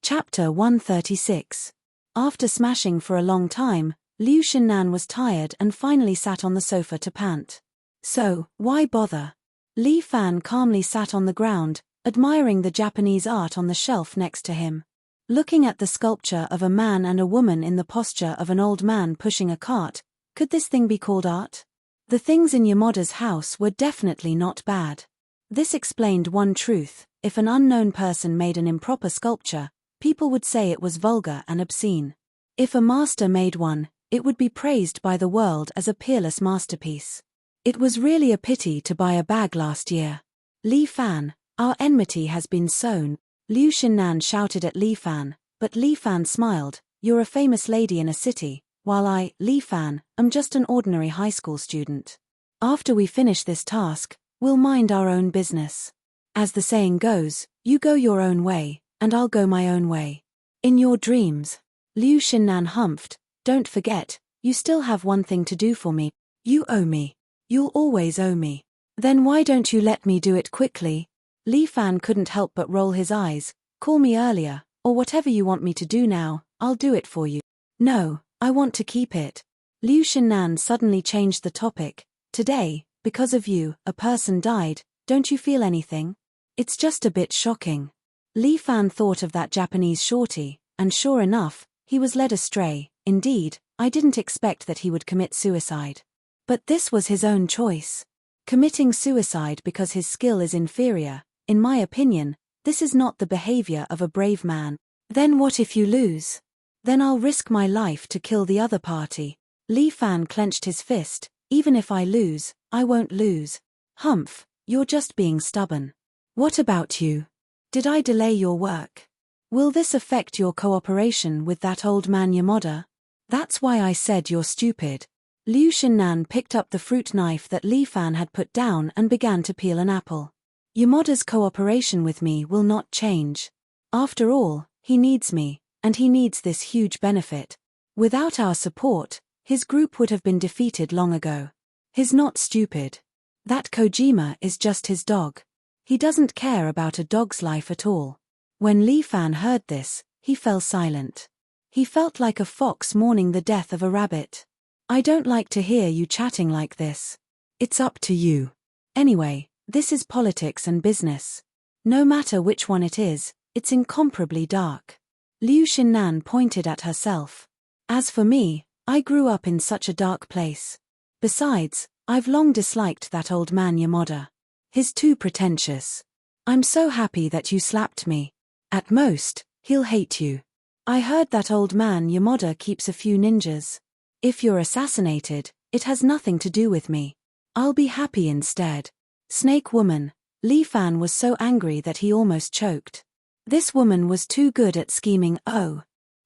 Chapter 136. After smashing for a long time, Liu Xinnan was tired and finally sat on the sofa to pant. So, why bother? Li Fan calmly sat on the ground, admiring the Japanese art on the shelf next to him. Looking at the sculpture of a man and a woman in the posture of an old man pushing a cart, could this thing be called art? The things in Yamada's house were definitely not bad. This explained one truth: if an unknown person made an improper sculpture, people would say it was vulgar and obscene. If a master made one, it would be praised by the world as a peerless masterpiece. It was really a pity to buy a bag last year. Li Fan, our enmity has been sown, Liu Xinnan shouted at Li Fan, but Li Fan smiled. You're a famous lady in a city, while I, Li Fan, am just an ordinary high school student. After we finish this task, we'll mind our own business. As the saying goes, you go your own way, and I'll go my own way. In your dreams. Liu Xinnan humphed, don't forget, you still have one thing to do for me. You owe me. You'll always owe me. Then why don't you let me do it quickly? Li Fan couldn't help but roll his eyes. Call me earlier, or whatever you want me to do now, I'll do it for you. No, I want to keep it. Liu Xinnan suddenly changed the topic. Today, because of you, a person died. Don't you feel anything? It's just a bit shocking. Li Fan thought of that Japanese shorty, and sure enough, he was led astray. Indeed, I didn't expect that he would commit suicide. But this was his own choice. Committing suicide because his skill is inferior, in my opinion, this is not the behavior of a brave man. Then what if you lose? Then I'll risk my life to kill the other party. Li Fan clenched his fist. Even if I lose, I won't lose. Humph, you're just being stubborn. What about you? Did I delay your work? Will this affect your cooperation with that old man Yamada? That's why I said you're stupid. Liu Xinnan picked up the fruit knife that Li Fan had put down and began to peel an apple. Yamada's cooperation with me will not change. After all, he needs me, and he needs this huge benefit. Without our support, his group would have been defeated long ago. He's not stupid. That Kojima is just his dog. He doesn't care about a dog's life at all. When Li Fan heard this, he fell silent. He felt like a fox mourning the death of a rabbit. I don't like to hear you chatting like this. It's up to you. Anyway, this is politics and business. No matter which one it is, it's incomparably dark. Liu Xinnan pointed at herself. As for me, I grew up in such a dark place. Besides, I've long disliked that old man Yamada. He's too pretentious. I'm so happy that you slapped me. At most, he'll hate you. I heard that old man Yamada keeps a few ninjas. If you're assassinated, it has nothing to do with me. I'll be happy instead. Snake woman. Li Fan was so angry that he almost choked. This woman was too good at scheming. Oh.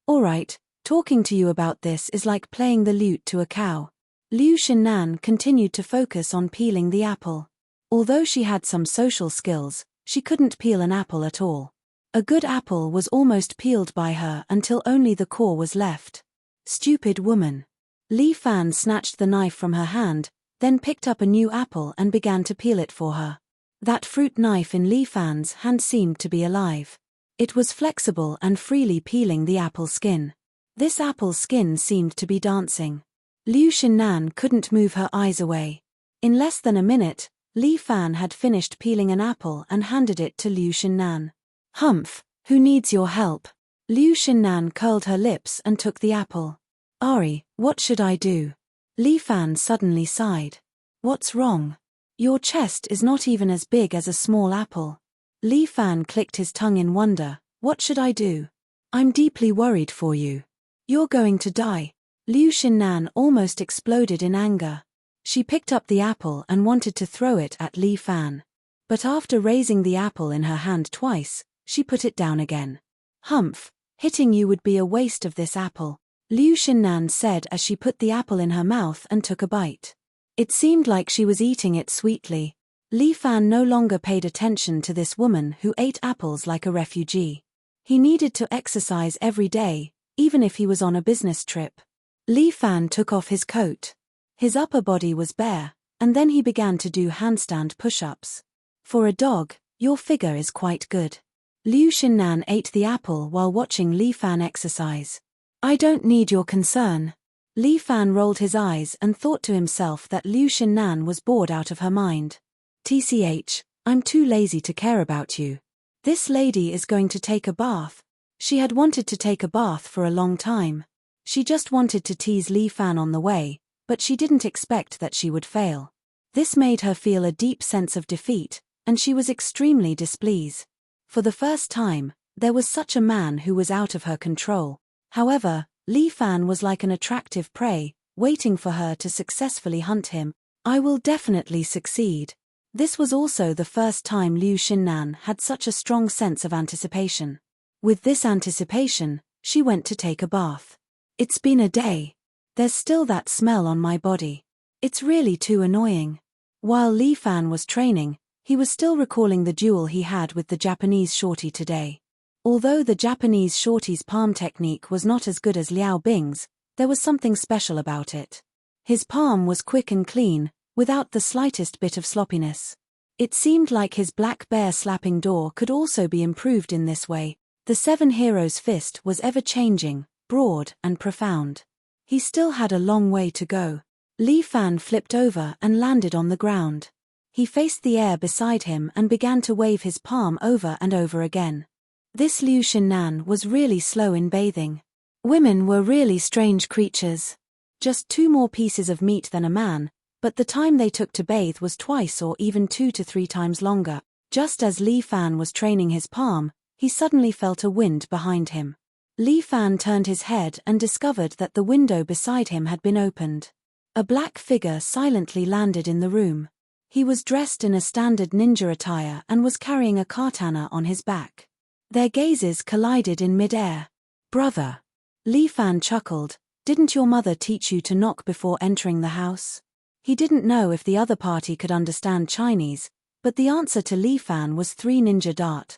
Alright, talking to you about this is like playing the lute to a cow. Liu Xinnan continued to focus on peeling the apple. Although she had some social skills, she couldn't peel an apple at all. A good apple was almost peeled by her until only the core was left. Stupid woman. Li Fan snatched the knife from her hand, then picked up a new apple and began to peel it for her. That fruit knife in Li Fan's hand seemed to be alive. It was flexible and freely peeling the apple skin. This apple skin seemed to be dancing. Liu Xinnan couldn't move her eyes away. In less than a minute, Li Fan had finished peeling an apple and handed it to Liu Xinnan. Humph, who needs your help? Liu Xinnan curled her lips and took the apple. Ari, what should I do? Li Fan suddenly sighed. What's wrong? Your chest is not even as big as a small apple. Li Fan clicked his tongue in wonder. What should I do? I'm deeply worried for you. You're going to die. Liu Xinnan almost exploded in anger. She picked up the apple and wanted to throw it at Li Fan. But after raising the apple in her hand twice, she put it down again. Humph, hitting you would be a waste of this apple, Liu Xinnan said as she put the apple in her mouth and took a bite. It seemed like she was eating it sweetly. Li Fan no longer paid attention to this woman who ate apples like a refugee. He needed to exercise every day, even if he was on a business trip. Li Fan took off his coat. His upper body was bare, and then he began to do handstand push-ups. For a dog, your figure is quite good. Liu Xinnan ate the apple while watching Li Fan exercise. I don't need your concern. Li Fan rolled his eyes and thought to himself that Liu Xinnan was bored out of her mind. TCH, I'm too lazy to care about you. This lady is going to take a bath. She had wanted to take a bath for a long time. She just wanted to tease Li Fan on the way, but she didn't expect that she would fail. This made her feel a deep sense of defeat, and she was extremely displeased. For the first time, there was such a man who was out of her control. However, Li Fan was like an attractive prey, waiting for her to successfully hunt him. I will definitely succeed. This was also the first time Liu Xinnan had such a strong sense of anticipation. With this anticipation, she went to take a bath. It's been a day. There's still that smell on my body. It's really too annoying. While Li Fan was training, he was still recalling the duel he had with the Japanese shorty today. Although the Japanese shorty's palm technique was not as good as Liao Bing's, there was something special about it. His palm was quick and clean, without the slightest bit of sloppiness. It seemed like his black bear slapping door could also be improved in this way. The Seven Heroes' fist was ever-changing, broad and profound. He still had a long way to go. Li Fan flipped over and landed on the ground. He faced the air beside him and began to wave his palm over and over again. This Liu Xinnan was really slow in bathing. Women were really strange creatures. Just 2 more pieces of meat than a man, but the time they took to bathe was twice or even 2 to 3 times longer. Just as Li Fan was training his palm, he suddenly felt a wind behind him. Li Fan turned his head and discovered that the window beside him had been opened. A black figure silently landed in the room. He was dressed in a standard ninja attire and was carrying a katana on his back. Their gazes collided in mid-air. Brother. Li Fan chuckled, didn't your mother teach you to knock before entering the house? He didn't know if the other party could understand Chinese, but the answer to Li Fan was 3 ninja dart.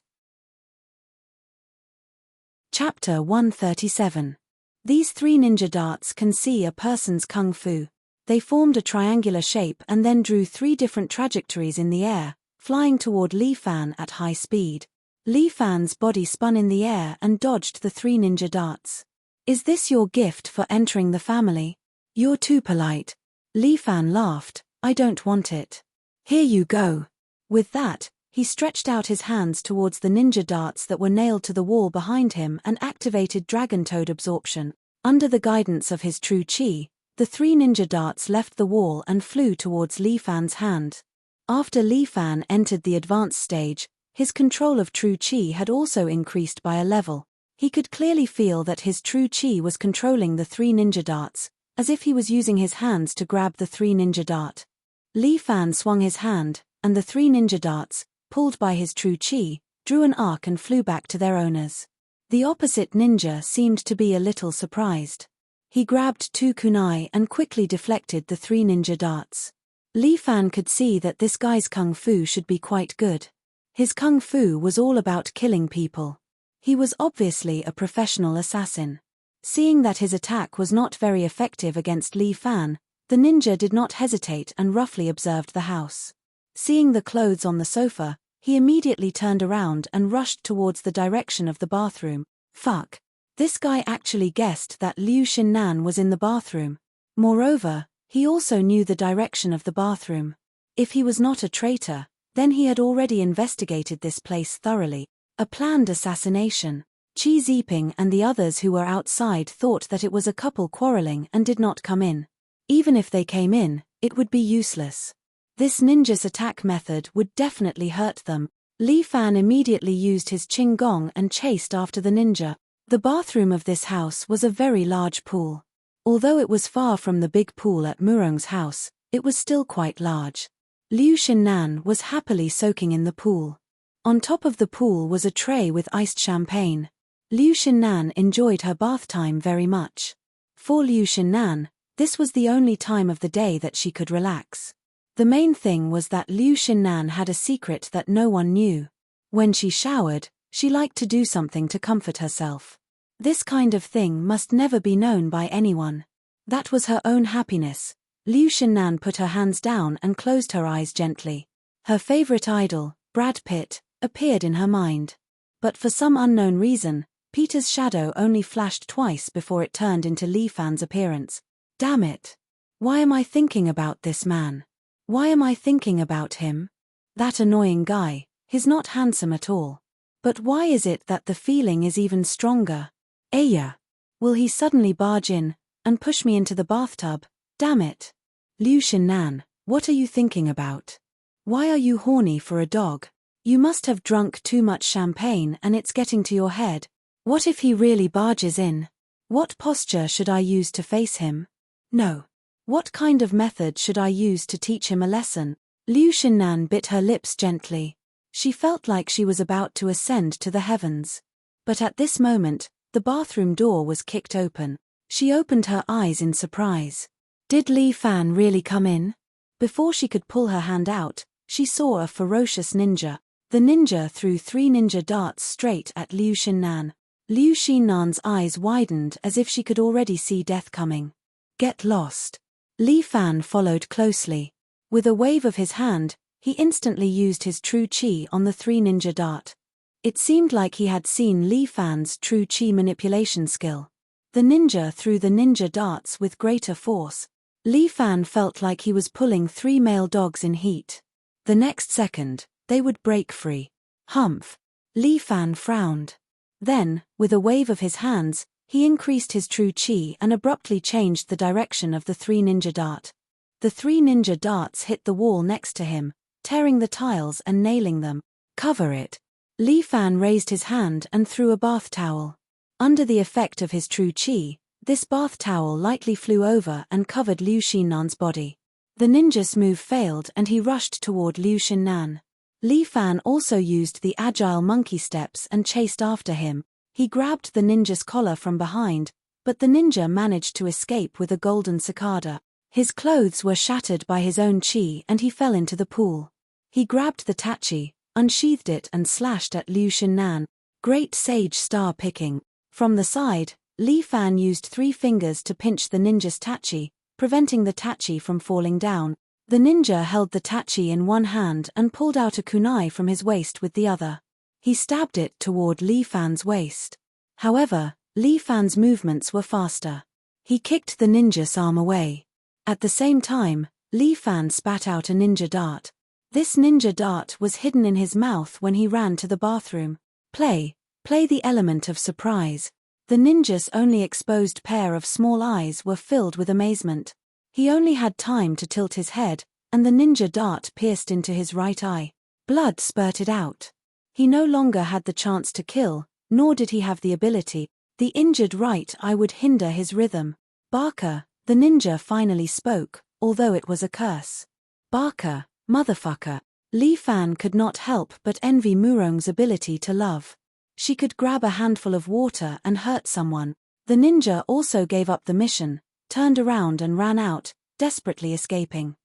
Chapter 137. These 3 ninja darts can see a person's kung fu. They formed a triangular shape and then drew 3 different trajectories in the air, flying toward Li Fan at high speed. Li Fan's body spun in the air and dodged the 3 ninja darts. Is this your gift for entering the family? You're too polite. Li Fan laughed, I don't want it. Here you go. With that, he stretched out his hands towards the ninja darts that were nailed to the wall behind him and activated Dragon Toad absorption. Under the guidance of his true chi, the 3 ninja darts left the wall and flew towards Li Fan's hand. After Li Fan entered the advanced stage, his control of true chi had also increased by a level. He could clearly feel that his true chi was controlling the 3 ninja darts, as if he was using his hands to grab the 3 ninja dart. Li Fan swung his hand, and the 3 ninja darts, pulled by his true chi, drew an arc and flew back to their owners. The opposite ninja seemed to be a little surprised. He grabbed 2 kunai and quickly deflected the 3 ninja darts. Li Fan could see that this guy's kung fu should be quite good. His kung fu was all about killing people. He was obviously a professional assassin. Seeing that his attack was not very effective against Li Fan, the ninja did not hesitate and roughly observed the house. Seeing the clothes on the sofa, he immediately turned around and rushed towards the direction of the bathroom. Fuck. This guy actually guessed that Liu Xinnan was in the bathroom. Moreover, he also knew the direction of the bathroom. If he was not a traitor, then he had already investigated this place thoroughly. A planned assassination. Qi Ziping and the others who were outside thought that it was a couple quarreling and did not come in. Even if they came in, it would be useless. This ninja's attack method would definitely hurt them. Li Fan immediately used his Qing Gong and chased after the ninja. The bathroom of this house was a very large pool. Although it was far from the big pool at Murong's house, it was still quite large. Liu Xinnan was happily soaking in the pool. On top of the pool was a tray with iced champagne. Liu Xinnan enjoyed her bath time very much. For Liu Xinnan, this was the only time of the day that she could relax. The main thing was that Liu Xinnan had a secret that no one knew. When she showered, she liked to do something to comfort herself. This kind of thing must never be known by anyone. That was her own happiness. Liu Xinnan put her hands down and closed her eyes gently. Her favorite idol, Brad Pitt, appeared in her mind. But for some unknown reason, Peter's shadow only flashed twice before it turned into Li Fan's appearance. Damn it! Why am I thinking about this man? Why am I thinking about him? That annoying guy, he's not handsome at all. But why is it that the feeling is even stronger? Aya! Will he suddenly barge in and push me into the bathtub? Damn it! Liu Xinnan, what are you thinking about? Why are you horny for a dog? You must have drunk too much champagne and it's getting to your head. What if he really barges in? What posture should I use to face him? No. What kind of method should I use to teach him a lesson? Liu Xinnan bit her lips gently. She felt like she was about to ascend to the heavens. But at this moment, the bathroom door was kicked open. She opened her eyes in surprise. Did Li Fan really come in? Before she could pull her hand out, she saw a ferocious ninja. The ninja threw 3 ninja darts straight at Liu Xinnan. Liu Xinnan's eyes widened as if she could already see death coming. Get lost. Li Fan followed closely. With a wave of his hand, he instantly used his true chi on the 3 ninja dart. It seemed like he had seen Li Fan's true chi manipulation skill. The ninja threw the ninja darts with greater force. Li Fan felt like he was pulling 3 male dogs in heat. The next second, they would break free. Humph! Li Fan frowned. Then, with a wave of his hands, he increased his true chi and abruptly changed the direction of the 3 ninja dart. The 3 ninja darts hit the wall next to him, tearing the tiles and nailing them. Cover it. Li Fan raised his hand and threw a bath towel. Under the effect of his true chi, this bath towel lightly flew over and covered Liu Xinnan's body. The ninja's move failed and he rushed toward Liu Xinnan. Li Fan also used the agile monkey steps and chased after him. He grabbed the ninja's collar from behind, but the ninja managed to escape with a golden cicada. His clothes were shattered by his own chi and he fell into the pool. He grabbed the tachi, unsheathed it and slashed at Liu Xinnan. Great sage star picking. From the side, Li Fan used 3 fingers to pinch the ninja's tachi, preventing the tachi from falling down. The ninja held the tachi in one hand and pulled out a kunai from his waist with the other. He stabbed it toward Li Fan's waist. However, Li Fan's movements were faster. He kicked the ninja's arm away. At the same time, Li Fan spat out a ninja dart. This ninja dart was hidden in his mouth when he ran to the bathroom. Play the element of surprise. The ninja's only exposed pair of small eyes were filled with amazement. He only had time to tilt his head, and the ninja dart pierced into his right eye. Blood spurted out. He no longer had the chance to kill, nor did he have the ability. The injured right eye would hinder his rhythm. Barker, the ninja finally spoke, although it was a curse. Barker, motherfucker. Li Fan could not help but envy Murong's ability to love. She could grab a handful of water and hurt someone. The ninja also gave up the mission, turned around and ran out, desperately escaping.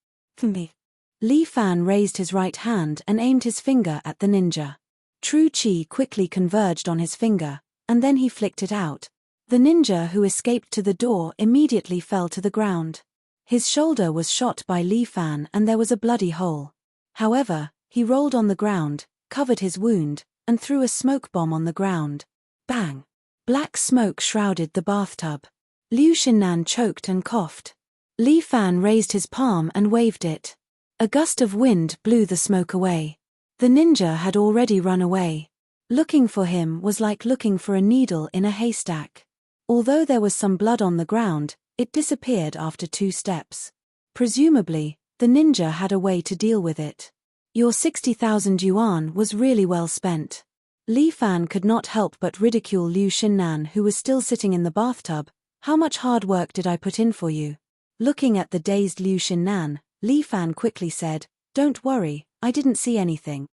Li Fan raised his right hand and aimed his finger at the ninja. True chi quickly converged on his finger, and then he flicked it out. The ninja who escaped to the door immediately fell to the ground. His shoulder was shot by Li Fan and there was a bloody hole. However, he rolled on the ground, covered his wound, and threw a smoke bomb on the ground. Bang! Black smoke shrouded the bathtub. Liu Xinnan choked and coughed. Li Fan raised his palm and waved it. A gust of wind blew the smoke away. The ninja had already run away. Looking for him was like looking for a needle in a haystack. Although there was some blood on the ground, it disappeared after 2 steps. Presumably, the ninja had a way to deal with it. Your 60,000 yuan was really well spent. Li Fan could not help but ridicule Liu Xinnan, who was still sitting in the bathtub. How much hard work did I put in for you? Looking at the dazed Liu Xinnan, Li Fan quickly said, Don't worry, I didn't see anything.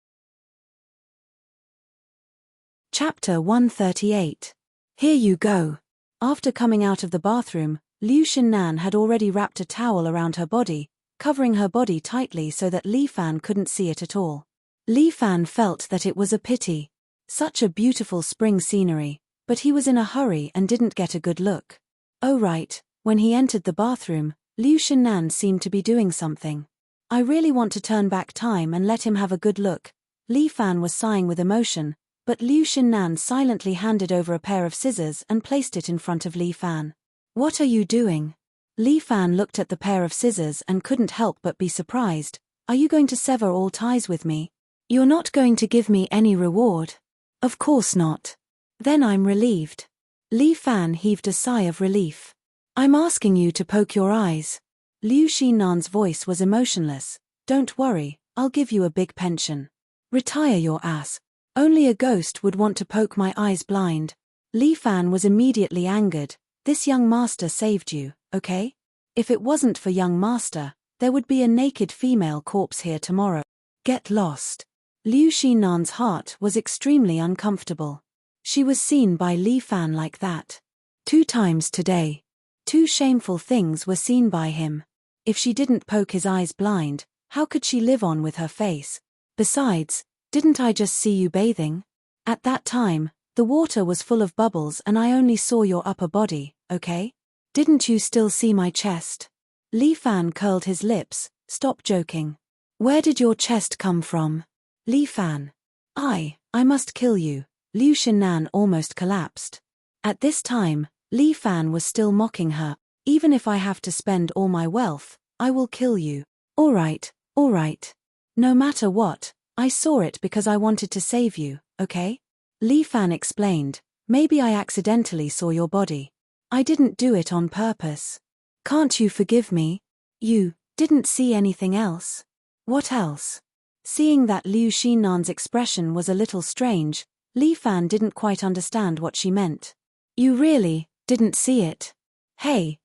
Chapter 138. Here you go. After coming out of the bathroom, Liu Xinnan had already wrapped a towel around her body, covering her body tightly so that Li Fan couldn't see it at all. Li Fan felt that it was a pity. Such a beautiful spring scenery, but he was in a hurry and didn't get a good look. Oh right, when he entered the bathroom, Liu Xinnan seemed to be doing something. I really want to turn back time and let him have a good look. Li Fan was sighing with emotion, But Liu Xinnan silently handed over a pair of scissors and placed it in front of Li Fan. What are you doing? Li Fan looked at the pair of scissors and couldn't help but be surprised. Are you going to sever all ties with me? You're not going to give me any reward? Of course not. Then I'm relieved. Li Fan heaved a sigh of relief. I'm asking you to poke your eyes. Liu Xinnan's voice was emotionless. Don't worry, I'll give you a big pension. Retire your ass. Only a ghost would want to poke my eyes blind. Li Fan was immediately angered. This young master saved you, okay? If it wasn't for young master, there would be a naked female corpse here tomorrow. Get lost. Liu Xinnan's heart was extremely uncomfortable. She was seen by Li Fan like that 2 times today. 2 shameful things were seen by him. If she didn't poke his eyes blind, how could she live on with her face? Besides, didn't I just see you bathing? At that time, the water was full of bubbles and I only saw your upper body, okay? Didn't you still see my chest? Li Fan curled his lips. Stop joking. Where did your chest come from? Li Fan. I must kill you. Liu Xinnan almost collapsed. At this time, Li Fan was still mocking her. Even if I have to spend all my wealth, I will kill you. All right. No matter what, I saw it because I wanted to save you, okay? Li Fan explained. Maybe I accidentally saw your body. I didn't do it on purpose. Can't you forgive me? You didn't see anything else? What else? Seeing that Liu Xinnan's expression was a little strange, Li Fan didn't quite understand what she meant. You really didn't see it? Hey,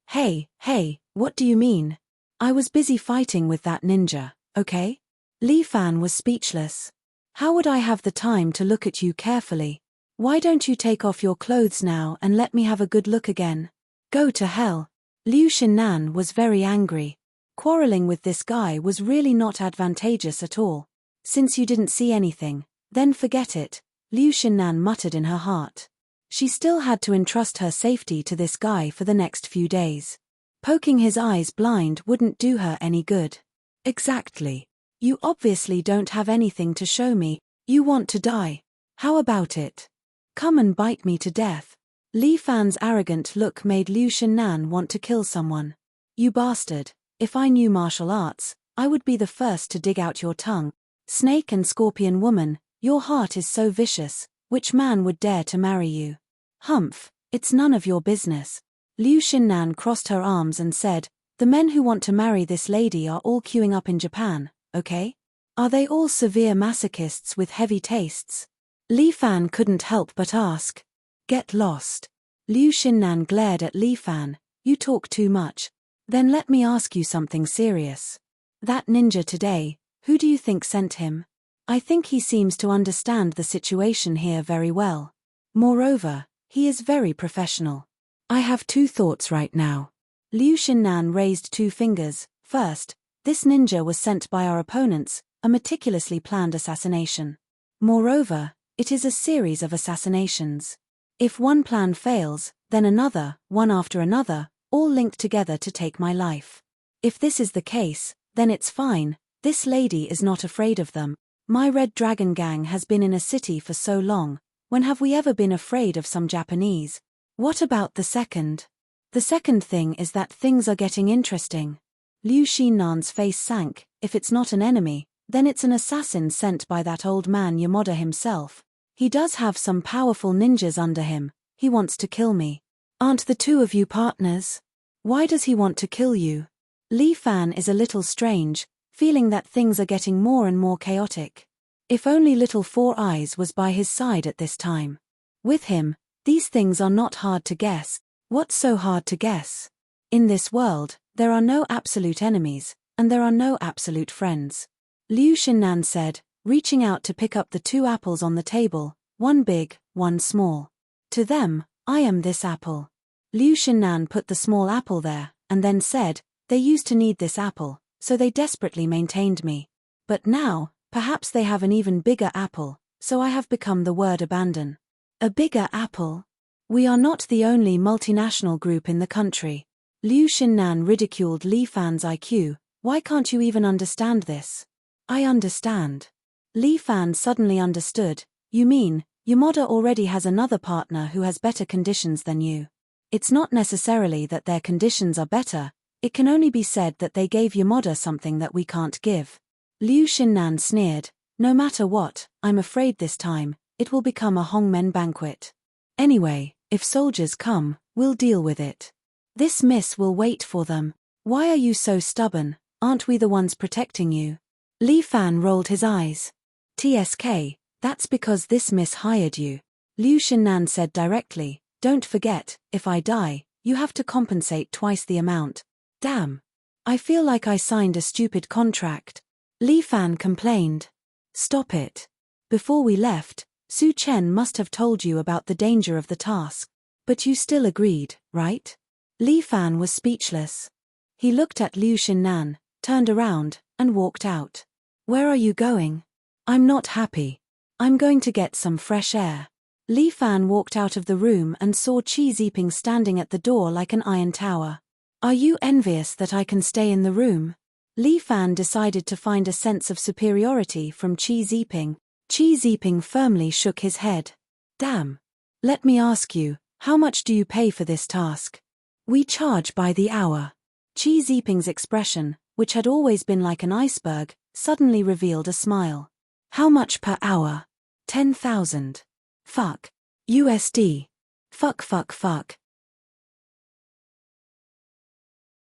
what do you mean? I was busy fighting with that ninja, okay? Li Fan was speechless. How would I have the time to look at you carefully? Why don't you take off your clothes now and let me have a good look again? Go to hell. Liu Xinnan was very angry. Quarreling with this guy was really not advantageous at all. Since you didn't see anything, then forget it, Liu Xinnan muttered in her heart. She still had to entrust her safety to this guy for the next few days. Poking his eyes blind wouldn't do her any good. Exactly. You obviously don't have anything to show me. You want to die. How about it? Come and bite me to death. Li Fan's arrogant look made Liu Xinnan want to kill someone. You bastard. If I knew martial arts, I would be the first to dig out your tongue. Snake and scorpion woman, your heart is so vicious, which man would dare to marry you? Humph, it's none of your business. Liu Xinnan crossed her arms and said, the men who want to marry this lady are all queuing up in Japan, okay? Are they all severe masochists with heavy tastes? Li Fan couldn't help but ask. Get lost. Liu Xinnan glared at Li Fan. You talk too much. Then let me ask you something serious. That ninja today, who do you think sent him? I think he seems to understand the situation here very well. Moreover, he is very professional. I have 2 thoughts right now. Liu Xinnan raised 2 fingers. First, this ninja was sent by our opponents, a meticulously planned assassination. Moreover, it is a series of assassinations. If one plan fails, then another, one after another, all linked together to take my life. If this is the case, then it's fine, this lady is not afraid of them. My Red Dragon gang has been in a city for so long, when have we ever been afraid of some Japanese? What about the second? The second thing is that things are getting interesting. Liu Xinnan's face sank. If it's not an enemy, then it's an assassin sent by that old man Yamada himself. He does have some powerful ninjas under him. He wants to kill me. Aren't the 2 of you partners? Why does he want to kill you? Li Fan is a little strange, feeling that things are getting more and more chaotic. If only little Four Eyes was by his side at this time. With him, these things are not hard to guess. What's so hard to guess? In this world, there are no absolute enemies, and there are no absolute friends. Liu Xinnan said, reaching out to pick up the 2 apples on the table, one big, one small. To them, I am this apple. Liu Xinnan put the small apple there, and then said, they used to need this apple, so they desperately maintained me. But now, perhaps they have an even bigger apple, so I have become the word abandon. A bigger apple? We are not the only multinational group in the country. Liu Xinnan ridiculed Li Fan's IQ. Why can't you even understand this? I understand. Li Fan suddenly understood. You mean, Yamada already has another partner who has better conditions than you. It's not necessarily that their conditions are better, it can only be said that they gave Yamada something that we can't give. Liu Xinnan sneered, no matter what, I'm afraid this time, it will become a Hongmen banquet. Anyway, if soldiers come, we'll deal with it. This miss will wait for them. Why are you so stubborn? Aren't we the ones protecting you? Li Fan rolled his eyes. TSK, that's because this miss hired you. Liu Xinnan said directly, don't forget, if I die, you have to compensate twice the amount. Damn. I feel like I signed a stupid contract. Li Fan complained. Stop it. Before we left, Su Chen must have told you about the danger of the task. But you still agreed, right? Li Fan was speechless. He looked at Liu Xinnan, turned around, and walked out. Where are you going? I'm not happy. I'm going to get some fresh air. Li Fan walked out of the room and saw Qi Ziping standing at the door like an iron tower. Are you envious that I can stay in the room? Li Fan decided to find a sense of superiority from Qi Ziping. Qi Ziping firmly shook his head. Damn. Let me ask you, how much do you pay for this task? We charge by the hour. Qi Ziping's expression, which had always been like an iceberg, suddenly revealed a smile. How much per hour? 10,000. Fuck. USD. Fuck.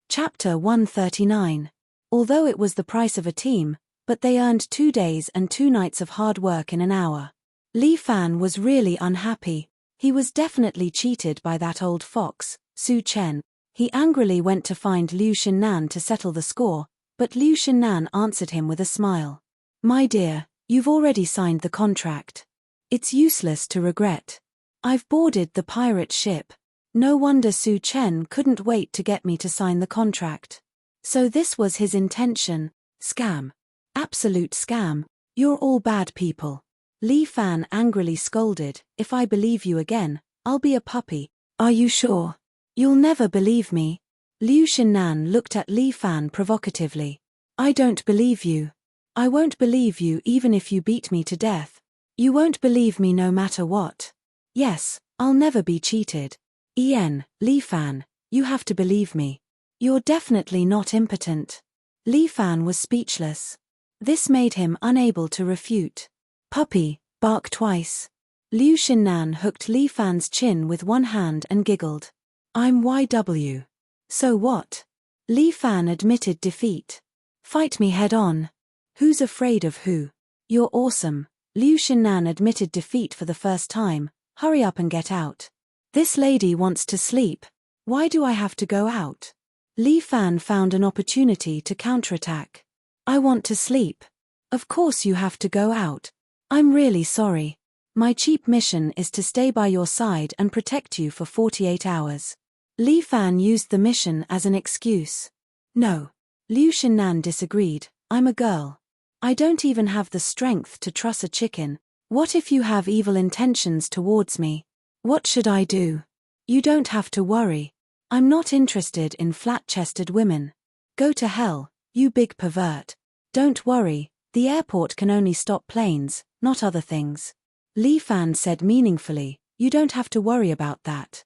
Chapter 139. Although it was the price of a team, but they earned 2 days and 2 nights of hard work in an hour. Li Fan was really unhappy. He was definitely cheated by that old fox, Su Chen. He angrily went to find Liu Xinnan to settle the score, but Liu Xinnan answered him with a smile. My dear, you've already signed the contract. It's useless to regret. I've boarded the pirate ship. No wonder Su Chen couldn't wait to get me to sign the contract. So this was his intention. Scam. Absolute scam. You're all bad people. Li Fan angrily scolded, if I believe you again, I'll be a puppy. Are you sure? You'll never believe me. Liu Xinnan looked at Li Fan provocatively. I don't believe you. I won't believe you even if you beat me to death. You won't believe me no matter what. Yes, I'll never be cheated. Li Fan, you have to believe me. You're definitely not impotent. Li Fan was speechless. This made him unable to refute. Puppy, bark twice. Liu Xinnan hooked Li Fan's chin with one hand and giggled. I'm YW. So what? Li Fan admitted defeat. Fight me head on. Who's afraid of who? You're awesome. Liu Xinnan admitted defeat for the first time. Hurry up and get out. This lady wants to sleep. Why do I have to go out? Li Fan found an opportunity to counterattack. I want to sleep. Of course you have to go out. I'm really sorry. My cheap mission is to stay by your side and protect you for 48 hours. Li Fan used the mission as an excuse. No. Liu Xinnan disagreed. I'm a girl. I don't even have the strength to truss a chicken. What if you have evil intentions towards me? What should I do? You don't have to worry. I'm not interested in flat-chested women. Go to hell, you big pervert. Don't worry, the airport can only stop planes, not other things. Li Fan said meaningfully, you don't have to worry about that.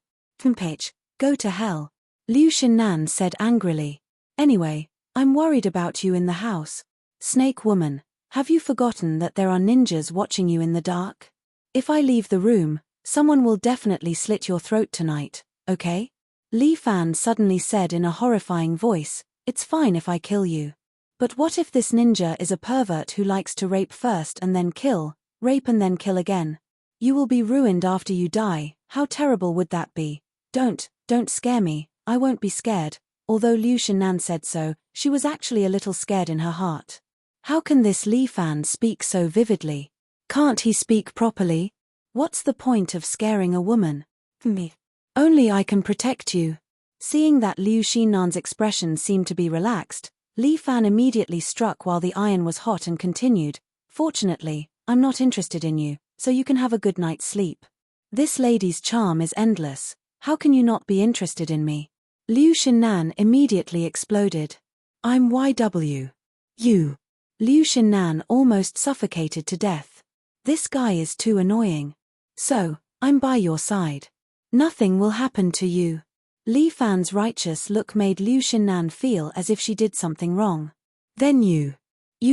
Page, go to hell. Liu Xinnan said angrily. Anyway, I'm worried about you in the house. Snake woman, have you forgotten that there are ninjas watching you in the dark? If I leave the room, someone will definitely slit your throat tonight, okay? Li Fan suddenly said in a horrifying voice, it's fine if I kill you. But what if this ninja is a pervert who likes to rape first and then kill, rape and then kill again? You will be ruined after you die. How terrible would that be? Don't scare me, I won't be scared. Although Liu Xinnan said so, she was actually a little scared in her heart. How can this Li Fan speak so vividly? Can't he speak properly? What's the point of scaring a woman? Me. Only I can protect you. Seeing that Liu Xinnan's expression seemed to be relaxed, Li Fan immediately struck while the iron was hot and continued, fortunately, I'm not interested in you, so you can have a good night's sleep. This lady's charm is endless, how can you not be interested in me? Liu Xinnan immediately exploded. I'm YW. You. Liu Xinnan almost suffocated to death. This guy is too annoying. So, I'm by your side. Nothing will happen to you. Li Fan's righteous look made Liu Xinnan feel as if she did something wrong. Then you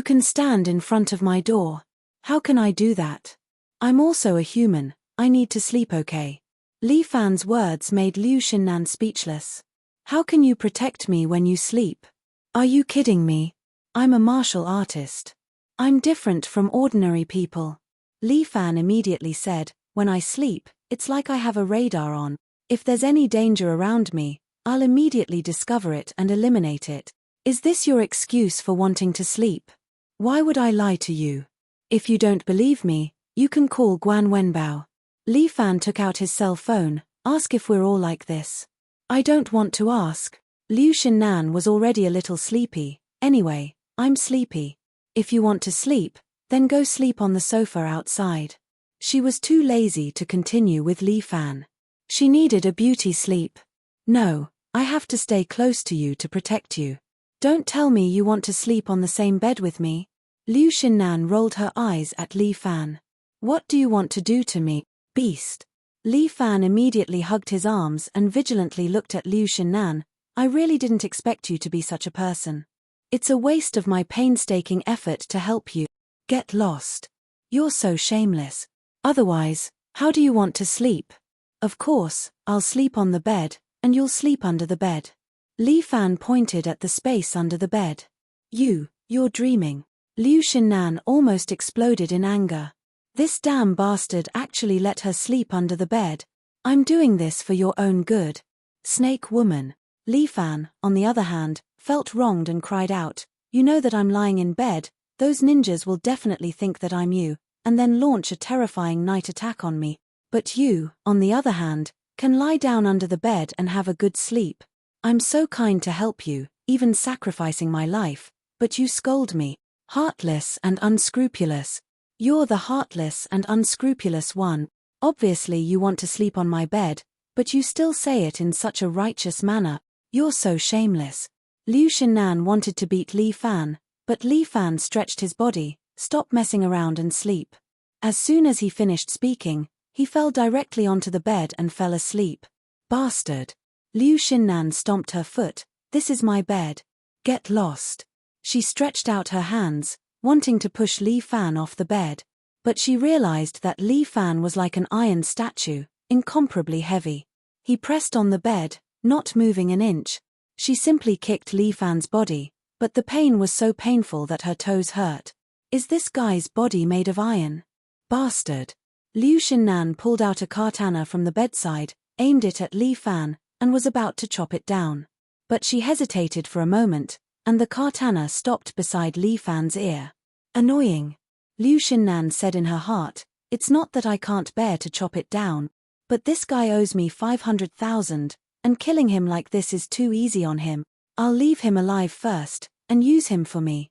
can stand in front of my door. How can I do that? I'm also a human, I need to sleep, okay? Li Fan's words made Liu Xinnan speechless. How can you protect me when you sleep? Are you kidding me? I'm a martial artist. I'm different from ordinary people. Li Fan immediately said, when I sleep, it's like I have a radar on. If there's any danger around me, I'll immediately discover it and eliminate it. Is this your excuse for wanting to sleep? Why would I lie to you? If you don't believe me, you can call Guan Wenbao. Li Fan took out his cell phone, ask if we're all like this. I don't want to ask. Liu Xinnan was already a little sleepy. Anyway, I'm sleepy. If you want to sleep, then go sleep on the sofa outside. She was too lazy to continue with Li Fan. She needed a beauty sleep. No, I have to stay close to you to protect you. Don't tell me you want to sleep on the same bed with me. Liu Xinnan rolled her eyes at Li Fan. What do you want to do to me, beast? Li Fan immediately hugged his arms and vigilantly looked at Liu Xinnan. I really didn't expect you to be such a person. It's a waste of my painstaking effort to help you. Get lost. You're so shameless. Otherwise, how do you want to sleep? Of course, I'll sleep on the bed, and you'll sleep under the bed. Li Fan pointed at the space under the bed. You're dreaming. Liu Xinnan almost exploded in anger. This damn bastard actually let her sleep under the bed. I'm doing this for your own good. Snake woman. Li Fan, on the other hand, felt wronged and cried out, you know that I'm lying in bed, those ninjas will definitely think that I'm you, and then launch a terrifying night attack on me. But you, on the other hand, can lie down under the bed and have a good sleep. I'm so kind to help you, even sacrificing my life, but you scold me. Heartless and unscrupulous. You're the heartless and unscrupulous one. Obviously you want to sleep on my bed, but you still say it in such a righteous manner. You're so shameless. Liu Xinnan wanted to beat Li Fan, but Li Fan stretched his body, stop messing around and sleep. As soon as he finished speaking, he fell directly onto the bed and fell asleep. Bastard. Liu Xinnan stomped her foot. This is my bed. Get lost. She stretched out her hands, wanting to push Li Fan off the bed. But she realized that Li Fan was like an iron statue, incomparably heavy. He pressed on the bed, not moving an inch. She simply kicked Li Fan's body, but the pain was so painful that her toes hurt. Is this guy's body made of iron? Bastard. Liu Xinnan pulled out a katana from the bedside, aimed it at Li Fan, and was about to chop it down. But she hesitated for a moment, and the katana stopped beside Li Fan's ear. Annoying. Liu Xinnan said in her heart, it's not that I can't bear to chop it down, but this guy owes me 500,000, and killing him like this is too easy on him. I'll leave him alive first, and use him for me.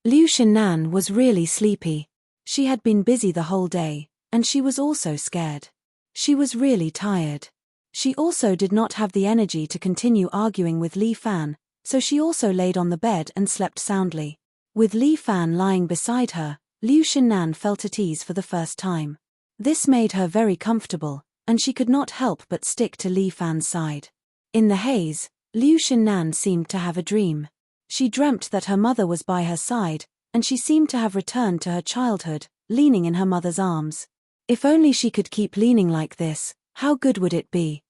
Liu Xinnan was really sleepy. She had been busy the whole day, and she was also scared. She was really tired. She also did not have the energy to continue arguing with Li Fan, so she also laid on the bed and slept soundly. With Li Fan lying beside her, Liu Xinnan felt at ease for the first time. This made her very comfortable, and she could not help but stick to Li Fan's side. In the haze, Liu Xinnan seemed to have a dream. She dreamt that her mother was by her side, and she seemed to have returned to her childhood, leaning in her mother's arms. If only she could keep leaning like this, how good would it be?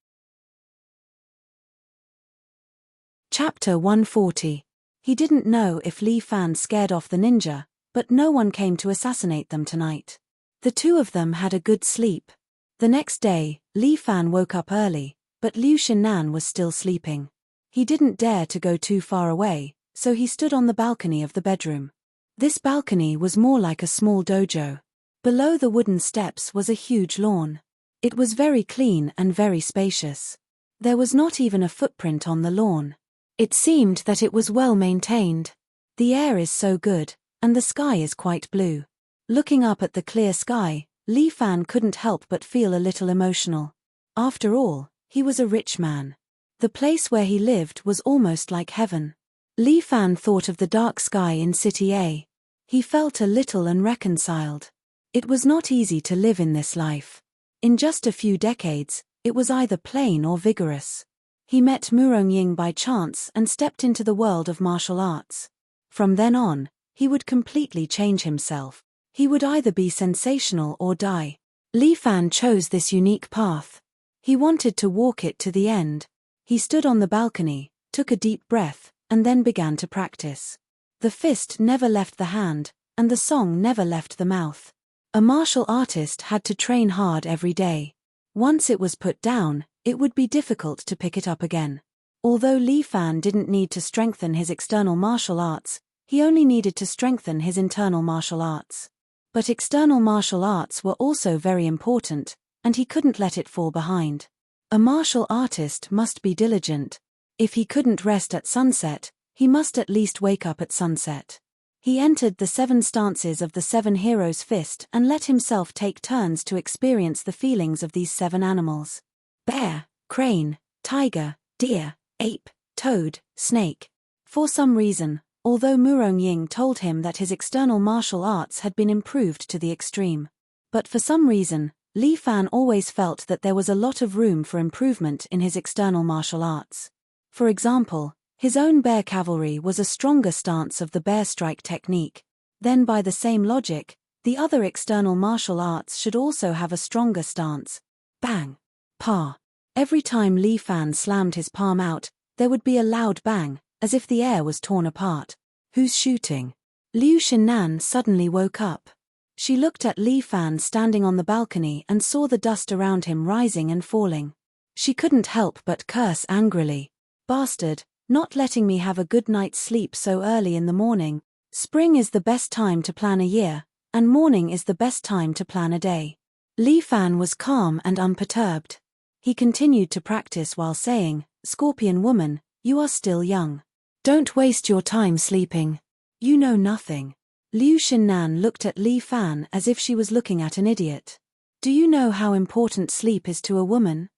Chapter 140. He didn't know if Li Fan scared off the ninja, but no one came to assassinate them tonight. The two of them had a good sleep. The next day, Li Fan woke up early, but Liu Xinnan was still sleeping. He didn't dare to go too far away, so he stood on the balcony of the bedroom. This balcony was more like a small dojo. Below the wooden steps was a huge lawn. It was very clean and very spacious. There was not even a footprint on the lawn. It seemed that it was well maintained. The air is so good, and the sky is quite blue. Looking up at the clear sky, Li Fan couldn't help but feel a little emotional. After all, he was a rich man. The place where he lived was almost like heaven. Li Fan thought of the dark sky in City A. He felt a little unreconciled. It was not easy to live in this life. In just a few decades, it was either plain or vigorous. He met Murongying by chance and stepped into the world of martial arts. From then on, he would completely change himself. He would either be sensational or die. Li Fan chose this unique path. He wanted to walk it to the end. He stood on the balcony, took a deep breath, and then began to practice. The fist never left the hand, and the song never left the mouth. A martial artist had to train hard every day. Once it was put down, it would be difficult to pick it up again. Although Li Fan didn't need to strengthen his external martial arts, he only needed to strengthen his internal martial arts. But external martial arts were also very important, and he couldn't let it fall behind. A martial artist must be diligent. If he couldn't rest at sunset, he must at least wake up at sunset. He entered the 7 stances of the 7 heroes' fist and let himself take turns to experience the feelings of these 7 animals. Bear, crane, tiger, deer, ape, toad, snake. For some reason, although Murongying told him that his external martial arts had been improved to the extreme. But for some reason, Li Fan always felt that there was a lot of room for improvement in his external martial arts. For example, his own bear cavalry was a stronger stance of the bear strike technique. Then by the same logic, the other external martial arts should also have a stronger stance. Bang. Pa. Every time Li Fan slammed his palm out, there would be a loud bang, as if the air was torn apart. Who's shooting? Liu Xinnan suddenly woke up. She looked at Li Fan standing on the balcony and saw the dust around him rising and falling. She couldn't help but curse angrily. Bastard, not letting me have a good night's sleep so early in the morning. Spring is the best time to plan a year, and morning is the best time to plan a day. Li Fan was calm and unperturbed. He continued to practice while saying, Scorpion woman, you are still young. Don't waste your time sleeping. You know nothing. Liu Xinnan looked at Li Fan as if she was looking at an idiot. Do you know how important sleep is to a woman?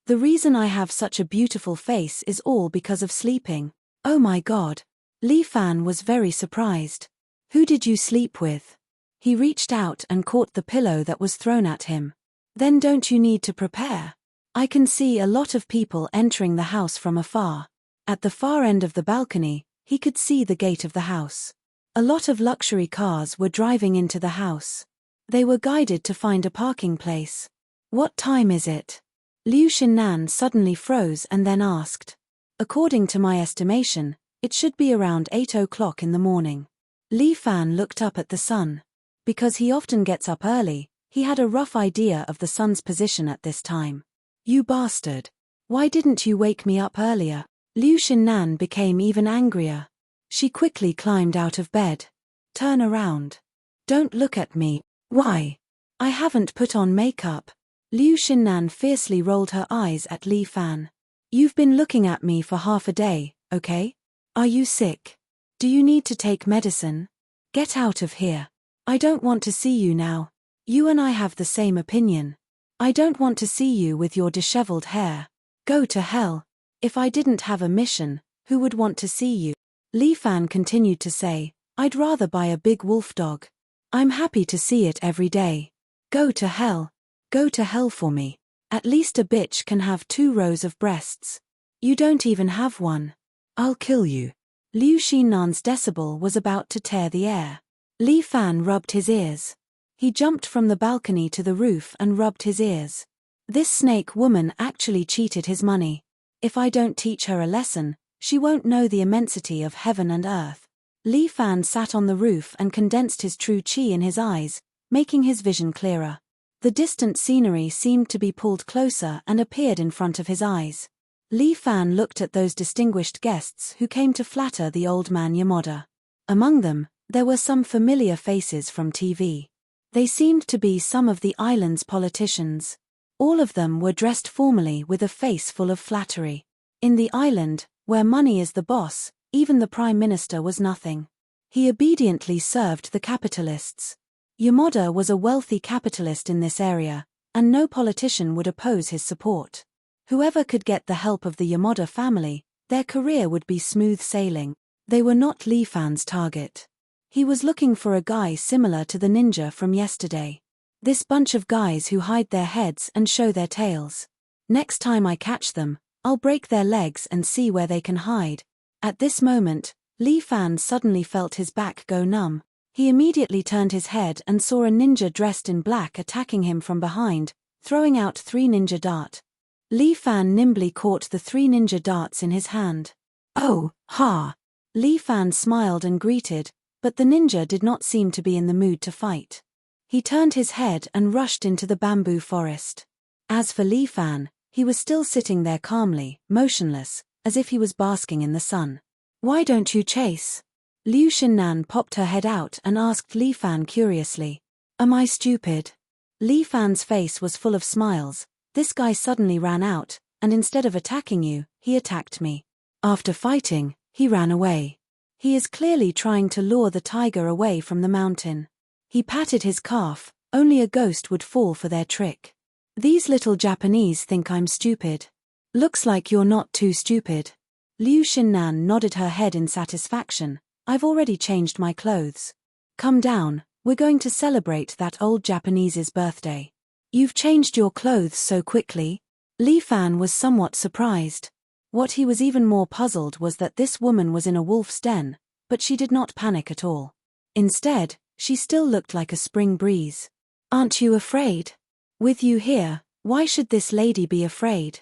The reason I have such a beautiful face is all because of sleeping. Oh my God. Li Fan was very surprised. Who did you sleep with? He reached out and caught the pillow that was thrown at him. Then don't you need to prepare? I can see a lot of people entering the house from afar. At the far end of the balcony, he could see the gate of the house. A lot of luxury cars were driving into the house. They were guided to find a parking place. What time is it? Liu Xinnan suddenly froze and then asked. According to my estimation, it should be around 8 o'clock in the morning. Li Fan looked up at the sun. Because he often gets up early, he had a rough idea of the sun's position at this time. You bastard. Why didn't you wake me up earlier? Liu Xinnan became even angrier. She quickly climbed out of bed. Turn around. Don't look at me. Why? I haven't put on makeup. Liu Xinnan fiercely rolled her eyes at Li Fan. You've been looking at me for half a day, okay? Are you sick? Do you need to take medicine? Get out of here. I don't want to see you now. You and I have the same opinion. I don't want to see you with your disheveled hair. Go to hell. If I didn't have a mission, who would want to see you? Li Fan continued to say, I'd rather buy a big wolf dog. I'm happy to see it every day. Go to hell. Go to hell for me. At least a bitch can have 2 rows of breasts. You don't even have one. I'll kill you. Liu Xinnan's decibel was about to tear the air. Li Fan rubbed his ears. He jumped from the balcony to the roof and rubbed his ears. This snake woman actually cheated his money. If I don't teach her a lesson, she won't know the immensity of heaven and earth. Li Fan sat on the roof and condensed his true qi in his eyes, making his vision clearer. The distant scenery seemed to be pulled closer and appeared in front of his eyes. Li Fan looked at those distinguished guests who came to flatter the old man Yamada. Among them, there were some familiar faces from TV. They seemed to be some of the island's politicians. All of them were dressed formally with a face full of flattery. In the island, where money is the boss, even the prime minister was nothing. He obediently served the capitalists. Yamada was a wealthy capitalist in this area, and no politician would oppose his support. Whoever could get the help of the Yamada family, their career would be smooth sailing. They were not Li Fan's target. He was looking for a guy similar to the ninja from yesterday. This bunch of guys who hide their heads and show their tails. Next time I catch them, I'll break their legs and see where they can hide. At this moment, Li Fan suddenly felt his back go numb. He immediately turned his head and saw a ninja dressed in black attacking him from behind, throwing out 3 ninja darts. Li Fan nimbly caught the 3 ninja darts in his hand. Oh, ha! Li Fan smiled and greeted, but the ninja did not seem to be in the mood to fight. He turned his head and rushed into the bamboo forest. As for Li Fan, he was still sitting there calmly, motionless, as if he was basking in the sun. Why don't you chase? Liu Xinnan popped her head out and asked Li Fan curiously. Am I stupid? Li Fan's face was full of smiles. This guy suddenly ran out, and instead of attacking you, he attacked me. After fighting, he ran away. He is clearly trying to lure the tiger away from the mountain. He patted his calf. Only a ghost would fall for their trick. These little Japanese think I'm stupid. Looks like you're not too stupid. Liu Xinnan nodded her head in satisfaction. I've already changed my clothes. Come down, we're going to celebrate that old Japanese's birthday. You've changed your clothes so quickly? Li Fan was somewhat surprised. What he was even more puzzled was that this woman was in a wolf's den, but she did not panic at all. Instead, she still looked like a spring breeze. Aren't you afraid? With you here, why should this lady be afraid?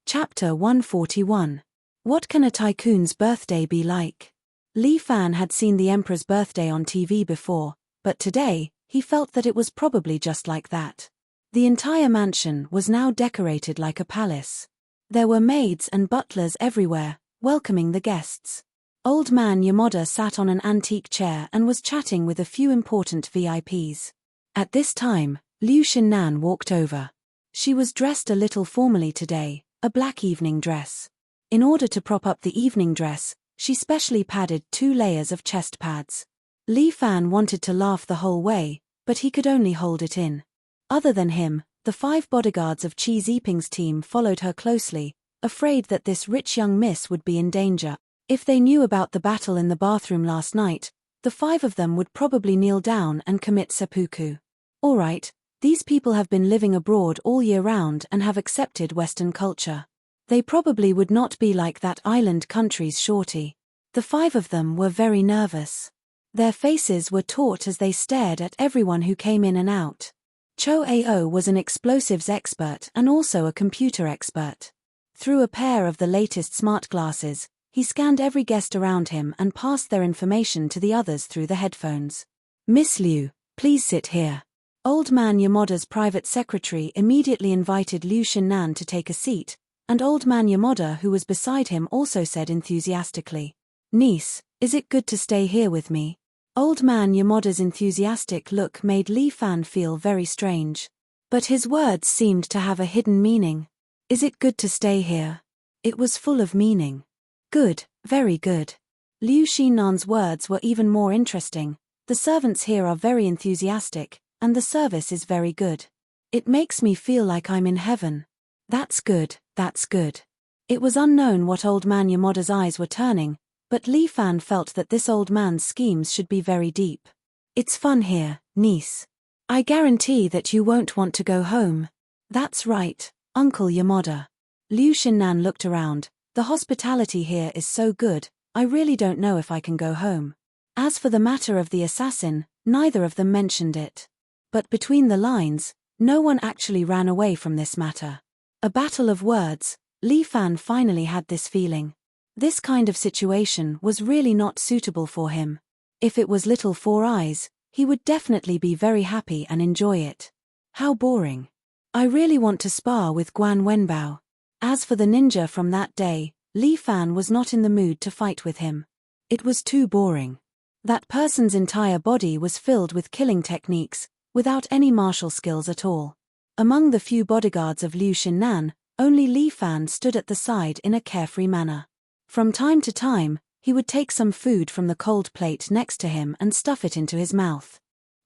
Chapter 141. What can a tycoon's birthday be like? Li Fan had seen the emperor's birthday on TV before, but today, he felt that it was probably just like that. The entire mansion was now decorated like a palace. There were maids and butlers everywhere, welcoming the guests. Old man Yamada sat on an antique chair and was chatting with a few important VIPs. At this time, Liu Xinnan walked over. She was dressed a little formally today, a black evening dress. In order to prop up the evening dress, she specially padded 2 layers of chest pads. Li Fan wanted to laugh the whole way, but he could only hold it in. Other than him, the 5 bodyguards of Qi Ziping's team followed her closely, afraid that this rich young miss would be in danger. If they knew about the battle in the bathroom last night, the 5 of them would probably kneel down and commit seppuku. Alright, these people have been living abroad all year round and have accepted Western culture. They probably would not be like that island country's shorty. The 5 of them were very nervous. Their faces were taut as they stared at everyone who came in and out. Cho Ao was an explosives expert and also a computer expert. Through a pair of the latest smart glasses, he scanned every guest around him and passed their information to the others through the headphones. Miss Liu, please sit here. Old man Yamada's private secretary immediately invited Liu Xinnan to take a seat, and old man Yamada, who was beside him, also said enthusiastically, Niece, is it good to stay here with me? Old man Yamada's enthusiastic look made Li Fan feel very strange. But his words seemed to have a hidden meaning. Is it good to stay here? It was full of meaning. Good, very good. Liu Xinnan's words were even more interesting. The servants here are very enthusiastic, and the service is very good. It makes me feel like I'm in heaven. That's good, that's good. It was unknown what old man Yamada's eyes were turning, but Li Fan felt that this old man's schemes should be very deep. It's fun here, niece. I guarantee that you won't want to go home. That's right, Uncle Yamada. Liu Xinnan looked around. The hospitality here is so good, I really don't know if I can go home. As for the matter of the assassin, neither of them mentioned it. But between the lines, no one actually ran away from this matter. A battle of words. Li Fan finally had this feeling. This kind of situation was really not suitable for him. If it was Little Four Eyes, he would definitely be very happy and enjoy it. How boring. I really want to spar with Guan Wenbao. As for the ninja from that day, Li Fan was not in the mood to fight with him. It was too boring. That person's entire body was filled with killing techniques, without any martial skills at all. Among the few bodyguards of Liu Xinnan, only Li Fan stood at the side in a carefree manner. From time to time, he would take some food from the cold plate next to him and stuff it into his mouth.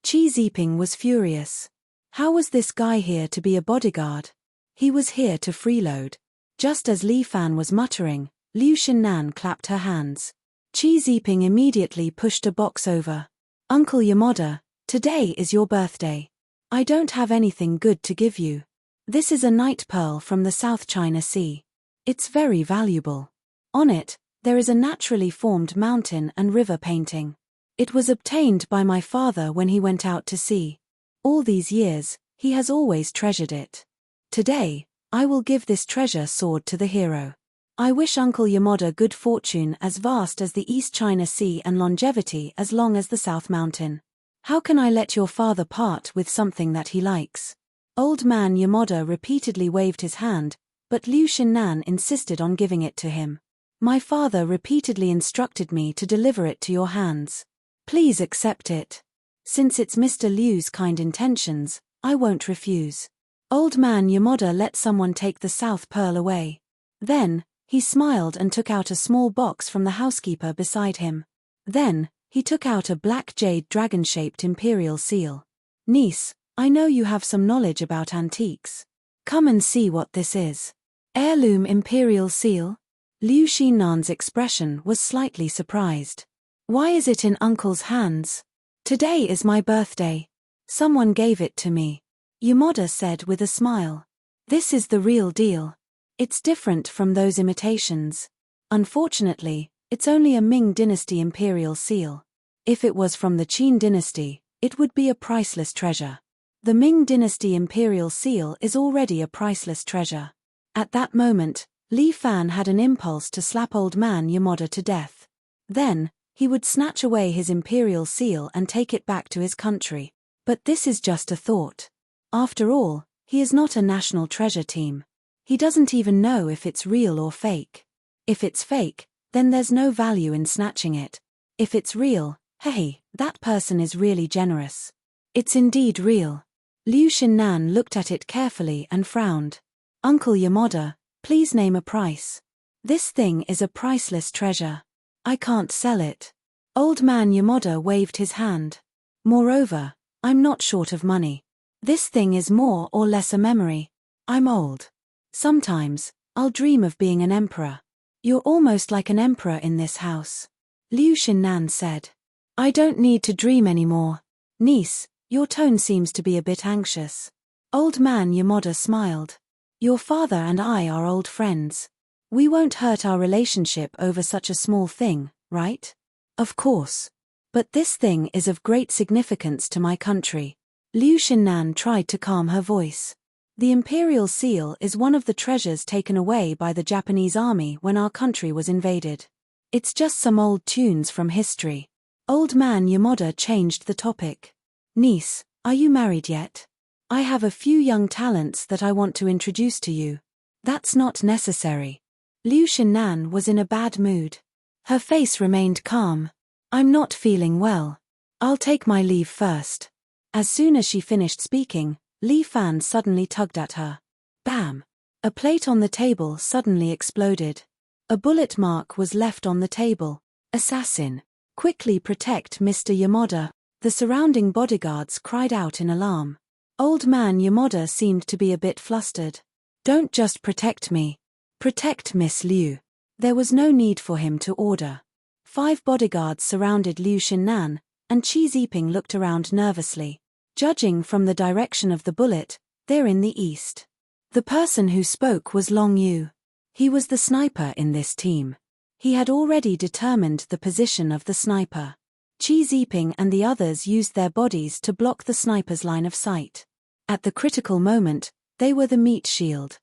Qi Ziping was furious. How was this guy here to be a bodyguard? He was here to freeload. Just as Li Fan was muttering, Liu Xinnan clapped her hands. Qi Ziping immediately pushed a box over. Uncle Yamada, today is your birthday. I don't have anything good to give you. This is a night pearl from the South China Sea. It's very valuable. On it, there is a naturally formed mountain and river painting. It was obtained by my father when he went out to sea. All these years, he has always treasured it. Today, I will give this treasure sword to the hero. I wish Uncle Yamada good fortune as vast as the East China Sea and longevity as long as the South Mountain. How can I let your father part with something that he likes? Old man Yamada repeatedly waved his hand, but Liu Xinnan insisted on giving it to him. My father repeatedly instructed me to deliver it to your hands. Please accept it. Since it's Mr. Liu's kind intentions, I won't refuse. Old man Yamada let someone take the South Pearl away. Then, he smiled and took out a small box from the housekeeper beside him. Then, he took out a black jade dragon-shaped imperial seal. Niece, I know you have some knowledge about antiques. Come and see what this is. Heirloom imperial seal? Liu Xinnan's expression was slightly surprised. Why is it in Uncle's hands? Today is my birthday. Someone gave it to me. Yamada said with a smile. This is the real deal. It's different from those imitations. Unfortunately, it's only a Ming Dynasty imperial seal. If it was from the Qin dynasty, it would be a priceless treasure. The Ming Dynasty imperial seal is already a priceless treasure. At that moment, Li Fan had an impulse to slap old man Yamada to death. Then, he would snatch away his imperial seal and take it back to his country. But this is just a thought. After all, he is not a national treasure team. He doesn't even know if it's real or fake. If it's fake, then there's no value in snatching it. If it's real, hey, that person is really generous. It's indeed real. Liu Xinnan looked at it carefully and frowned. Uncle Yamada, please name a price. This thing is a priceless treasure. I can't sell it. Old man Yamada waved his hand. Moreover, I'm not short of money. This thing is more or less a memory. I'm old. Sometimes, I'll dream of being an emperor. You're almost like an emperor in this house. Liu Xinnan said. I don't need to dream anymore. Niece, your tone seems to be a bit anxious. Old man Yamada smiled. Your father and I are old friends. We won't hurt our relationship over such a small thing, right? Of course. But this thing is of great significance to my country. Liu Xinnan tried to calm her voice. The imperial seal is one of the treasures taken away by the Japanese army when our country was invaded. It's just some old tunes from history. Old man Yamada changed the topic. Niece, are you married yet? I have a few young talents that I want to introduce to you. That's not necessary. Liu Xinnan was in a bad mood. Her face remained calm. I'm not feeling well. I'll take my leave first. As soon as she finished speaking, Li Fan suddenly tugged at her. Bam! A plate on the table suddenly exploded. A bullet mark was left on the table. Assassin! Quickly protect Mr. Yamada. The surrounding bodyguards cried out in alarm. Old man Yamada seemed to be a bit flustered. Don't just protect me. Protect Miss Liu. There was no need for him to order. 5 bodyguards surrounded Liu Xinnan, and Qi Ziping looked around nervously. Judging from the direction of the bullet, they're in the east. The person who spoke was Long Yu. He was the sniper in this team. He had already determined the position of the sniper. Qi Ziping and the others used their bodies to block the sniper's line of sight. At the critical moment, they were the meat shield.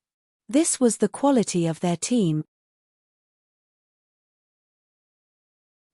This was the quality of their team.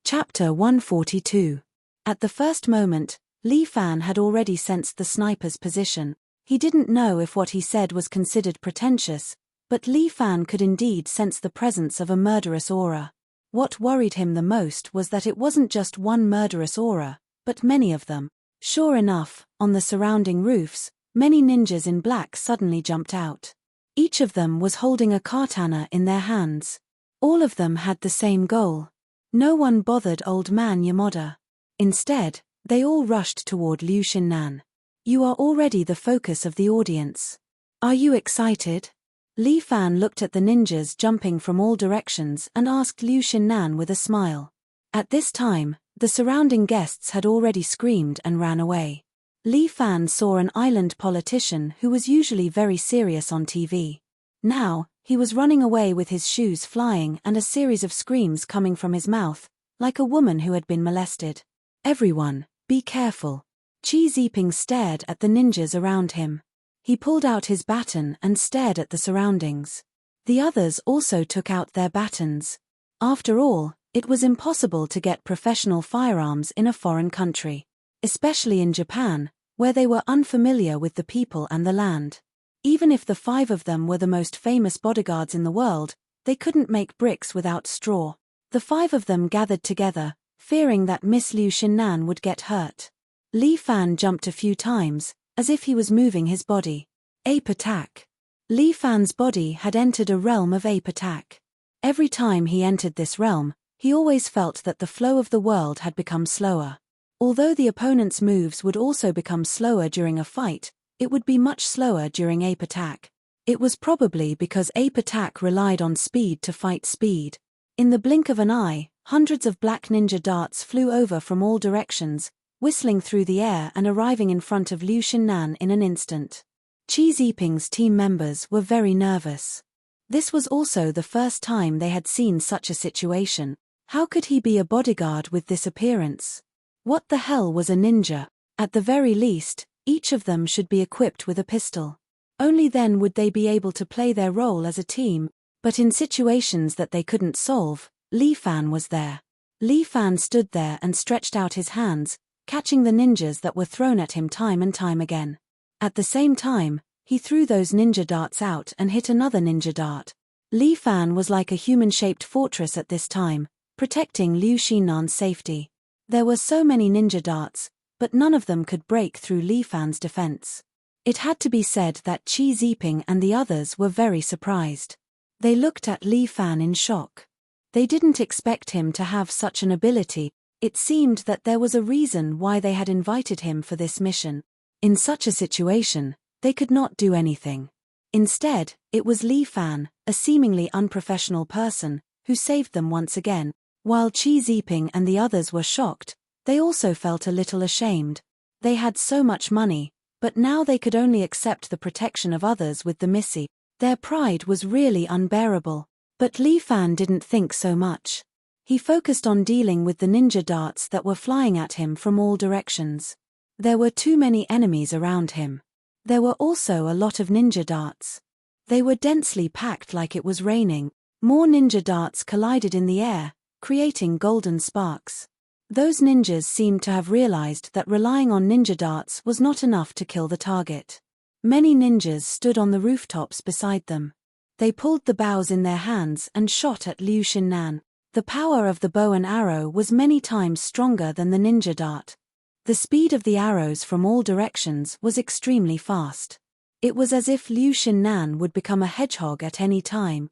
Chapter 142. At the first moment, Li Fan had already sensed the sniper's position. He didn't know if what he said was considered pretentious, but Li Fan could indeed sense the presence of a murderous aura. What worried him the most was that it wasn't just one murderous aura, but many of them. Sure enough, on the surrounding roofs, many ninjas in black suddenly jumped out. Each of them was holding a katana in their hands. All of them had the same goal. No one bothered old man Yamada. Instead, they all rushed toward Liu Xinnan. You are already the focus of the audience. Are you excited? Li Fan looked at the ninjas jumping from all directions and asked Liu Xinnan with a smile. At this time, The surrounding guests had already screamed and ran away. Li Fan saw an island politician who was usually very serious on TV. Now, he was running away with his shoes flying and a series of screams coming from his mouth, like a woman who had been molested. "Everyone, be careful." Qi Ziping stared at the ninjas around him. He pulled out his baton and stared at the surroundings. The others also took out their batons. After all, it was impossible to get professional firearms in a foreign country, especially in Japan, where they were unfamiliar with the people and the land. Even if the 5 of them were the most famous bodyguards in the world, they couldn't make bricks without straw. The 5 of them gathered together, fearing that Miss Liu Xinnan would get hurt. Li Fan jumped a few times, as if he was moving his body. Ape attack. Li Fan's body had entered a realm of ape attack. Every time he entered this realm, he always felt that the flow of the world had become slower. Although the opponent's moves would also become slower during a fight, it would be much slower during ape attack. It was probably because ape attack relied on speed to fight speed. In the blink of an eye, hundreds of black ninja darts flew over from all directions, whistling through the air and arriving in front of Liu Xinnan in an instant. Qi Ziping's team members were very nervous. This was also the first time they had seen such a situation. How could he be a bodyguard with this appearance? What the hell was a ninja? At the very least, each of them should be equipped with a pistol. Only then would they be able to play their role as a team, but in situations that they couldn't solve, Li Fan was there. Li Fan stood there and stretched out his hands, catching the ninjas that were thrown at him time and time again. At the same time, he threw those ninja darts out and hit another ninja dart. Li Fan was like a human-shaped fortress at this time, protecting Liu Xinnan's safety. There were so many ninja darts, but none of them could break through Li Fan's defense. It had to be said that Qi Ziping and the others were very surprised. They looked at Li Fan in shock. They didn't expect him to have such an ability. It seemed that there was a reason why they had invited him for this mission. In such a situation, they could not do anything. Instead, it was Li Fan, a seemingly unprofessional person, who saved them once again. While Qi Ziping and the others were shocked, they also felt a little ashamed. They had so much money, but now they could only accept the protection of others with the Missy. Their pride was really unbearable. But Li Fan didn't think so much. He focused on dealing with the ninja darts that were flying at him from all directions. There were too many enemies around him. There were also a lot of ninja darts. They were densely packed like it was raining. More ninja darts collided in the air, creating golden sparks. Those ninjas seemed to have realized that relying on ninja darts was not enough to kill the target. Many ninjas stood on the rooftops beside them. They pulled the bows in their hands and shot at Liu Xinnan. The power of the bow and arrow was many times stronger than the ninja dart. The speed of the arrows from all directions was extremely fast. It was as if Liu Xinnan would become a hedgehog at any time.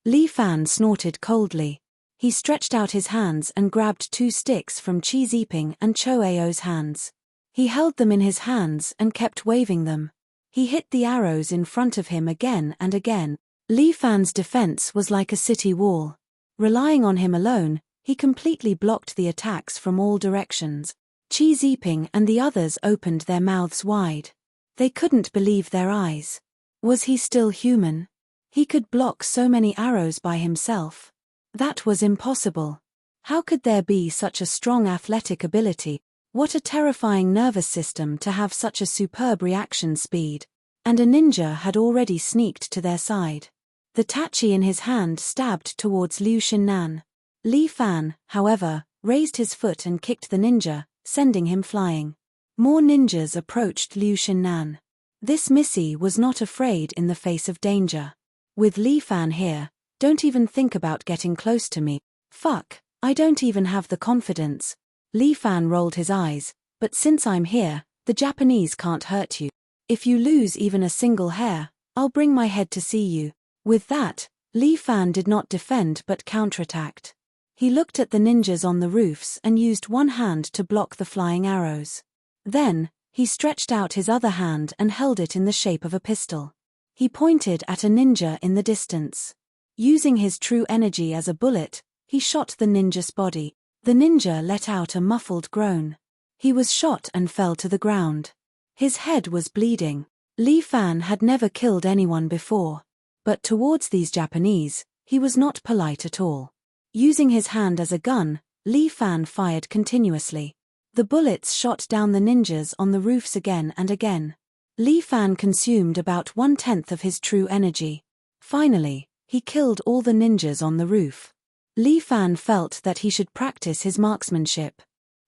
Li Fan snorted coldly. He stretched out his hands and grabbed 2 sticks from Qi Ziping and Cho Ao's hands. He held them in his hands and kept waving them. He hit the arrows in front of him again and again. Li Fan's defense was like a city wall. Relying on him alone, he completely blocked the attacks from all directions. Qi Ziping and the others opened their mouths wide. They couldn't believe their eyes. Was he still human? He could block so many arrows by himself. That was impossible. How could there be such a strong athletic ability? What a terrifying nervous system to have such a superb reaction speed. And a ninja had already sneaked to their side. The tachi in his hand stabbed towards Liu Xinnan. Li Fan, however, raised his foot and kicked the ninja, sending him flying. More ninjas approached Liu Xinnan. This Missy was not afraid in the face of danger. With Li Fan here, don't even think about getting close to me. Fuck, I don't even have the confidence. Li Fan rolled his eyes, but since I'm here, the Japanese can't hurt you. If you lose even a single hair, I'll bring my head to see you. With that, Li Fan did not defend but counterattacked. He looked at the ninjas on the roofs and used one hand to block the flying arrows. Then, he stretched out his other hand and held it in the shape of a pistol. He pointed at a ninja in the distance. Using his true energy as a bullet, he shot the ninja's body. The ninja let out a muffled groan. He was shot and fell to the ground. His head was bleeding. Li Fan had never killed anyone before. But towards these Japanese, he was not polite at all. Using his hand as a gun, Li Fan fired continuously. The bullets shot down the ninjas on the roofs again and again. Li Fan consumed about 1/10 of his true energy. Finally, he killed all the ninjas on the roof. Li Fan felt that he should practice his marksmanship.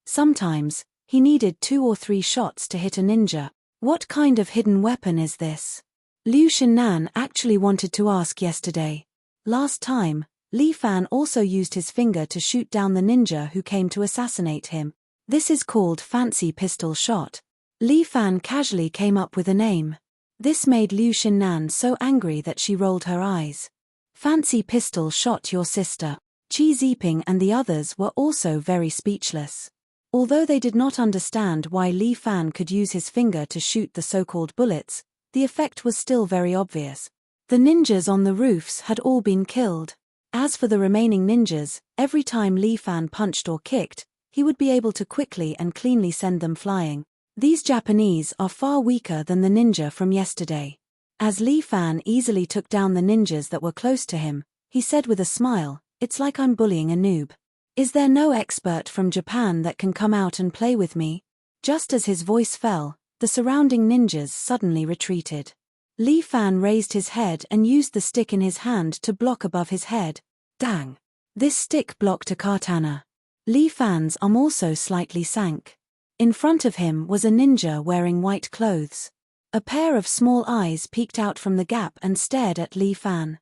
Sometimes, he needed 2 or 3 shots to hit a ninja. What kind of hidden weapon is this? Liu Shinnan actually wanted to ask yesterday. Last time, Li Fan also used his finger to shoot down the ninja who came to assassinate him. This is called fancy pistol shot. Li Fan casually came up with a name. This made Liu Shinnan so angry that she rolled her eyes. Fancy pistol shot your sister. Qi Ziping and the others were also very speechless. Although they did not understand why Li Fan could use his finger to shoot the so-called bullets, the effect was still very obvious. The ninjas on the roofs had all been killed. As for the remaining ninjas, every time Li Fan punched or kicked, he would be able to quickly and cleanly send them flying. These Japanese are far weaker than the ninja from yesterday. As Li Fan easily took down the ninjas that were close to him, he said with a smile, "It's like I'm bullying a noob. Is there no expert from Japan that can come out and play with me?" Just as his voice fell, the surrounding ninjas suddenly retreated. Li Fan raised his head and used the stick in his hand to block above his head. Dang! This stick blocked a katana. Li Fan's arm also slightly sank. In front of him was a ninja wearing white clothes. A pair of small eyes peeked out from the gap and stared at Li Fan.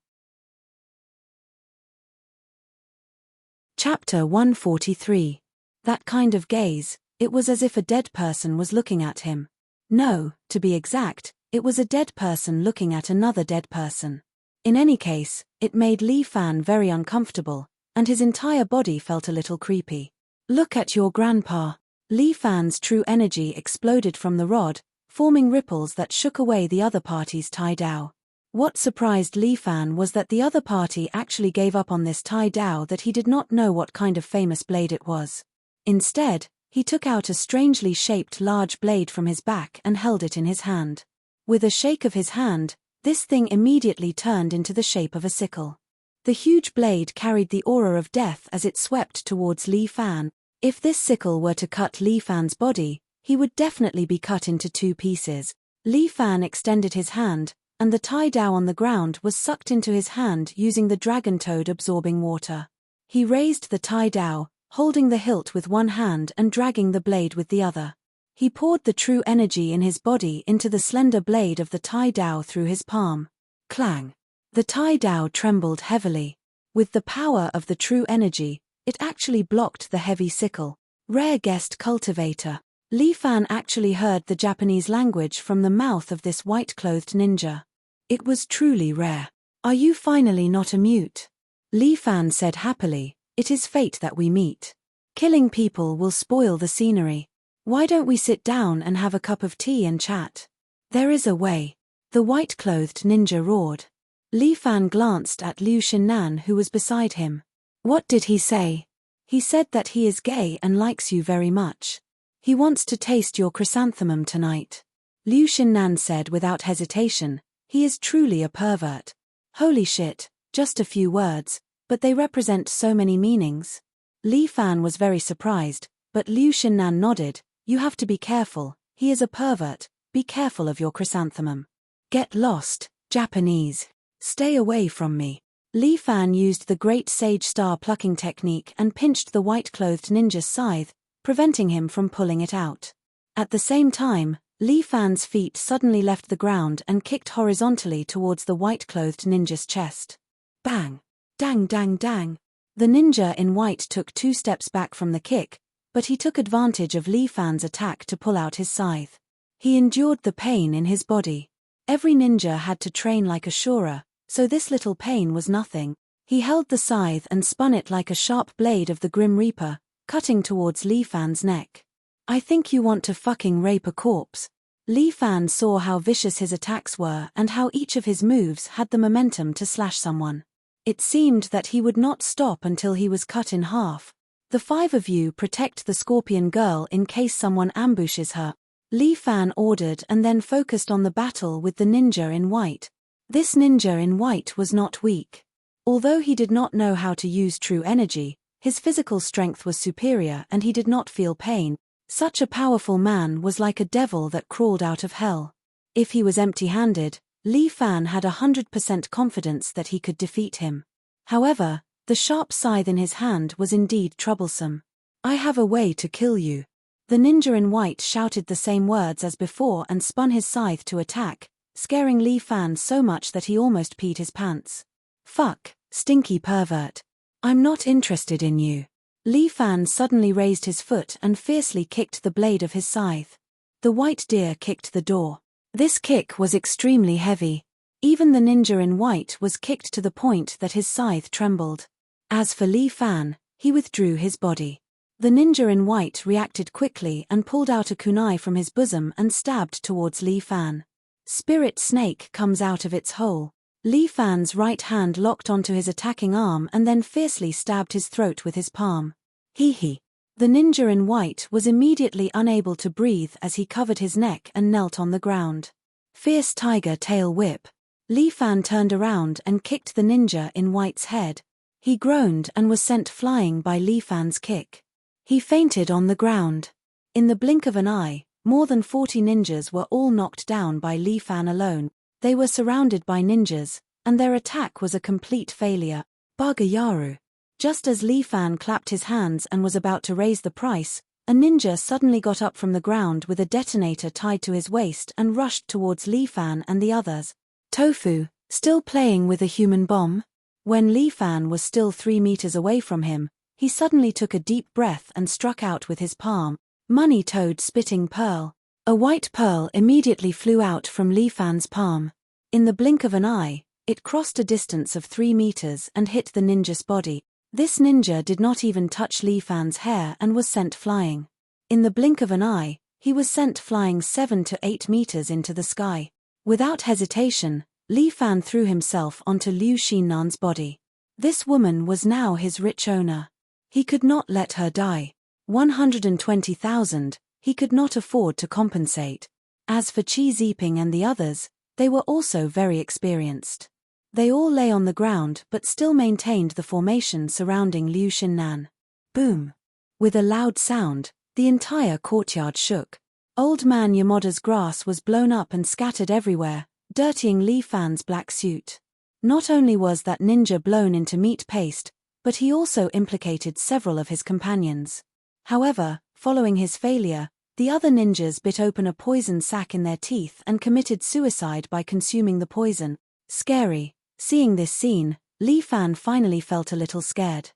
Chapter 143. That kind of gaze, it was as if a dead person was looking at him. No, to be exact, it was a dead person looking at another dead person. In any case, it made Li Fan very uncomfortable, and his entire body felt a little creepy. Look at your grandpa. Li Fan's true energy exploded from the rod, forming ripples that shook away the other party's Tai Dao. What surprised Li Fan was that the other party actually gave up on this Tai Dao, that he did not know what kind of famous blade it was. Instead, he took out a strangely shaped large blade from his back and held it in his hand. With a shake of his hand, this thing immediately turned into the shape of a sickle. The huge blade carried the aura of death as it swept towards Li Fan. If this sickle were to cut Li Fan's body, he would definitely be cut into 2 pieces. Li Fan extended his hand, and the Tai Dao on the ground was sucked into his hand using the dragon toad absorbing water. He raised the Tai Dao, holding the hilt with one hand and dragging the blade with the other. He poured the true energy in his body into the slender blade of the Tai Dao through his palm. Clang! The Tai Dao trembled heavily. With the power of the true energy, it actually blocked the heavy sickle. Rare guest cultivator. Li Fan actually heard the Japanese language from the mouth of this white-clothed ninja. It was truly rare. Are you finally not a mute? Li Fan said happily, it is fate that we meet. Killing people will spoil the scenery. Why don't we sit down and have a cup of tea and chat? There is a way. The white-clothed ninja roared. Li Fan glanced at Liu Shinnan who was beside him. What did he say? He said that he is gay and likes you very much. He wants to taste your chrysanthemum tonight. Liu Shinnan said without hesitation, he is truly a pervert. Holy shit, just a few words, but they represent so many meanings. Li Fan was very surprised, but Liu Shinnan nodded, you have to be careful, he is a pervert, be careful of your chrysanthemum. Get lost, Japanese. Stay away from me. Li Fan used the great sage star plucking technique and pinched the white-clothed ninja's scythe, preventing him from pulling it out. At the same time, Li Fan's feet suddenly left the ground and kicked horizontally towards the white-clothed ninja's chest. Bang! Dang dang dang! The ninja in white took 2 steps back from the kick, but he took advantage of Li Fan's attack to pull out his scythe. He endured the pain in his body. Every ninja had to train like a Shura, so this little pain was nothing. He held the scythe and spun it like a sharp blade of the Grim Reaper, cutting towards Li Fan's neck. I think you want to fucking rape a corpse. Li Fan saw how vicious his attacks were and how each of his moves had the momentum to slash someone. It seemed that he would not stop until he was cut in half. The 5 of you protect the scorpion girl in case someone ambushes her, Li Fan ordered, and then focused on the battle with the ninja in white. This ninja in white was not weak. Although he did not know how to use true energy, his physical strength was superior and he did not feel pain. Such a powerful man was like a devil that crawled out of hell. If he was empty-handed, Li Fan had 100% confidence that he could defeat him. However, the sharp scythe in his hand was indeed troublesome. I have a way to kill you. The ninja in white shouted the same words as before and spun his scythe to attack, scaring Li Fan so much that he almost peed his pants. Fuck, stinky pervert. I'm not interested in you. Li Fan suddenly raised his foot and fiercely kicked the blade of his scythe. The white deer kicked the door. This kick was extremely heavy. Even the ninja in white was kicked to the point that his scythe trembled. As for Li Fan, he withdrew his body. The ninja in white reacted quickly and pulled out a kunai from his bosom and stabbed towards Li Fan. Spirit snake comes out of its hole. Li Fan's right hand locked onto his attacking arm and then fiercely stabbed his throat with his palm. Hee. The ninja in white was immediately unable to breathe as he covered his neck and knelt on the ground. Fierce tiger tail whip. Li Fan turned around and kicked the ninja in white's head. He groaned and was sent flying by Li Fan's kick. He fainted on the ground. In the blink of an eye, more than 40 ninjas were all knocked down by Li Fan alone. They were surrounded by ninjas, and their attack was a complete failure. Bagayaru. Just as Li Fan clapped his hands and was about to raise the price, a ninja suddenly got up from the ground with a detonator tied to his waist and rushed towards Li Fan and the others. Tofu, still playing with a human bomb? When Li Fan was still 3 meters away from him, he suddenly took a deep breath and struck out with his palm. Money toad spitting pearl. A white pearl immediately flew out from Li Fan's palm. In the blink of an eye, it crossed a distance of 3 meters and hit the ninja's body. This ninja did not even touch Li Fan's hair and was sent flying. In the blink of an eye, he was sent flying 7 to 8 meters into the sky. Without hesitation, Li Fan threw himself onto Liu Xinnan's body. This woman was now his rich owner. He could not let her die. 120,000, he could not afford to compensate. As for Qi Ziping and the others, they were also very experienced. They all lay on the ground but still maintained the formation surrounding Liu Xinnan. Boom! With a loud sound, the entire courtyard shook. Old Man Yamada's grass was blown up and scattered everywhere, dirtying Li Fan's black suit. Not only was that ninja blown into meat paste, but he also implicated several of his companions. However, following his failure, the other ninjas bit open a poison sac in their teeth and committed suicide by consuming the poison. Scary. Seeing this scene, Li Fan finally felt a little scared.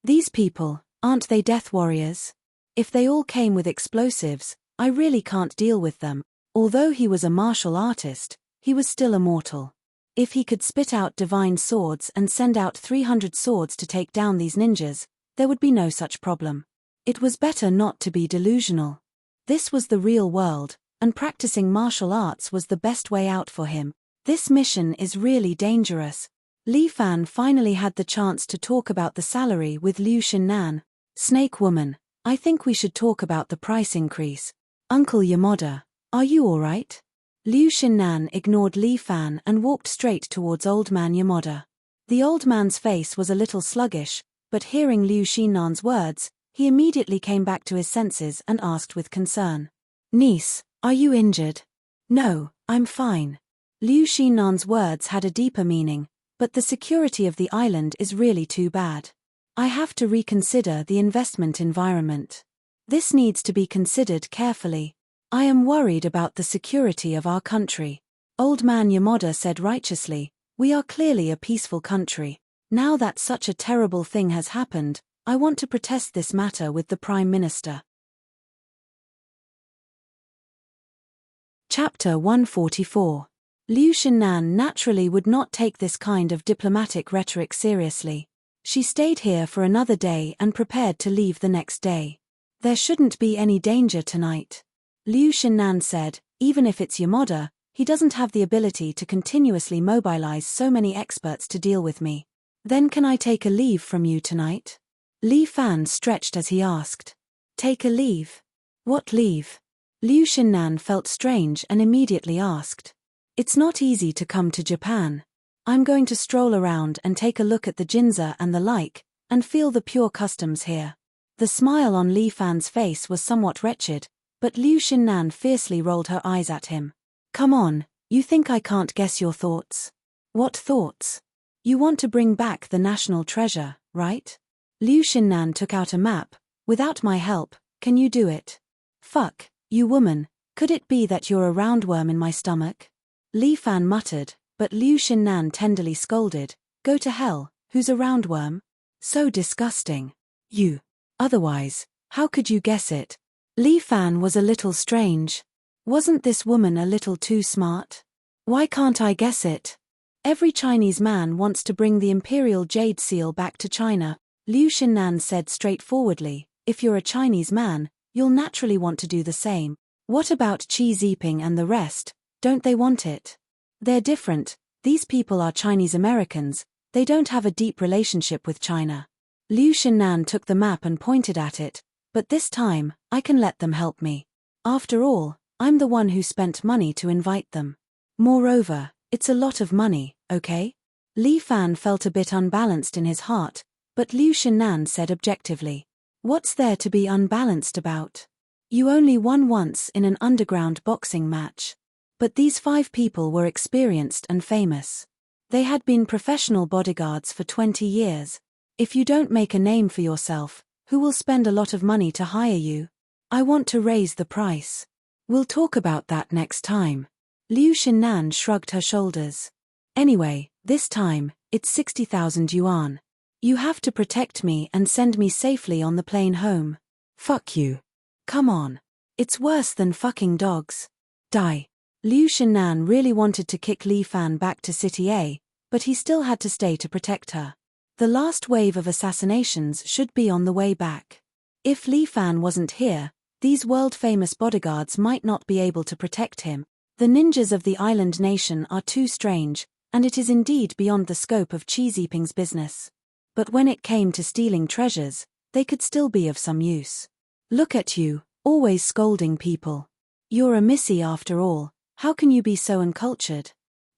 These people, aren't they death warriors? If they all came with explosives, I really can't deal with them. Although he was a martial artist, he was still a mortal. If he could spit out divine swords and send out 300 swords to take down these ninjas, there would be no such problem. It was better not to be delusional. This was the real world, and practicing martial arts was the best way out for him. This mission is really dangerous. Li Fan finally had the chance to talk about the salary with Liu Xinnan. Snake woman, I think we should talk about the price increase. Uncle Yamada, are you alright? Liu Xinnan ignored Li Fan and walked straight towards Old Man Yamada. The old man's face was a little sluggish, but hearing Liu Xinnan's words, he immediately came back to his senses and asked with concern. Niece, are you injured? No, I'm fine. Liu Xinnan's words had a deeper meaning, but the security of the island is really too bad. I have to reconsider the investment environment. This needs to be considered carefully. I am worried about the security of our country. Old Man Yamada said righteously, we are clearly a peaceful country. Now that such a terrible thing has happened, I want to protest this matter with the Prime Minister. Chapter 144. Liu Xinnan naturally would not take this kind of diplomatic rhetoric seriously. She stayed here for another day and prepared to leave the next day. There shouldn't be any danger tonight. Liu Xinnan said, even if it's Yamada, he doesn't have the ability to continuously mobilize so many experts to deal with me. Then can I take a leave from you tonight? Li Fan stretched as he asked. Take a leave? What leave? Liu Xinnan felt strange and immediately asked. It's not easy to come to Japan. I'm going to stroll around and take a look at the Ginza and the like, and feel the pure customs here. The smile on Li Fan's face was somewhat wretched, but Liu Xinnan fiercely rolled her eyes at him. Come on, you think I can't guess your thoughts? What thoughts? You want to bring back the national treasure, right? Liu Xinnan took out a map. Without my help, can you do it? Fuck, you woman, could it be that you're a roundworm in my stomach? Li Fan muttered, but Liu Xinnan tenderly scolded. Go to hell, who's a roundworm? So disgusting. You. Otherwise, how could you guess it? Li Fan was a little strange. Wasn't this woman a little too smart? Why can't I guess it? Every Chinese man wants to bring the imperial jade seal back to China, Liu Xinnan said straightforwardly. If you're a Chinese man, you'll naturally want to do the same. What about Xi Jinping and the rest? Don't they want it? They're different. These people are Chinese Americans. They don't have a deep relationship with China. Liu Xinnan took the map and pointed at it. But this time, I can let them help me. After all, I'm the one who spent money to invite them. Moreover, it's a lot of money, okay? Li Fan felt a bit unbalanced in his heart, but Liu Xinnan said objectively. What's there to be unbalanced about? You only won once in an underground boxing match. But these 5 people were experienced and famous. They had been professional bodyguards for 20 years. If you don't make a name for yourself, who will spend a lot of money to hire you? I want to raise the price. We'll talk about that next time. Liu Xinnan shrugged her shoulders. Anyway, this time, it's 60,000 yuan. You have to protect me and send me safely on the plane home. Fuck you. Come on. It's worse than fucking dogs. Die. Liu Xinnan really wanted to kick Li Fan back to City A, but he still had to stay to protect her. The last wave of assassinations should be on the way back. If Li Fan wasn't here, these world-famous bodyguards might not be able to protect him. The ninjas of the island nation are too strange, and it is indeed beyond the scope of Xi Jinping's business. But when it came to stealing treasures, they could still be of some use. Look at you, always scolding people. You're a missy after all. How can you be so uncultured?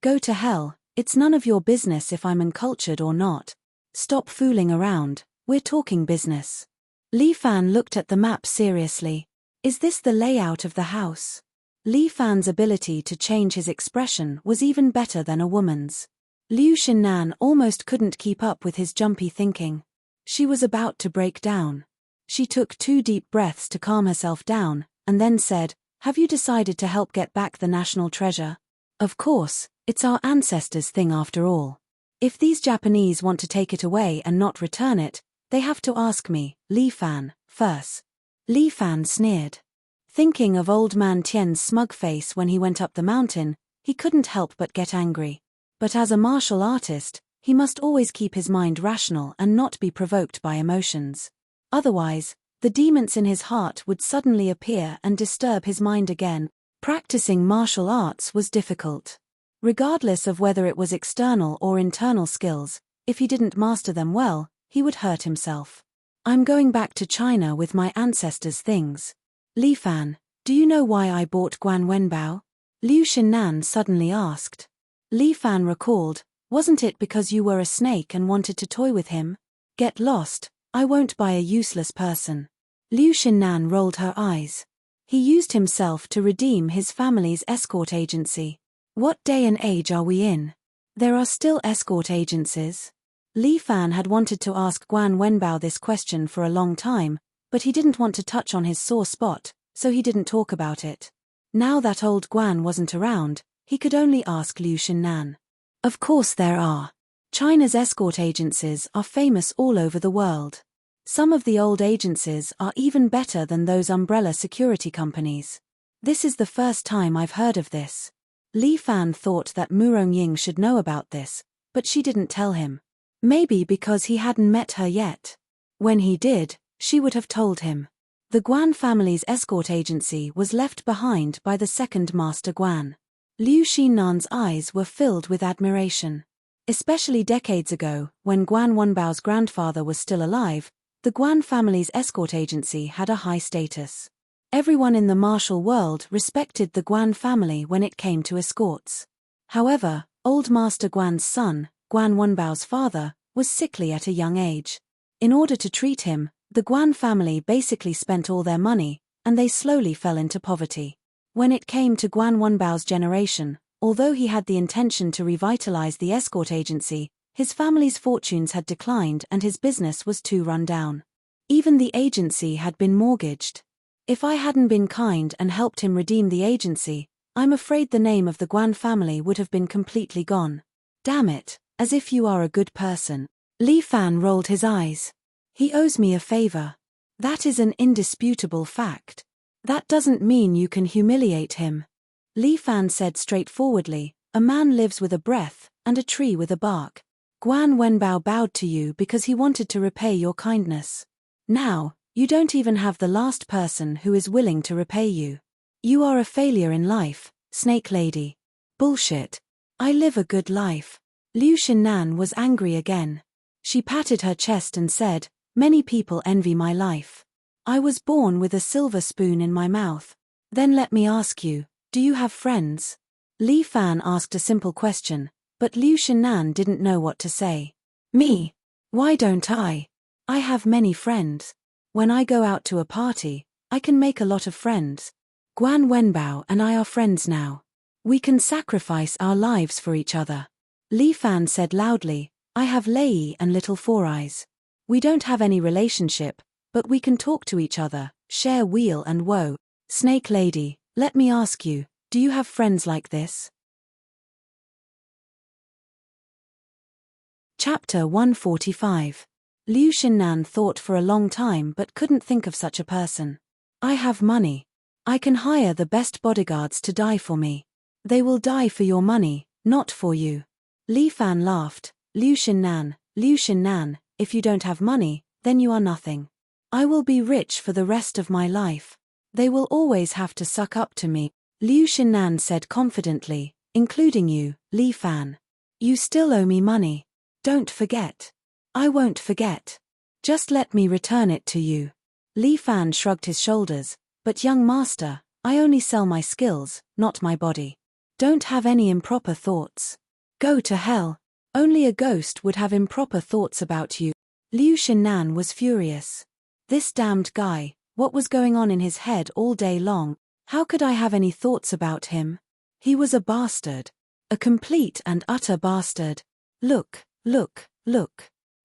Go to hell, it's none of your business if I'm uncultured or not. Stop fooling around, we're talking business. Li Fan looked at the map seriously. Is this the layout of the house? Li Fan's ability to change his expression was even better than a woman's. Liu Xinnan almost couldn't keep up with his jumpy thinking. She was about to break down. She took 2 deep breaths to calm herself down, and then said, Have you decided to help get back the national treasure? Of course, it's our ancestors' thing after all. If these Japanese want to take it away and not return it, they have to ask me, Li Fan, first. Li Fan sneered. Thinking of old man Tian's smug face when he went up the mountain, he couldn't help but get angry. But as a martial artist, he must always keep his mind rational and not be provoked by emotions. Otherwise, the demons in his heart would suddenly appear and disturb his mind again. Practicing martial arts was difficult. Regardless of whether it was external or internal skills, if he didn't master them well, he would hurt himself. I'm going back to China with my ancestors' things. Li Fan, do you know why I bought Guan Wenbao? Liu Xinnan suddenly asked. Li Fan recalled, wasn't it because you were a snake and wanted to toy with him? Get lost, I won't buy a useless person. Liu Xinnan rolled her eyes. He used himself to redeem his family's escort agency. What day and age are we in? There are still escort agencies. Li Fan had wanted to ask Guan Wenbao this question for a long time, but he didn't want to touch on his sore spot, so he didn't talk about it. Now that old Guan wasn't around, he could only ask Liu Xinnan. Of course there are. China's escort agencies are famous all over the world. Some of the old agencies are even better than those umbrella security companies. This is the first time I've heard of this. Li Fan thought that Murong Ying should know about this, but she didn't tell him. Maybe because he hadn't met her yet. When he did, she would have told him. The Guan family's escort agency was left behind by the second Master Guan. Liu Xinnan's eyes were filled with admiration. Especially decades ago, when Guan Wenbao's grandfather was still alive, The Guan family's escort agency had a high status. Everyone in the martial world respected the Guan family when it came to escorts. However, Old Master Guan's son, Guan Wenbao's father, was sickly at a young age. In order to treat him, the Guan family basically spent all their money, and they slowly fell into poverty. When it came to Guan Wenbao's generation, although he had the intention to revitalize the escort agency, his family's fortunes had declined and his business was too run down. Even the agency had been mortgaged. If I hadn't been kind and helped him redeem the agency, I'm afraid the name of the Guan family would have been completely gone. Damn it, as if you are a good person. Li Fan rolled his eyes. He owes me a favor. That is an indisputable fact. That doesn't mean you can humiliate him. Li Fan said straightforwardly, a man lives with a breath, and a tree with a bark. Guan Wenbao bowed to you because he wanted to repay your kindness. Now, you don't even have the last person who is willing to repay you. You are a failure in life, Snake Lady. Bullshit. I live a good life. Liu Xinnan was angry again. She patted her chest and said, many people envy my life. I was born with a silver spoon in my mouth. Then let me ask you, do you have friends? Li Fan asked a simple question, but Liu Xinnan didn't know what to say. Me? Why don't I? I have many friends. When I go out to a party, I can make a lot of friends. Guan Wenbao and I are friends now. We can sacrifice our lives for each other. Li Fan said loudly, I have Lei and Little Four Eyes. We don't have any relationship, but we can talk to each other, share weal and woe. Snake Lady, let me ask you, do you have friends like this? Chapter 145. Liu Xinnan thought for a long time but couldn't think of such a person. I have money. I can hire the best bodyguards to die for me. They will die for your money, not for you. Li Fan laughed. Liu Xinnan, if you don't have money, then you are nothing. I will be rich for the rest of my life. They will always have to suck up to me. Liu Xinnan said confidently, including you, Li Fan. You still owe me money. Don't forget. I won't forget. Just let me return it to you. Li Fan shrugged his shoulders, but young master, I only sell my skills, not my body. Don't have any improper thoughts. Go to hell. Only a ghost would have improper thoughts about you. Liu Xinnan was furious. This damned guy, what was going on in his head all day long? How could I have any thoughts about him? He was a bastard. A complete and utter bastard. Look.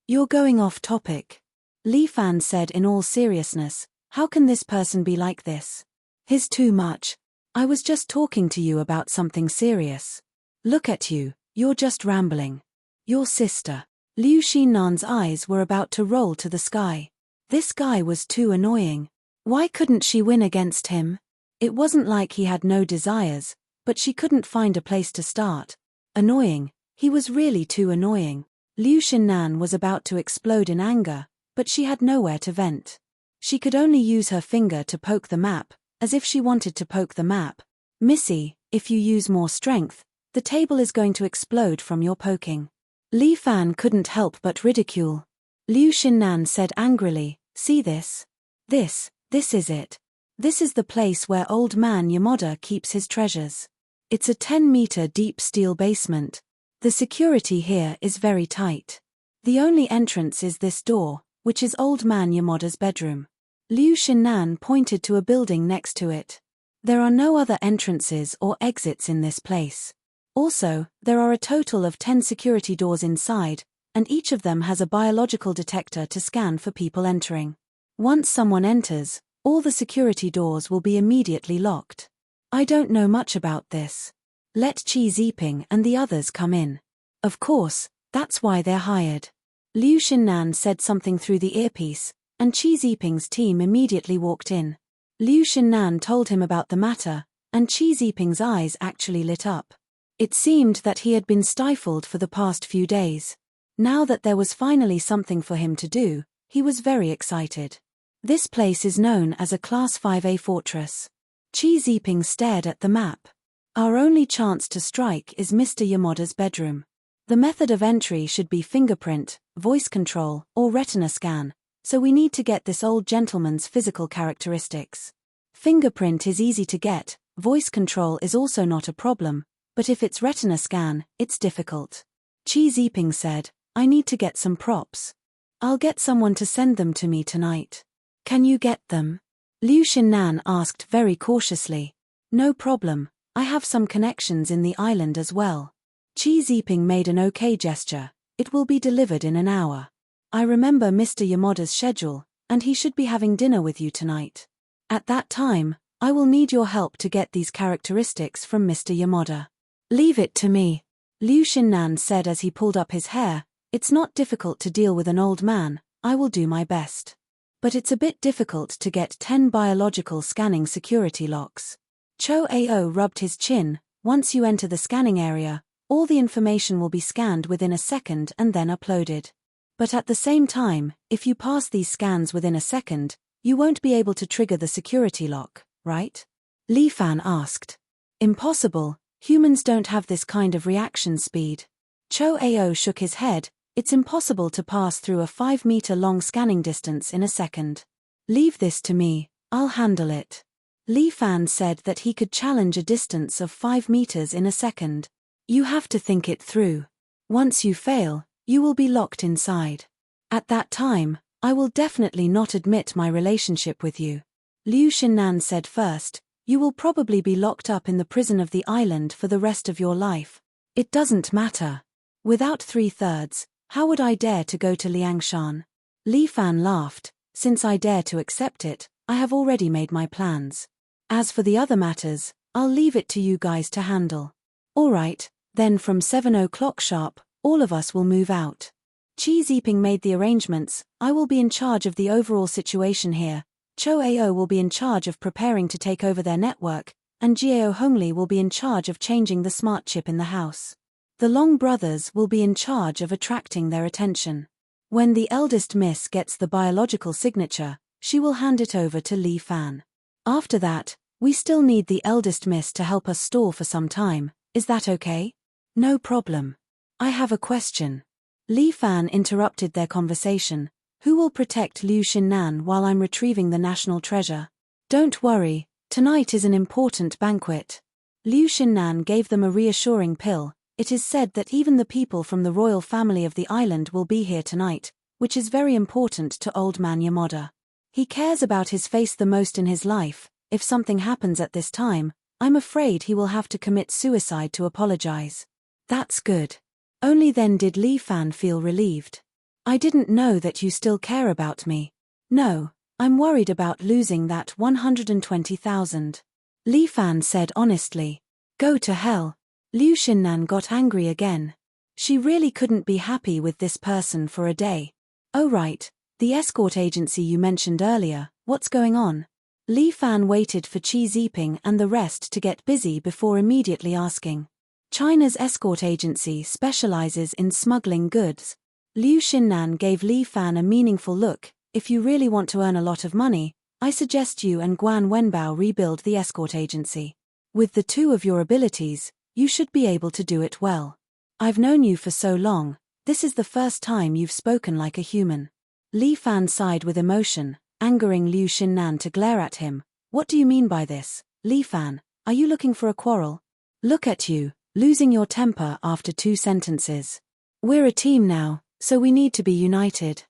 You're going off topic. Li Fan said in all seriousness, how can this person be like this? He's too much. I was just talking to you about something serious. Look at you, you're just rambling. Your sister. Liu Xinnan's eyes were about to roll to the sky. This guy was too annoying. Why couldn't she win against him? It wasn't like he had no desires, but she couldn't find a place to start. Annoying. He was really too annoying. Liu Xinnan was about to explode in anger, but she had nowhere to vent. She could only use her finger to poke the map, as if she wanted to poke the map. Missy, if you use more strength, the table is going to explode from your poking. Li Fan couldn't help but ridicule. Liu Xinnan said angrily, see this? This is it. This is the place where old man Yamada keeps his treasures. It's a 10-meter deep steel basement. The security here is very tight. The only entrance is this door, which is old man Yamada's bedroom. Liu Xinnan pointed to a building next to it. There are no other entrances or exits in this place. Also, there are a total of 10 security doors inside, and each of them has a biological detector to scan for people entering. Once someone enters, all the security doors will be immediately locked. I don't know much about this. Let Qi Ziping and the others come in. Of course, that's why they're hired. Liu Xinnan said something through the earpiece, and Qi Ziping's team immediately walked in. Liu Xinnan told him about the matter, and Qi Ziping's eyes actually lit up. It seemed that he had been stifled for the past few days. Now that there was finally something for him to do, he was very excited. This place is known as a Class 5A fortress. Qi Ziping stared at the map. Our only chance to strike is Mr. Yamada's bedroom. The method of entry should be fingerprint, voice control, or retina scan, so we need to get this old gentleman's physical characteristics. Fingerprint is easy to get, voice control is also not a problem, but if it's retina scan, it's difficult. Qi Ziping said, I need to get some props. I'll get someone to send them to me tonight. Can you get them? Liu Xinnan asked very cautiously. No problem, I have some connections in the island as well. Qi Ziping made an okay gesture. It will be delivered in an hour. I remember Mr. Yamada's schedule, and he should be having dinner with you tonight. At that time, I will need your help to get these characteristics from Mr. Yamada. Leave it to me, Liu Xinnan said as he pulled up his hair. It's not difficult to deal with an old man, I will do my best. But it's a bit difficult to get 10 biological scanning security locks. Cho Ao rubbed his chin. Once you enter the scanning area, all the information will be scanned within a second and then uploaded. But at the same time, if you pass these scans within a second, you won't be able to trigger the security lock, right? Li Fan asked. Impossible, humans don't have this kind of reaction speed. Cho Ao shook his head. It's impossible to pass through a 5-meter-long scanning distance in a second. Leave this to me, I'll handle it. Li Fan said that he could challenge a distance of 5 meters in a second. You have to think it through. Once you fail, you will be locked inside. At that time, I will definitely not admit my relationship with you. Liu Xinnan said first, you will probably be locked up in the prison of the island for the rest of your life. It doesn't matter. Without 3/3, how would I dare to go to Liangshan? Li Fan laughed. Since I dare to accept it, I have already made my plans. As for the other matters, I'll leave it to you guys to handle. All right, then from 7 o'clock sharp, all of us will move out. Qi Ziping made the arrangements. I will be in charge of the overall situation here. Cho Ao will be in charge of preparing to take over their network, and Jiao Hongli will be in charge of changing the smart chip in the house. The Long brothers will be in charge of attracting their attention. When the eldest miss gets the biological signature, she will hand it over to Li Fan. After that, we still need the eldest miss to help us stall for some time. Is that okay? No problem. I have a question. Li Fan interrupted their conversation. Who will protect Liu Xinnan while I'm retrieving the national treasure? Don't worry, tonight is an important banquet. Liu Xinnan gave them a reassuring pill. It is said that even the people from the royal family of the island will be here tonight, which is very important to old man Yamada. He cares about his face the most in his life. If something happens at this time, I'm afraid he will have to commit suicide to apologize. That's good. Only then did Li Fan feel relieved. I didn't know that you still care about me. No, I'm worried about losing that 120,000. Li Fan said honestly. Go to hell. Liu Xinnan got angry again. She really couldn't be happy with this person for a day. Oh right, the escort agency you mentioned earlier, what's going on? Li Fan waited for Qi Ziping and the rest to get busy before immediately asking. China's escort agency specializes in smuggling goods. Liu Xinnan gave Li Fan a meaningful look. If you really want to earn a lot of money, I suggest you and Guan Wenbao rebuild the escort agency. With the two of your abilities, you should be able to do it well. I've known you for so long, this is the first time you've spoken like a human. Li Fan sighed with emotion, angering Liu Xinnan to glare at him. What do you mean by this, Li Fan? Are you looking for a quarrel? Look at you, losing your temper after 2 sentences. We're a team now, so we need to be united.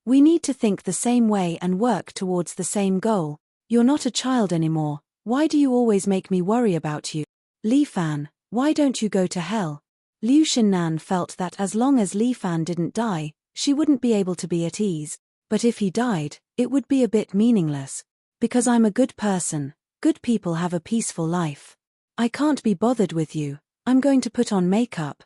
We need to think the same way and work towards the same goal. You're not a child anymore. Why do you always make me worry about you? Li Fan, why don't you go to hell? Liu Xinnan felt that as long as Li Fan didn't die, she wouldn't be able to be at ease. But if he died, it would be a bit meaningless. Because I'm a good person, good people have a peaceful life. I can't be bothered with you. I'm going to put on makeup.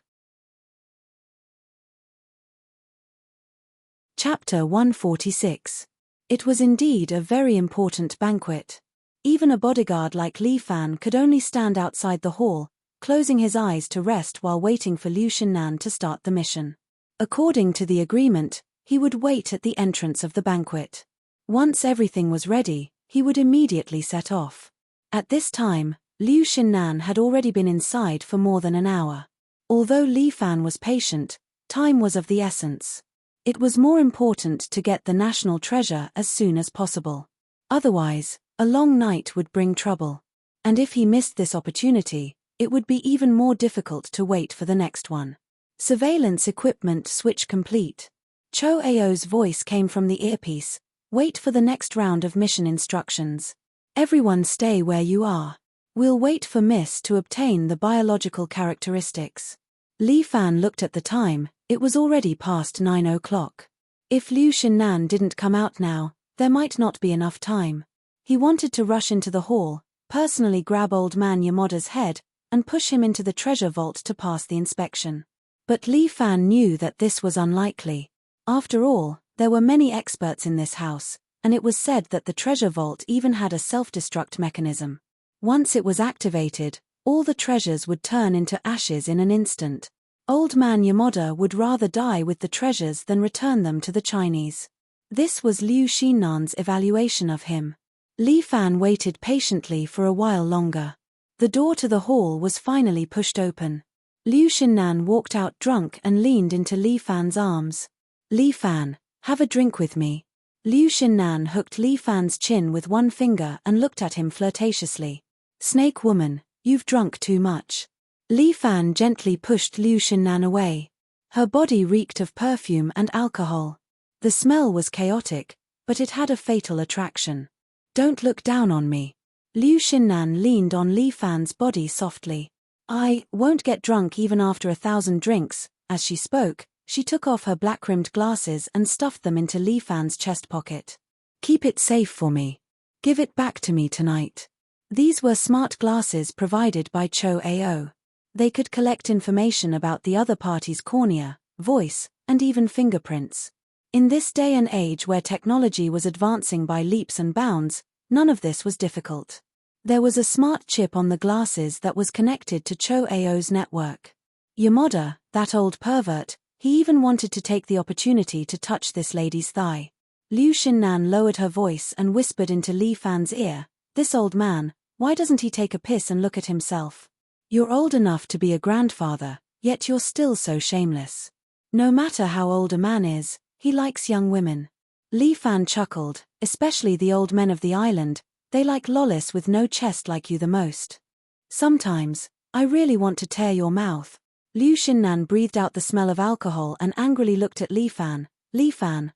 Chapter 146. It was indeed a very important banquet. Even a bodyguard like Li Fan could only stand outside the hall, closing his eyes to rest while waiting for Liu Xinnan to start the mission. According to the agreement, he would wait at the entrance of the banquet. Once everything was ready, he would immediately set off. At this time, Liu Xinnan had already been inside for more than an hour. Although Li Fan was patient, time was of the essence. It was more important to get the national treasure as soon as possible. Otherwise, a long night would bring trouble. And if he missed this opportunity, it would be even more difficult to wait for the next one. Surveillance equipment switch complete. Cho Ao's voice came from the earpiece. Wait for the next round of mission instructions. Everyone stay where you are. We'll wait for Miss to obtain the biological characteristics. Li Fan looked at the time. It was already past 9 o'clock. If Liu Xinnan didn't come out now, there might not be enough time. He wanted to rush into the hall, personally grab old man Yamada's head, and push him into the treasure vault to pass the inspection. But Li Fan knew that this was unlikely. After all, there were many experts in this house, and it was said that the treasure vault even had a self-destruct mechanism. Once it was activated, all the treasures would turn into ashes in an instant. Old man Yamada would rather die with the treasures than return them to the Chinese. This was Liu Xinnan's evaluation of him. Li Fan waited patiently for a while longer. The door to the hall was finally pushed open. Liu Xinnan walked out drunk and leaned into Li Fan's arms. Li Fan, have a drink with me. Liu Xinnan hooked Li Fan's chin with one finger and looked at him flirtatiously. Snake woman, you've drunk too much. Li Fan gently pushed Liu Xinnan away. Her body reeked of perfume and alcohol. The smell was chaotic, but it had a fatal attraction. Don't look down on me. Liu Xinnan leaned on Li Fan's body softly. I won't get drunk even after 1,000 drinks. As she spoke, she took off her black-rimmed glasses and stuffed them into Li Fan's chest pocket. Keep it safe for me. Give it back to me tonight. These were smart glasses provided by Cho Ao. They could collect information about the other party's cornea, voice, and even fingerprints. In this day and age where technology was advancing by leaps and bounds, none of this was difficult. There was a smart chip on the glasses that was connected to Cho Ao's network. Yamada, that old pervert, he even wanted to take the opportunity to touch this lady's thigh. Liu Xinnan lowered her voice and whispered into Li Fan's ear, this old man, why doesn't he take a piss and look at himself? You're old enough to be a grandfather, yet you're still so shameless. No matter how old a man is, he likes young women. Li Fan chuckled, especially the old men of the island, they like lollies with no chest like you the most. Sometimes, I really want to tear your mouth. Liu Xinnan breathed out the smell of alcohol and angrily looked at Li Fan. Li Fan,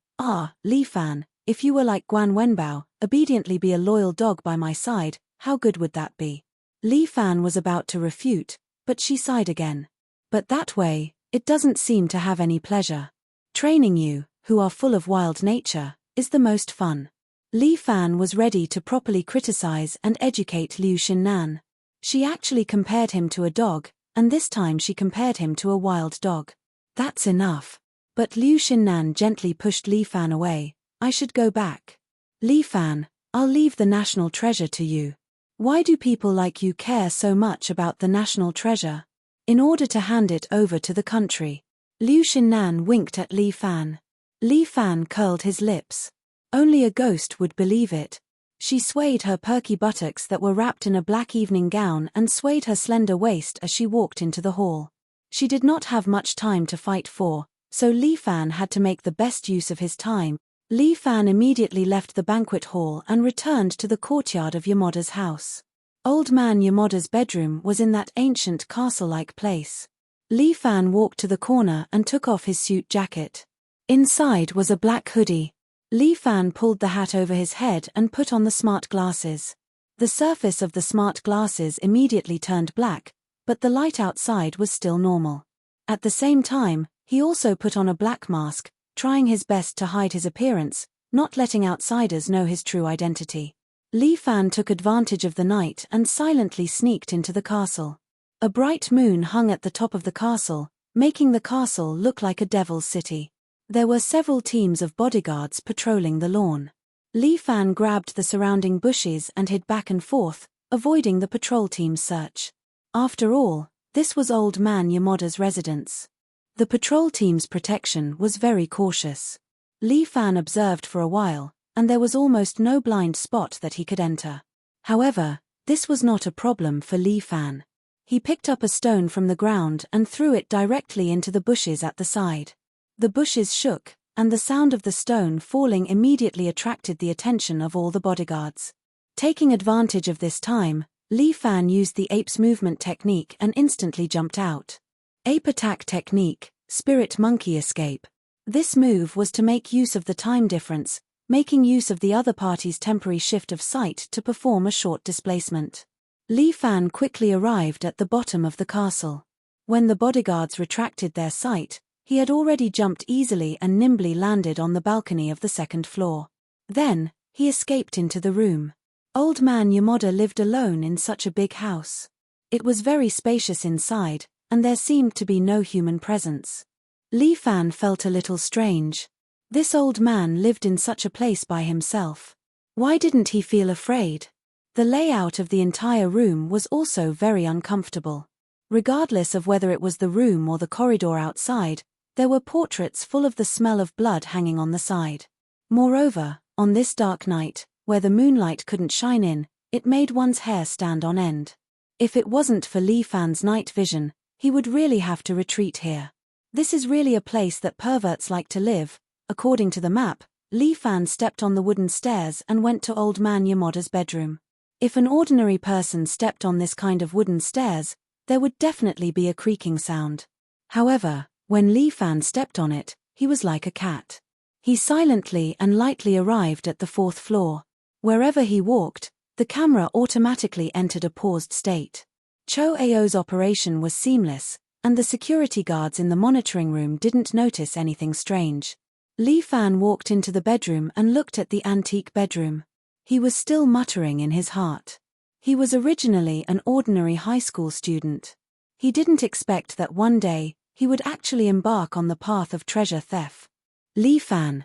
Li Fan, if you were like Guan Wenbao, obediently be a loyal dog by my side, how good would that be? Li Fan was about to refute, but she sighed again. But that way, it doesn't seem to have any pleasure. Training you, who are full of wild nature, is the most fun. Li Fan was ready to properly criticize and educate Liu Xinnan. She actually compared him to a dog, and this time she compared him to a wild dog. That's enough. But Liu Xinnan gently pushed Li Fan away. I should go back. Li Fan, I'll leave the national treasure to you. Why do people like you care so much about the national treasure? In order to hand it over to the country. Liu Xinnan winked at Li Fan. Li Fan curled his lips. Only a ghost would believe it. She swayed her perky buttocks that were wrapped in a black evening gown and swayed her slender waist as she walked into the hall. She did not have much time to fight for, so Li Fan had to make the best use of his time. Li Fan immediately left the banquet hall and returned to the courtyard of Yamada's house. Old man Yamada's bedroom was in that ancient castle-like place. Li Fan walked to the corner and took off his suit jacket. Inside was a black hoodie. Li Fan pulled the hat over his head and put on the smart glasses. The surface of the smart glasses immediately turned black, but the light outside was still normal. At the same time, he also put on a black mask, trying his best to hide his appearance, not letting outsiders know his true identity. Li Fan took advantage of the night and silently sneaked into the castle. A bright moon hung at the top of the castle, making the castle look like a devil's city. There were several teams of bodyguards patrolling the lawn. Li Fan grabbed the surrounding bushes and hid back and forth, avoiding the patrol team's search. After all, this was old man Yamada's residence. The patrol team's protection was very cautious. Li Fan observed for a while, and there was almost no blind spot that he could enter. However, this was not a problem for Li Fan. He picked up a stone from the ground and threw it directly into the bushes at the side. The bushes shook, and the sound of the stone falling immediately attracted the attention of all the bodyguards. Taking advantage of this time, Li Fan used the ape's movement technique and instantly jumped out. Ape attack technique, spirit monkey escape. This move was to make use of the time difference, making use of the other party's temporary shift of sight to perform a short displacement. Li Fan quickly arrived at the bottom of the castle. When the bodyguards retracted their sight, he had already jumped easily and nimbly landed on the balcony of the second floor. Then, he escaped into the room. Old man Yamada lived alone in such a big house. It was very spacious inside, and there seemed to be no human presence. Li Fan felt a little strange. This old man lived in such a place by himself. Why didn't he feel afraid? The layout of the entire room was also very uncomfortable. Regardless of whether it was the room or the corridor outside, there were portraits full of the smell of blood hanging on the side. Moreover, on this dark night, where the moonlight couldn't shine in, it made one's hair stand on end. If it wasn't for Li Fan's night vision, he would really have to retreat here. This is really a place that perverts like to live. According to the map, Li Fan stepped on the wooden stairs and went to old man Yamada's bedroom. If an ordinary person stepped on this kind of wooden stairs, there would definitely be a creaking sound. However, when Li Fan stepped on it, he was like a cat. He silently and lightly arrived at the fourth floor. Wherever he walked, the camera automatically entered a paused state. Cho Ao's operation was seamless, and the security guards in the monitoring room didn't notice anything strange. Li Fan walked into the bedroom and looked at the antique bedroom. He was still muttering in his heart. He was originally an ordinary high school student. He didn't expect that one day, he would actually embark on the path of treasure theft. Li Fan,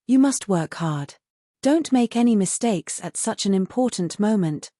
you must work hard. Don't make any mistakes at such an important moment.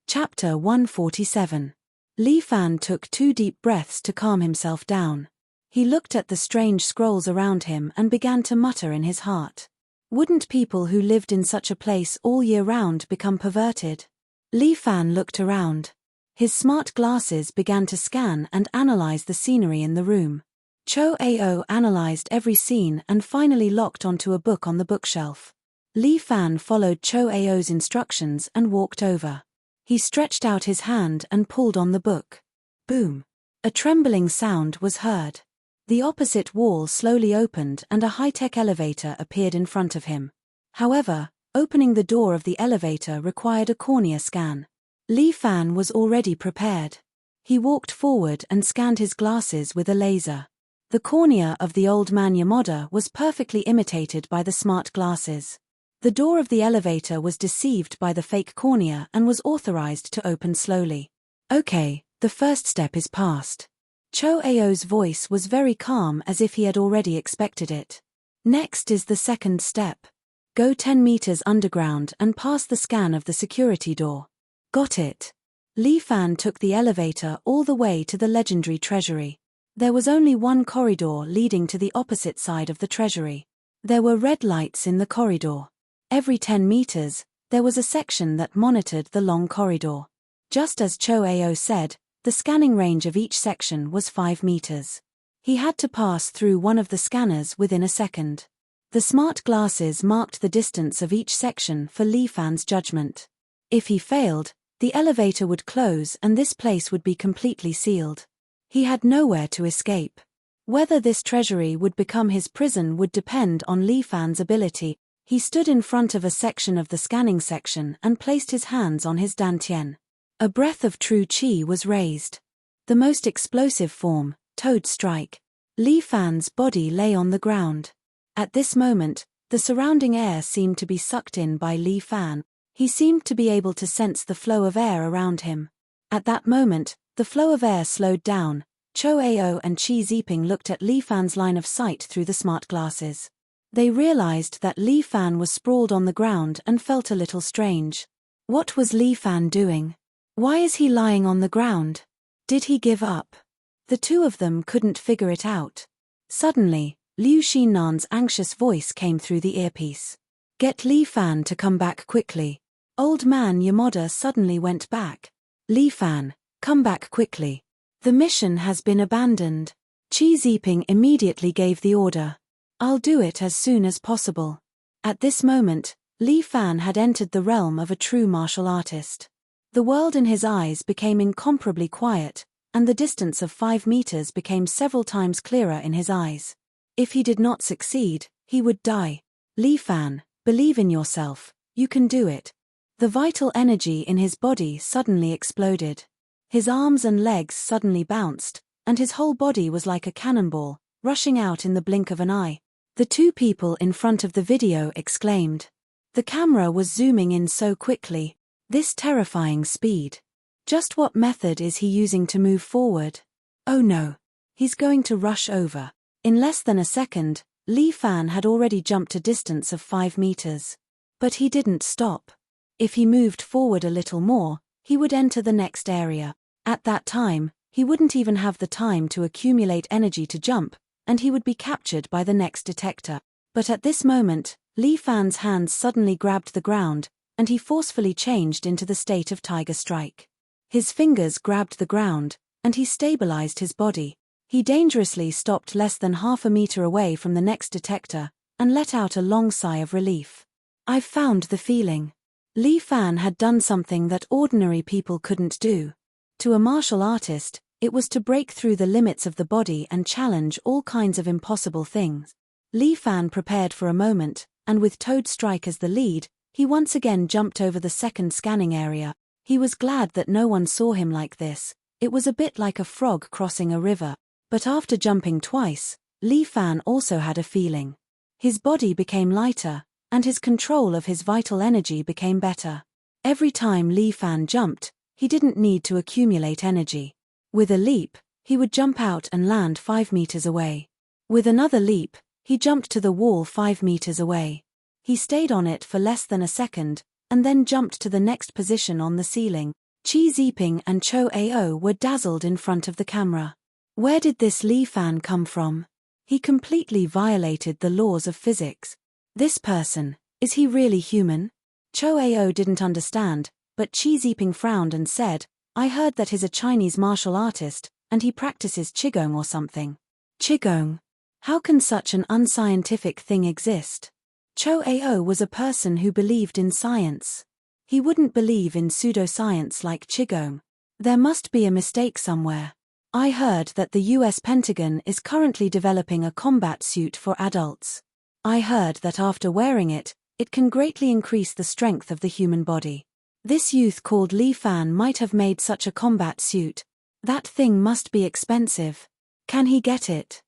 Chapter 147. Li Fan took 2 deep breaths to calm himself down. He looked at the strange scrolls around him and began to mutter in his heart. Wouldn't people who lived in such a place all year round become perverted? Li Fan looked around. His smart glasses began to scan and analyze the scenery in the room. Cho Ao analyzed every scene and finally locked onto a book on the bookshelf. Li Fan followed Cho Ao's instructions and walked over. He stretched out his hand and pulled on the book. Boom! A trembling sound was heard. The opposite wall slowly opened and a high-tech elevator appeared in front of him. However, opening the door of the elevator required a cornea scan. Li Fan was already prepared. He walked forward and scanned his glasses with a laser. The cornea of the old man Yamada was perfectly imitated by the smart glasses. The door of the elevator was deceived by the fake cornea and was authorized to open slowly. Okay, the first step is passed. Cho Ao's voice was very calm as if he had already expected it. Next is the second step. Go 10 meters underground and pass the scan of the security door. Got it. Li Fan took the elevator all the way to the legendary treasury. There was only one corridor leading to the opposite side of the treasury. There were red lights in the corridor. Every 10 meters, there was a section that monitored the long corridor. Just as Cho Ao said, the scanning range of each section was 5 meters. He had to pass through one of the scanners within a second. The smart glasses marked the distance of each section for Li Fan's judgment. If he failed, the elevator would close and this place would be completely sealed. He had nowhere to escape. Whether this treasury would become his prison would depend on Li Fan's ability. He stood in front of a section of the scanning section and placed his hands on his dantian. A breath of true qi was raised. The most explosive form, Toad Strike. Li Fan's body lay on the ground. At this moment, the surrounding air seemed to be sucked in by Li Fan. He seemed to be able to sense the flow of air around him. At that moment, the flow of air slowed down. Cho Ao and Chi Ziping looked at Li Fan's line of sight through the smart glasses. They realized that Li Fan was sprawled on the ground and felt a little strange. What was Li Fan doing? Why is he lying on the ground? Did he give up? The two of them couldn't figure it out. Suddenly, Liu Xinnan's anxious voice came through the earpiece. Get Li Fan to come back quickly. Old man Yamada suddenly went back. Li Fan, come back quickly. The mission has been abandoned. Xi Jinping immediately gave the order. I'll do it as soon as possible. At this moment, Li Fan had entered the realm of a true martial artist. The world in his eyes became incomparably quiet, and the distance of 5 meters became several times clearer in his eyes. If he did not succeed, he would die. Li Fan, believe in yourself, you can do it. The vital energy in his body suddenly exploded. His arms and legs suddenly bounced, and his whole body was like a cannonball, rushing out in the blink of an eye. The two people in front of the video exclaimed. The camera was zooming in so quickly. This terrifying speed. Just what method is he using to move forward? Oh no. He's going to rush over. In less than a second, Li Fan had already jumped a distance of 5 meters. But he didn't stop. If he moved forward a little more, he would enter the next area. At that time, he wouldn't even have the time to accumulate energy to jump, and he would be captured by the next detector. But at this moment, Li Fan's hands suddenly grabbed the ground, and he forcefully changed into the state of Tiger Strike. His fingers grabbed the ground, and he stabilized his body. He dangerously stopped less than half a meter away from the next detector, and let out a long sigh of relief. I've found the feeling. Li Fan had done something that ordinary people couldn't do. To a martial artist, it was to break through the limits of the body and challenge all kinds of impossible things. Li Fan prepared for a moment, and with Toad Strike as the lead, he once again jumped over the second scanning area. He was glad that no one saw him like this. It was a bit like a frog crossing a river. But after jumping twice, Li Fan also had a feeling. His body became lighter, and his control of his vital energy became better. Every time Li Fan jumped, he didn't need to accumulate energy. With a leap, he would jump out and land 5 meters away. With another leap, he jumped to the wall 5 meters away. He stayed on it for less than a second, and then jumped to the next position on the ceiling. Xi Jinping and Cho Ao were dazzled in front of the camera. Where did this Li Fan come from? He completely violated the laws of physics. This person, is he really human? Cho Ao didn't understand, but Xi Jinping frowned and said, I heard that he's a Chinese martial artist, and he practices Qigong or something. Qigong? How can such an unscientific thing exist? Cho Ao was a person who believed in science. He wouldn't believe in pseudoscience like Qigong. There must be a mistake somewhere. I heard that the US Pentagon is currently developing a combat suit for adults. I heard that after wearing it, it can greatly increase the strength of the human body. This youth called Li Fan might have made such a combat suit. That thing must be expensive. Can he get it?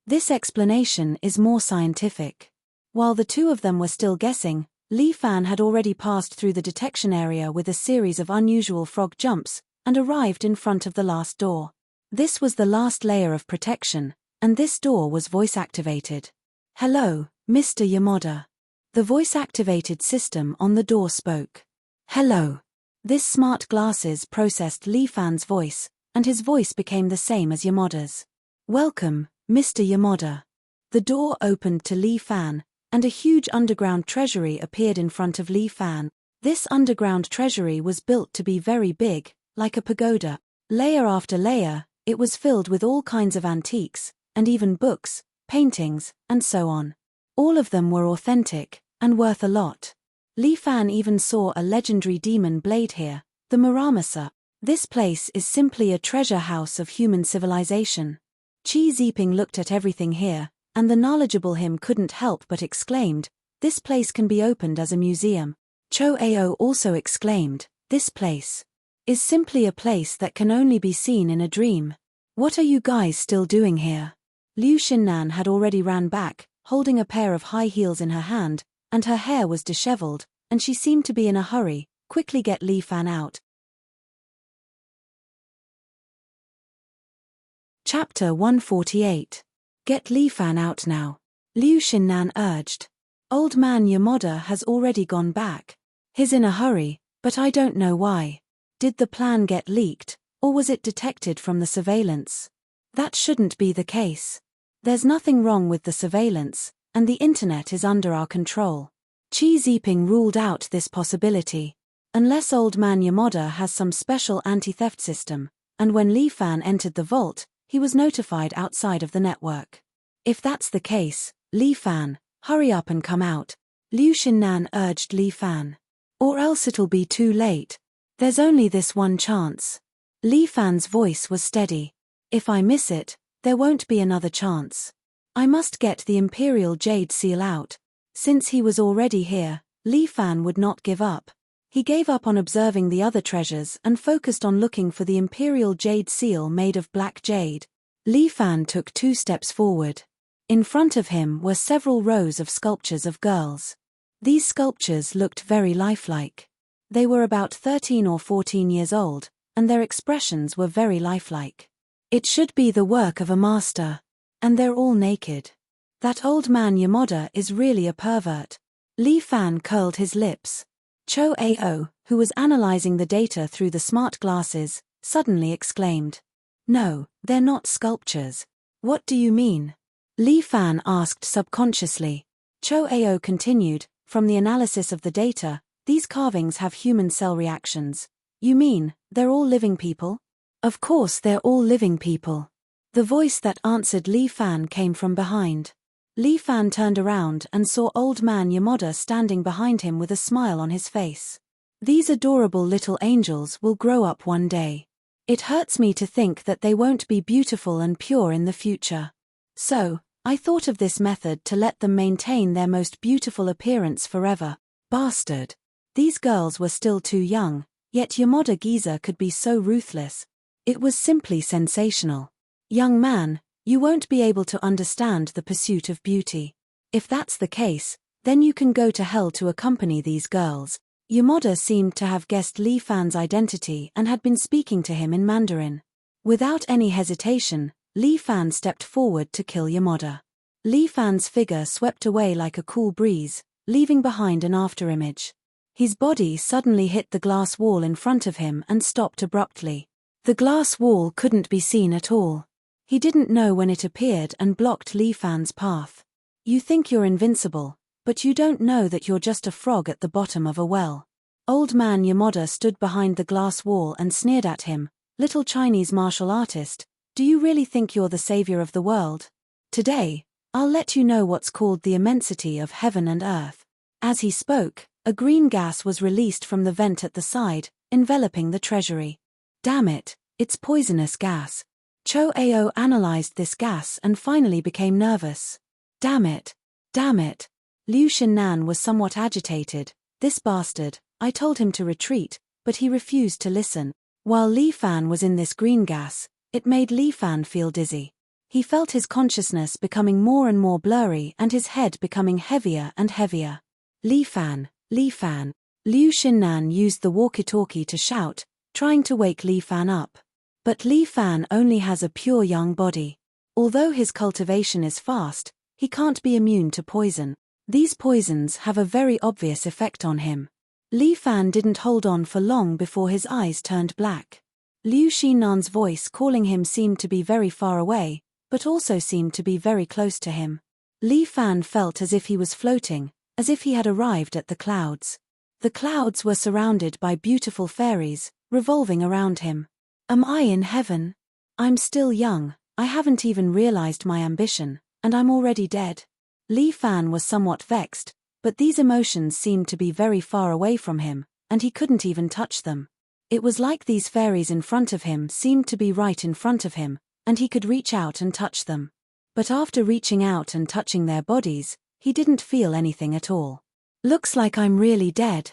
This explanation is more scientific. While the two of them were still guessing, Li Fan had already passed through the detection area with a series of unusual frog jumps, and arrived in front of the last door. This was the last layer of protection, and this door was voice-activated. Hello, Mr. Yamada. The voice-activated system on the door spoke. Hello. This smart glasses processed Li Fan's voice, and his voice became the same as Yamada's. Welcome, Mr. Yamada. The door opened to Li Fan, and a huge underground treasury appeared in front of Li Fan. This underground treasury was built to be very big, like a pagoda. Layer after layer, it was filled with all kinds of antiques, and even books, paintings, and so on. All of them were authentic, and worth a lot. Li Fan even saw a legendary demon blade here, the Muramasa. This place is simply a treasure house of human civilization. Xi Jinping looked at everything here, and the knowledgeable him couldn't help but exclaimed, this place can be opened as a museum. Cho Ao also exclaimed, this place is simply a place that can only be seen in a dream. What are you guys still doing here? Liu Xinnan had already ran back, holding a pair of high heels in her hand, and her hair was disheveled, and she seemed to be in a hurry. Quickly get Li Fan out. Chapter 148. Get Li Fan out now. Liu Xinnan urged. Old man Yamada has already gone back. He's in a hurry, but I don't know why. Did the plan get leaked, or was it detected from the surveillance? That shouldn't be the case. There's nothing wrong with the surveillance, and the internet is under our control. Xi Jinping ruled out this possibility. Unless old man Yamada has some special anti-theft system, and when Li Fan entered the vault, he was notified outside of the network. If that's the case, Li Fan, hurry up and come out, Liu Xinnan urged Li Fan. Or else it'll be too late. There's only this one chance. Li Fan's voice was steady. If I miss it, there won't be another chance. I must get the Imperial Jade Seal out. Since he was already here, Li Fan would not give up. He gave up on observing the other treasures and focused on looking for the Imperial Jade Seal made of black jade. Li Fan took 2 steps forward. In front of him were several rows of sculptures of girls. These sculptures looked very lifelike. They were about 13 or 14 years old, and their expressions were very lifelike. It should be the work of a master. And they're all naked. That old man Yamada is really a pervert. Li Fan curled his lips. Cho Ao, who was analyzing the data through the smart glasses, suddenly exclaimed. No, they're not sculptures. What do you mean? Li Fan asked subconsciously. Cho Ao continued, from the analysis of the data, these carvings have human cell reactions. You mean, they're all living people? Of course they're all living people. The voice that answered Li Fan came from behind. Li Fan turned around and saw old man Yamada standing behind him with a smile on his face. These adorable little angels will grow up one day. It hurts me to think that they won't be beautiful and pure in the future. So, I thought of this method to let them maintain their most beautiful appearance forever. Bastard. These girls were still too young, yet Yamada Giza could be so ruthless. It was simply sensational. Young man, you won't be able to understand the pursuit of beauty. If that's the case, then you can go to hell to accompany these girls. Yamada seemed to have guessed Li Fan's identity and had been speaking to him in Mandarin. Without any hesitation, Li Fan stepped forward to kill Yamada. Li Fan's figure swept away like a cool breeze, leaving behind an afterimage. His body suddenly hit the glass wall in front of him and stopped abruptly. The glass wall couldn't be seen at all. He didn't know when it appeared and blocked Li Fan's path. You think you're invincible, but you don't know that you're just a frog at the bottom of a well. Old man Yamada stood behind the glass wall and sneered at him. Little Chinese martial artist, do you really think you're the savior of the world? Today, I'll let you know what's called the immensity of heaven and earth. As he spoke, a green gas was released from the vent at the side, enveloping the treasury. Damn it, it's poisonous gas. Cho Ao analyzed this gas and finally became nervous. Damn it. Damn it. Liu Xinnan was somewhat agitated. This bastard, I told him to retreat, but he refused to listen. While Li Fan was in this green gas, it made Li Fan feel dizzy. He felt his consciousness becoming more and more blurry and his head becoming heavier and heavier. Li Fan, Li Fan. Liu Xinnan used the walkie-talkie to shout, trying to wake Li Fan up. But Li Fan only has a pure young body. Although his cultivation is fast, he can't be immune to poison. These poisons have a very obvious effect on him. Li Fan didn't hold on for long before his eyes turned black. Liu Xinnan's voice calling him seemed to be very far away, but also seemed to be very close to him. Li Fan felt as if he was floating, as if he had arrived at the clouds. The clouds were surrounded by beautiful fairies, revolving around him. Am I in heaven? I'm still young, I haven't even realized my ambition, and I'm already dead. Li Fan was somewhat vexed, but these emotions seemed to be very far away from him, and he couldn't even touch them. It was like these fairies in front of him seemed to be right in front of him, and he could reach out and touch them. But after reaching out and touching their bodies, he didn't feel anything at all. Looks like I'm really dead.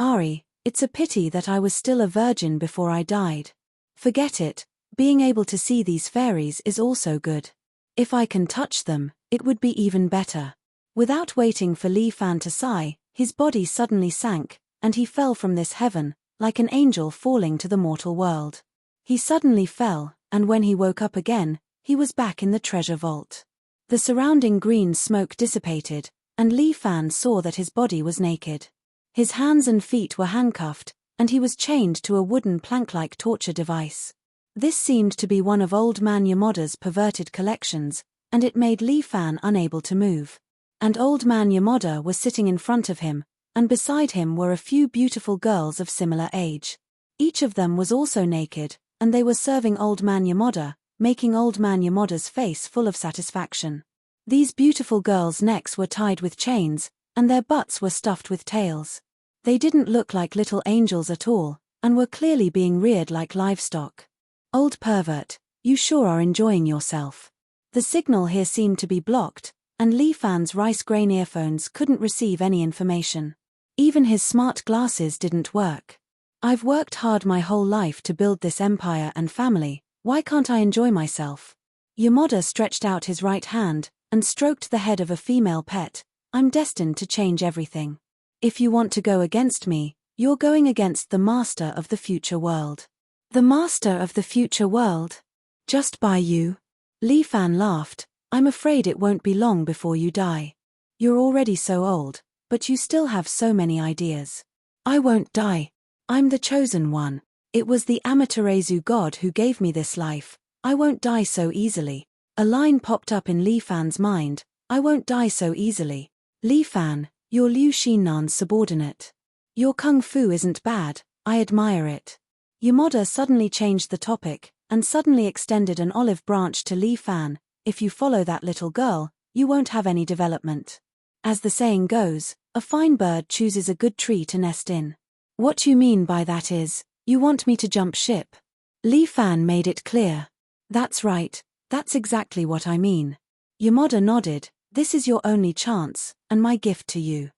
Ari, it's a pity that I was still a virgin before I died. Forget it, being able to see these fairies is also good. If I can touch them, it would be even better. Without waiting for Li Fan to sigh, his body suddenly sank, and he fell from this heaven, like an angel falling to the mortal world. He suddenly fell, and when he woke up again, he was back in the treasure vault. The surrounding green smoke dissipated, and Li Fan saw that his body was naked. His hands and feet were handcuffed, and he was chained to a wooden plank-like torture device. This seemed to be one of old man Yamada's perverted collections, and it made Li Fan unable to move. And old man Yamada was sitting in front of him, and beside him were a few beautiful girls of similar age. Each of them was also naked, and they were serving Old Man Yamada, making Old Man Yamada's face full of satisfaction. These beautiful girls' necks were tied with chains, and their butts were stuffed with tails. They didn't look like little angels at all, and were clearly being reared like livestock. Old pervert, you sure are enjoying yourself. The signal here seemed to be blocked, and Li Fan's rice grain earphones couldn't receive any information. Even his smart glasses didn't work. I've worked hard my whole life to build this empire and family, why can't I enjoy myself? Yamada stretched out his right hand and stroked the head of a female pet. I'm destined to change everything. If you want to go against me, you're going against the master of the future world. The master of the future world? Just by you? Li Fan laughed. I'm afraid it won't be long before you die. You're already so old, but you still have so many ideas. I won't die. I'm the chosen one. It was the Amaterasu god who gave me this life. I won't die so easily. A line popped up in Li Fan's mind. I won't die so easily. Li Fan, you're Liu Xinnan's subordinate. Your kung fu isn't bad, I admire it. Yamada suddenly changed the topic, and suddenly extended an olive branch to Li Fan. If you follow that little girl, you won't have any development. As the saying goes, a fine bird chooses a good tree to nest in. What you mean by that is, you want me to jump ship. Li Fan made it clear. That's right, that's exactly what I mean. Yamada nodded. This is your only chance, and my gift to you.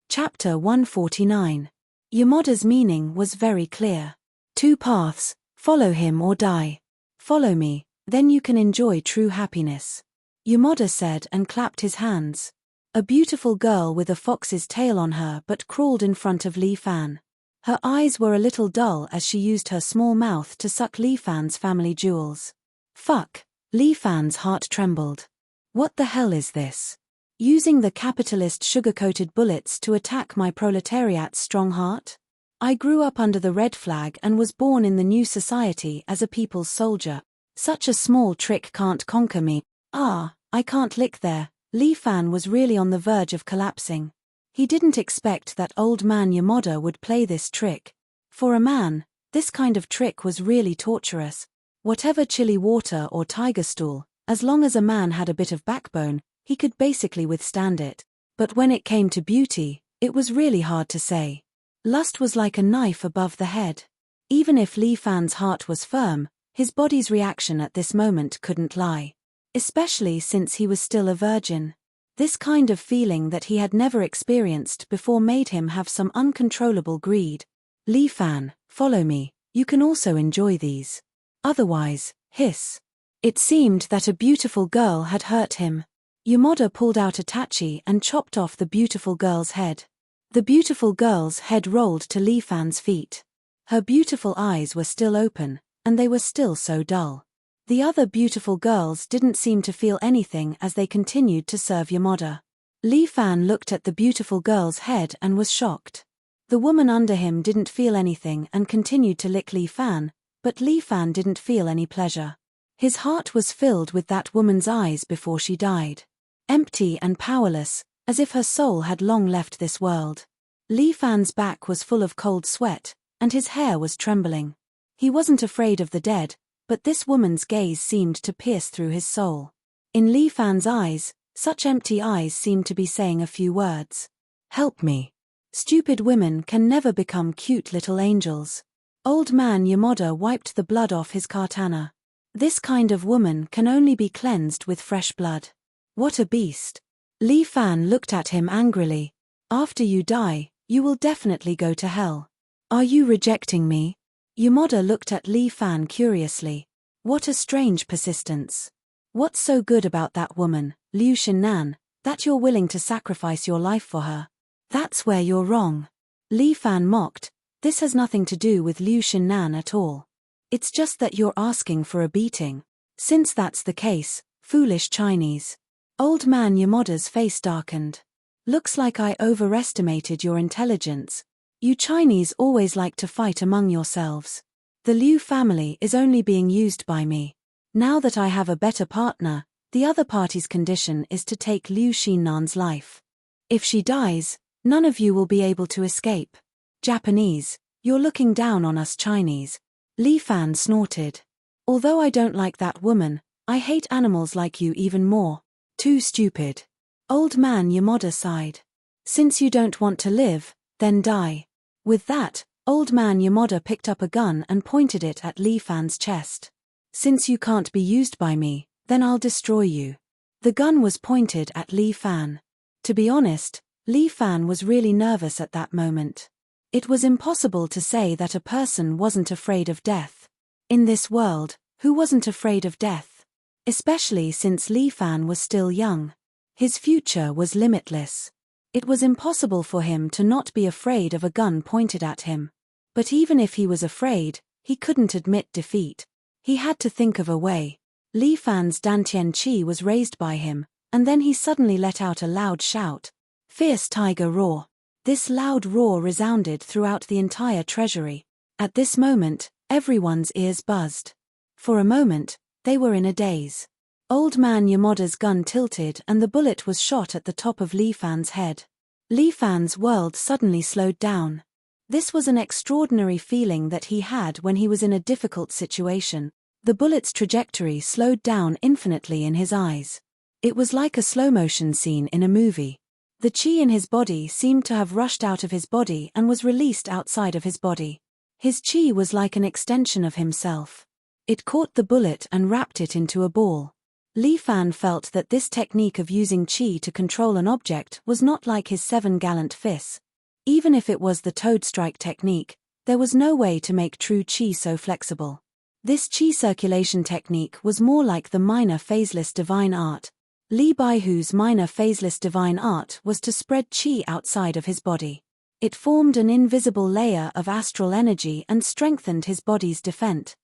Chapter 149. Yamada's meaning was very clear. 2 paths, follow him or die. Follow me, then you can enjoy true happiness. Yamada said and clapped his hands. A beautiful girl with a fox's tail on her but crawled in front of Li Fan. Her eyes were a little dull as she used her small mouth to suck Li Fan's family jewels. Fuck, Li Fan's heart trembled. What the hell is this? Using the capitalist sugar-coated bullets to attack my proletariat's strong heart? I grew up under the red flag and was born in the new society as a people's soldier. Such a small trick can't conquer me. Ah, I can't lick there. Li Fan was really on the verge of collapsing. He didn't expect that Old Man Yamada would play this trick. For a man, this kind of trick was really torturous. Whatever chilly water or tiger stool, as long as a man had a bit of backbone, he could basically withstand it. But when it came to beauty, it was really hard to say. Lust was like a knife above the head. Even if Li Fan's heart was firm, his body's reaction at this moment couldn't lie. Especially since he was still a virgin. This kind of feeling that he had never experienced before made him have some uncontrollable greed. Li Fan, follow me, you can also enjoy these. Otherwise, hiss. It seemed that a beautiful girl had hurt him. Yamada pulled out a tachi and chopped off the beautiful girl's head. The beautiful girl's head rolled to Li Fan's feet. Her beautiful eyes were still open, and they were still so dull. The other beautiful girls didn't seem to feel anything as they continued to serve Yamada. Li Fan looked at the beautiful girl's head and was shocked. The woman under him didn't feel anything and continued to lick Li Fan, but Li Fan didn't feel any pleasure. His heart was filled with that woman's eyes before she died. Empty and powerless, as if her soul had long left this world. Li Fan's back was full of cold sweat, and his hair was trembling. He wasn't afraid of the dead, but this woman's gaze seemed to pierce through his soul. In Li Fan's eyes, such empty eyes seemed to be saying a few words. Help me. Stupid women can never become cute little angels. Old Man Yamada wiped the blood off his katana. This kind of woman can only be cleansed with fresh blood. What a beast. Li Fan looked at him angrily. After you die, you will definitely go to hell. Are you rejecting me? Yamada looked at Li Fan curiously. What a strange persistence. What's so good about that woman, Liu Xinnan, that you're willing to sacrifice your life for her? That's where you're wrong. Li Fan mocked. This has nothing to do with Liu Xinnan at all. It's just that you're asking for a beating. Since that's the case, foolish Chinese. Old Man Yamada's face darkened. Looks like I overestimated your intelligence. You Chinese always like to fight among yourselves. The Liu family is only being used by me. Now that I have a better partner, the other party's condition is to take Liu Xinnan's life. If she dies, none of you will be able to escape. Japanese, you're looking down on us Chinese. Li Fan snorted. Although I don't like that woman, I hate animals like you even more. Too stupid. Old man Yamada sighed. Since you don't want to live, then die. With that, Old man Yamada picked up a gun and pointed it at Li Fan's chest. Since you can't be used by me, then I'll destroy you. The gun was pointed at Li Fan. To be honest, Li Fan was really nervous at that moment. It was impossible to say that a person wasn't afraid of death. In this world, who wasn't afraid of death? Especially since Li Fan was still young. His future was limitless. It was impossible for him to not be afraid of a gun pointed at him. But even if he was afraid, he couldn't admit defeat. He had to think of a way. Li Fan's Dantian Qi was raised by him, and then he suddenly let out a loud shout. Fierce tiger roar. This loud roar resounded throughout the entire treasury. At this moment, everyone's ears buzzed. For a moment, they were in a daze. Old man Yamada's gun tilted and the bullet was shot at the top of Li Fan's head. Li Fan's world suddenly slowed down. This was an extraordinary feeling that he had when he was in a difficult situation. The bullet's trajectory slowed down infinitely in his eyes. It was like a slow-motion scene in a movie. The qi in his body seemed to have rushed out of his body and was released outside of his body. His qi was like an extension of himself. It caught the bullet and wrapped it into a ball. Li Fan felt that this technique of using qi to control an object was not like his 7 gallant fists. Even if it was the toad strike technique, there was no way to make true qi so flexible. This qi circulation technique was more like the minor phaseless divine art. Li Baihu's minor phaseless divine art was to spread qi outside of his body. It formed an invisible layer of astral energy and strengthened his body's defense.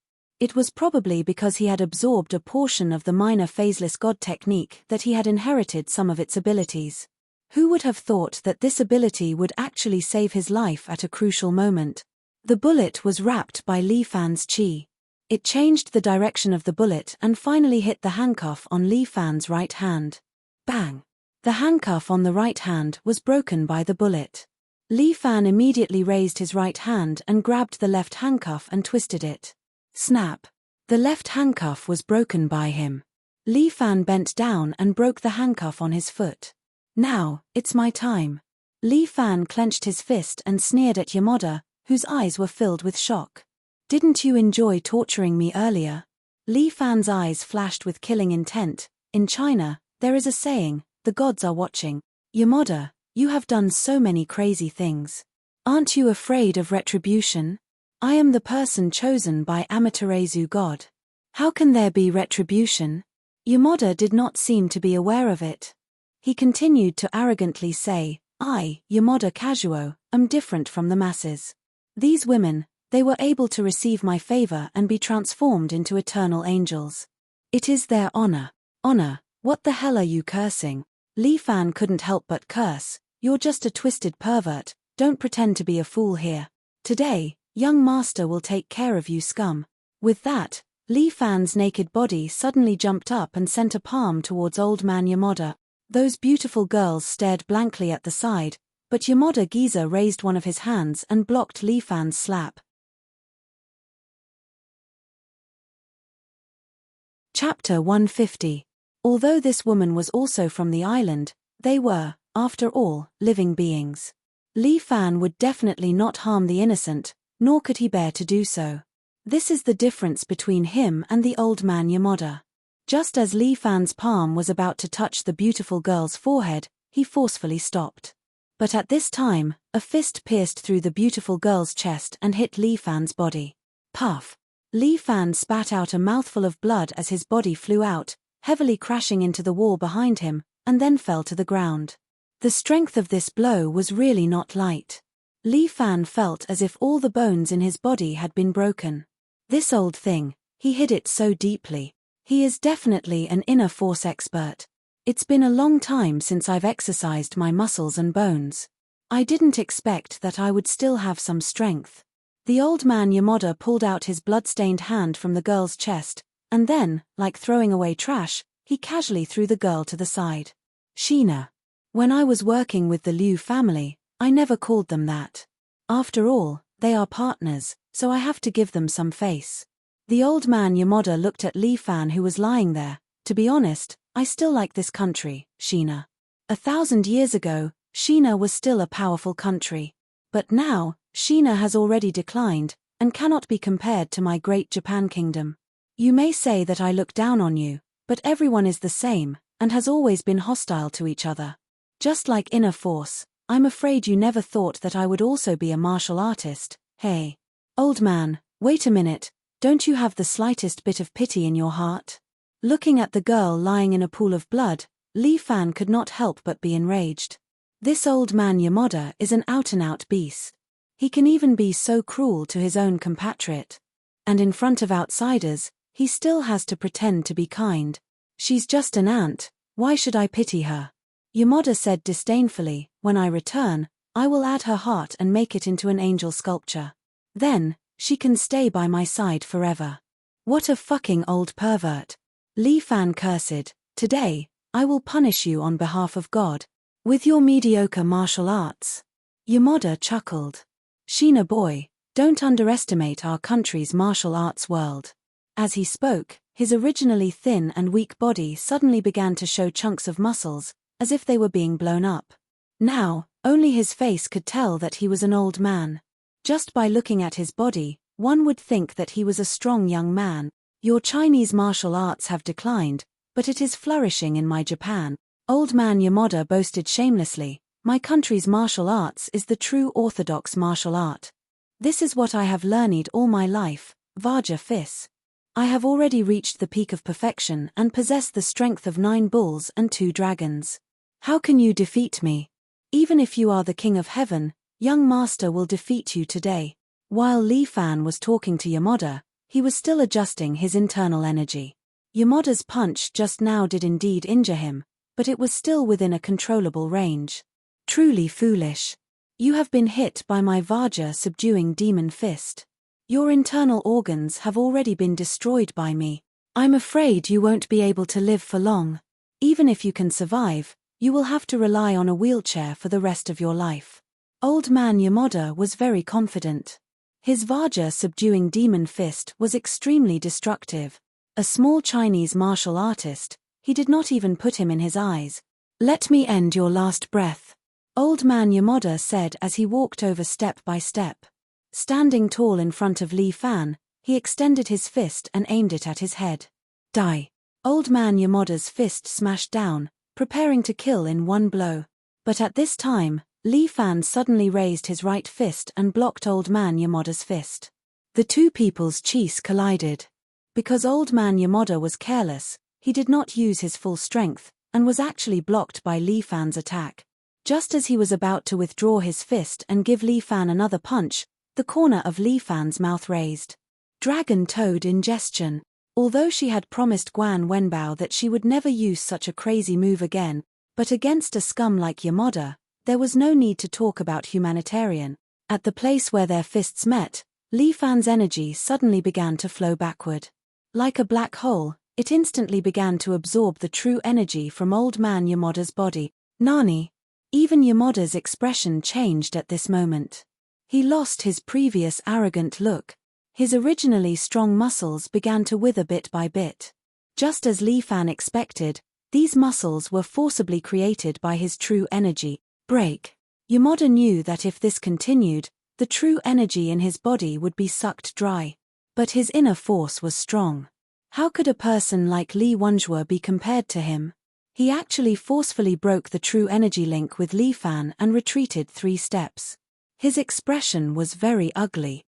It was probably because he had absorbed a portion of the minor phaseless god technique that he had inherited some of its abilities. Who would have thought that this ability would actually save his life at a crucial moment? The bullet was wrapped by Li Fan's qi. It changed the direction of the bullet and finally hit the handcuff on Li Fan's right hand. Bang! The handcuff on the right hand was broken by the bullet. Li Fan immediately raised his right hand and grabbed the left handcuff and twisted it. Snap! The left handcuff was broken by him. Li Fan bent down and broke the handcuff on his foot. Now, it's my time. Li Fan clenched his fist and sneered at Yamada, whose eyes were filled with shock. Didn't you enjoy torturing me earlier? Li Fan's eyes flashed with killing intent. In China, there is a saying, the gods are watching. Yamada, you have done so many crazy things. Aren't you afraid of retribution? I am the person chosen by Amaterasu God. How can there be retribution? Yamada did not seem to be aware of it. He continued to arrogantly say, I, Yamada Kazuo, am different from the masses. These women, they were able to receive my favor and be transformed into eternal angels. It is their honor. Honor, what the hell are you cursing? Li Fan couldn't help but curse. You're just a twisted pervert, don't pretend to be a fool here. Today, young master will take care of you scum. With that, Li Fan's naked body suddenly jumped up and sent a palm towards old man Yamada. Those beautiful girls stared blankly at the side, but Yamada Giza raised one of his hands and blocked Li Fan's slap. Chapter 150. Although this woman was also from the island, they were, after all, living beings. Li Fan would definitely not harm the innocent, nor could he bear to do so. This is the difference between him and the old man Yamada. Just as Li Fan's palm was about to touch the beautiful girl's forehead, he forcefully stopped. But at this time, a fist pierced through the beautiful girl's chest and hit Li Fan's body. Puff! Li Fan spat out a mouthful of blood as his body flew out, heavily crashing into the wall behind him, and then fell to the ground. The strength of this blow was really not light. Li Fan felt as if all the bones in his body had been broken. This old thing, he hid it so deeply. He is definitely an inner force expert. It's been a long time since I've exercised my muscles and bones. I didn't expect that I would still have some strength. The old man Yamada pulled out his blood-stained hand from the girl's chest, and then, like throwing away trash, he casually threw the girl to the side. Sheena. When I was working with the Liu family, I never called them that. After all, they are partners, so I have to give them some face. The old man Yamada looked at Li Fan, who was lying there. To be honest, I still like this country, China. 1,000 years ago, China was still a powerful country. But now, China has already declined, and cannot be compared to my great Japan kingdom. You may say that I look down on you, but everyone is the same, and has always been hostile to each other. Just like Inner Force, I'm afraid you never thought that I would also be a martial artist. Hey. Old man, wait a minute, don't you have the slightest bit of pity in your heart? Looking at the girl lying in a pool of blood, Li Fan could not help but be enraged. This old man Yamada is an out-and-out beast. He can even be so cruel to his own compatriot. And in front of outsiders, he still has to pretend to be kind. She's just an ant, why should I pity her? Yamada said disdainfully, when I return, I will add her heart and make it into an angel sculpture. Then, she can stay by my side forever. What a fucking old pervert. Li Fan cursed, today, I will punish you on behalf of God. With your mediocre martial arts. Yamada chuckled. Shina boy, don't underestimate our country's martial arts world. As he spoke, his originally thin and weak body suddenly began to show chunks of muscles, as if they were being blown up. Now, only his face could tell that he was an old man. Just by looking at his body, one would think that he was a strong young man. Your Chinese martial arts have declined, but it is flourishing in my Japan. Old man Yamada boasted shamelessly, my country's martial arts is the true orthodox martial art. This is what I have learned all my life, Vajra Fis. I have already reached the peak of perfection and possess the strength of 9 bulls and 2 dragons. How can you defeat me? Even if you are the king of heaven, young master will defeat you today. While Li Fan was talking to Yamada, he was still adjusting his internal energy. Yamada's punch just now did indeed injure him, but it was still within a controllable range. Truly foolish. You have been hit by my Vajra subduing demon fist. Your internal organs have already been destroyed by me. I'm afraid you won't be able to live for long. Even if you can survive, you will have to rely on a wheelchair for the rest of your life. Old man Yamada was very confident. His Vajra subduing demon fist was extremely destructive. A small Chinese martial artist, he did not even put him in his eyes. Let me end your last breath. Old man Yamada said as he walked over step by step. Standing tall in front of Li Fan, he extended his fist and aimed it at his head. Die. Old man Yamada's fist smashed down, preparing to kill in one blow. But at this time, Li Fan suddenly raised his right fist and blocked old man Yamada's fist. The two people's chis collided. Because old man Yamada was careless, he did not use his full strength, and was actually blocked by Li Fan's attack. Just as he was about to withdraw his fist and give Li Fan another punch, the corner of Li Fan's mouth raised. Dragon Toad Ingestion. Although she had promised Guan Wenbao that she would never use such a crazy move again, but against a scum like Yamada, there was no need to talk about humanitarian. At the place where their fists met, Li Fan's energy suddenly began to flow backward. Like a black hole, it instantly began to absorb the true energy from old man Yamada's body. Nani? Even Yamada's expression changed at this moment. He lost his previous arrogant look. His originally strong muscles began to wither bit by bit. Just as Li Fan expected, these muscles were forcibly created by his true energy. Break. Yamada knew that if this continued, the true energy in his body would be sucked dry. But his inner force was strong. How could a person like Li Wenjue be compared to him? He actually forcefully broke the true energy link with Li Fan and retreated 3 steps. His expression was very ugly.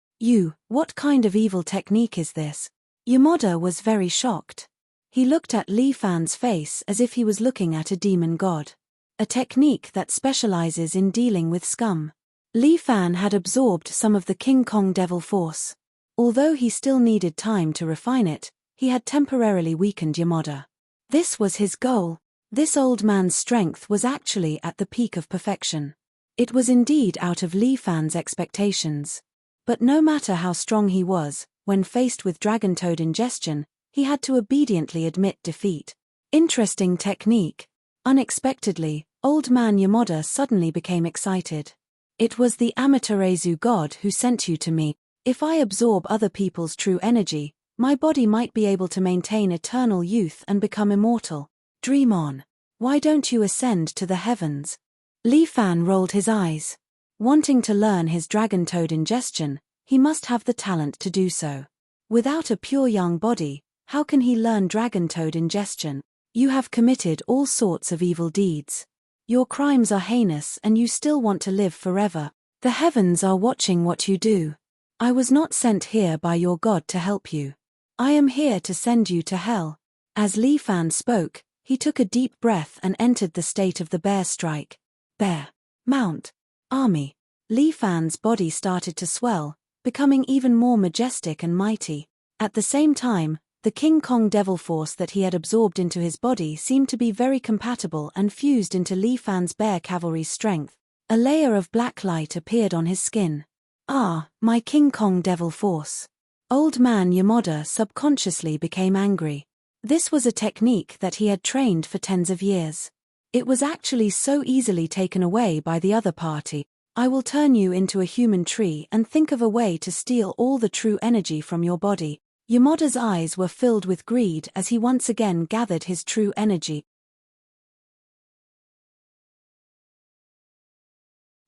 What kind of evil technique is this? Yamada was very shocked. He looked at Li Fan's face as if he was looking at a demon god. A technique that specializes in dealing with scum. Li Fan had absorbed some of the King Kong devil force. Although he still needed time to refine it, he had temporarily weakened Yamada. This was his goal. This old man's strength was actually at the peak of perfection. It was indeed out of Li Fan's expectations. But no matter how strong he was, when faced with Dragon Toad Ingestion, he had to obediently admit defeat. Interesting technique. Unexpectedly, old man Yamada suddenly became excited. It was the Amaterasu god who sent you to me. If I absorb other people's true energy, my body might be able to maintain eternal youth and become immortal. Dream on. Why don't you ascend to the heavens? Li Fan rolled his eyes. Wanting to learn his dragon toad ingestion, he must have the talent to do so. Without a pure young body, how can he learn dragon toad ingestion? You have committed all sorts of evil deeds. Your crimes are heinous and you still want to live forever. The heavens are watching what you do. I was not sent here by your god to help you. I am here to send you to hell. As Li Fan spoke, he took a deep breath and entered the state of the bear strike. Bear. Mount. Army. Li Fan's body started to swell, becoming even more majestic and mighty. At the same time, the King Kong devil force that he had absorbed into his body seemed to be very compatible and fused into Li Fan's bear cavalry's strength. A layer of black light appeared on his skin. Ah, my King Kong devil force. Old man Yamada subconsciously became angry. This was a technique that he had trained for tens of years. It was actually so easily taken away by the other party. I will turn you into a human tree and think of a way to steal all the true energy from your body. Yamada's eyes were filled with greed as he once again gathered his true energy.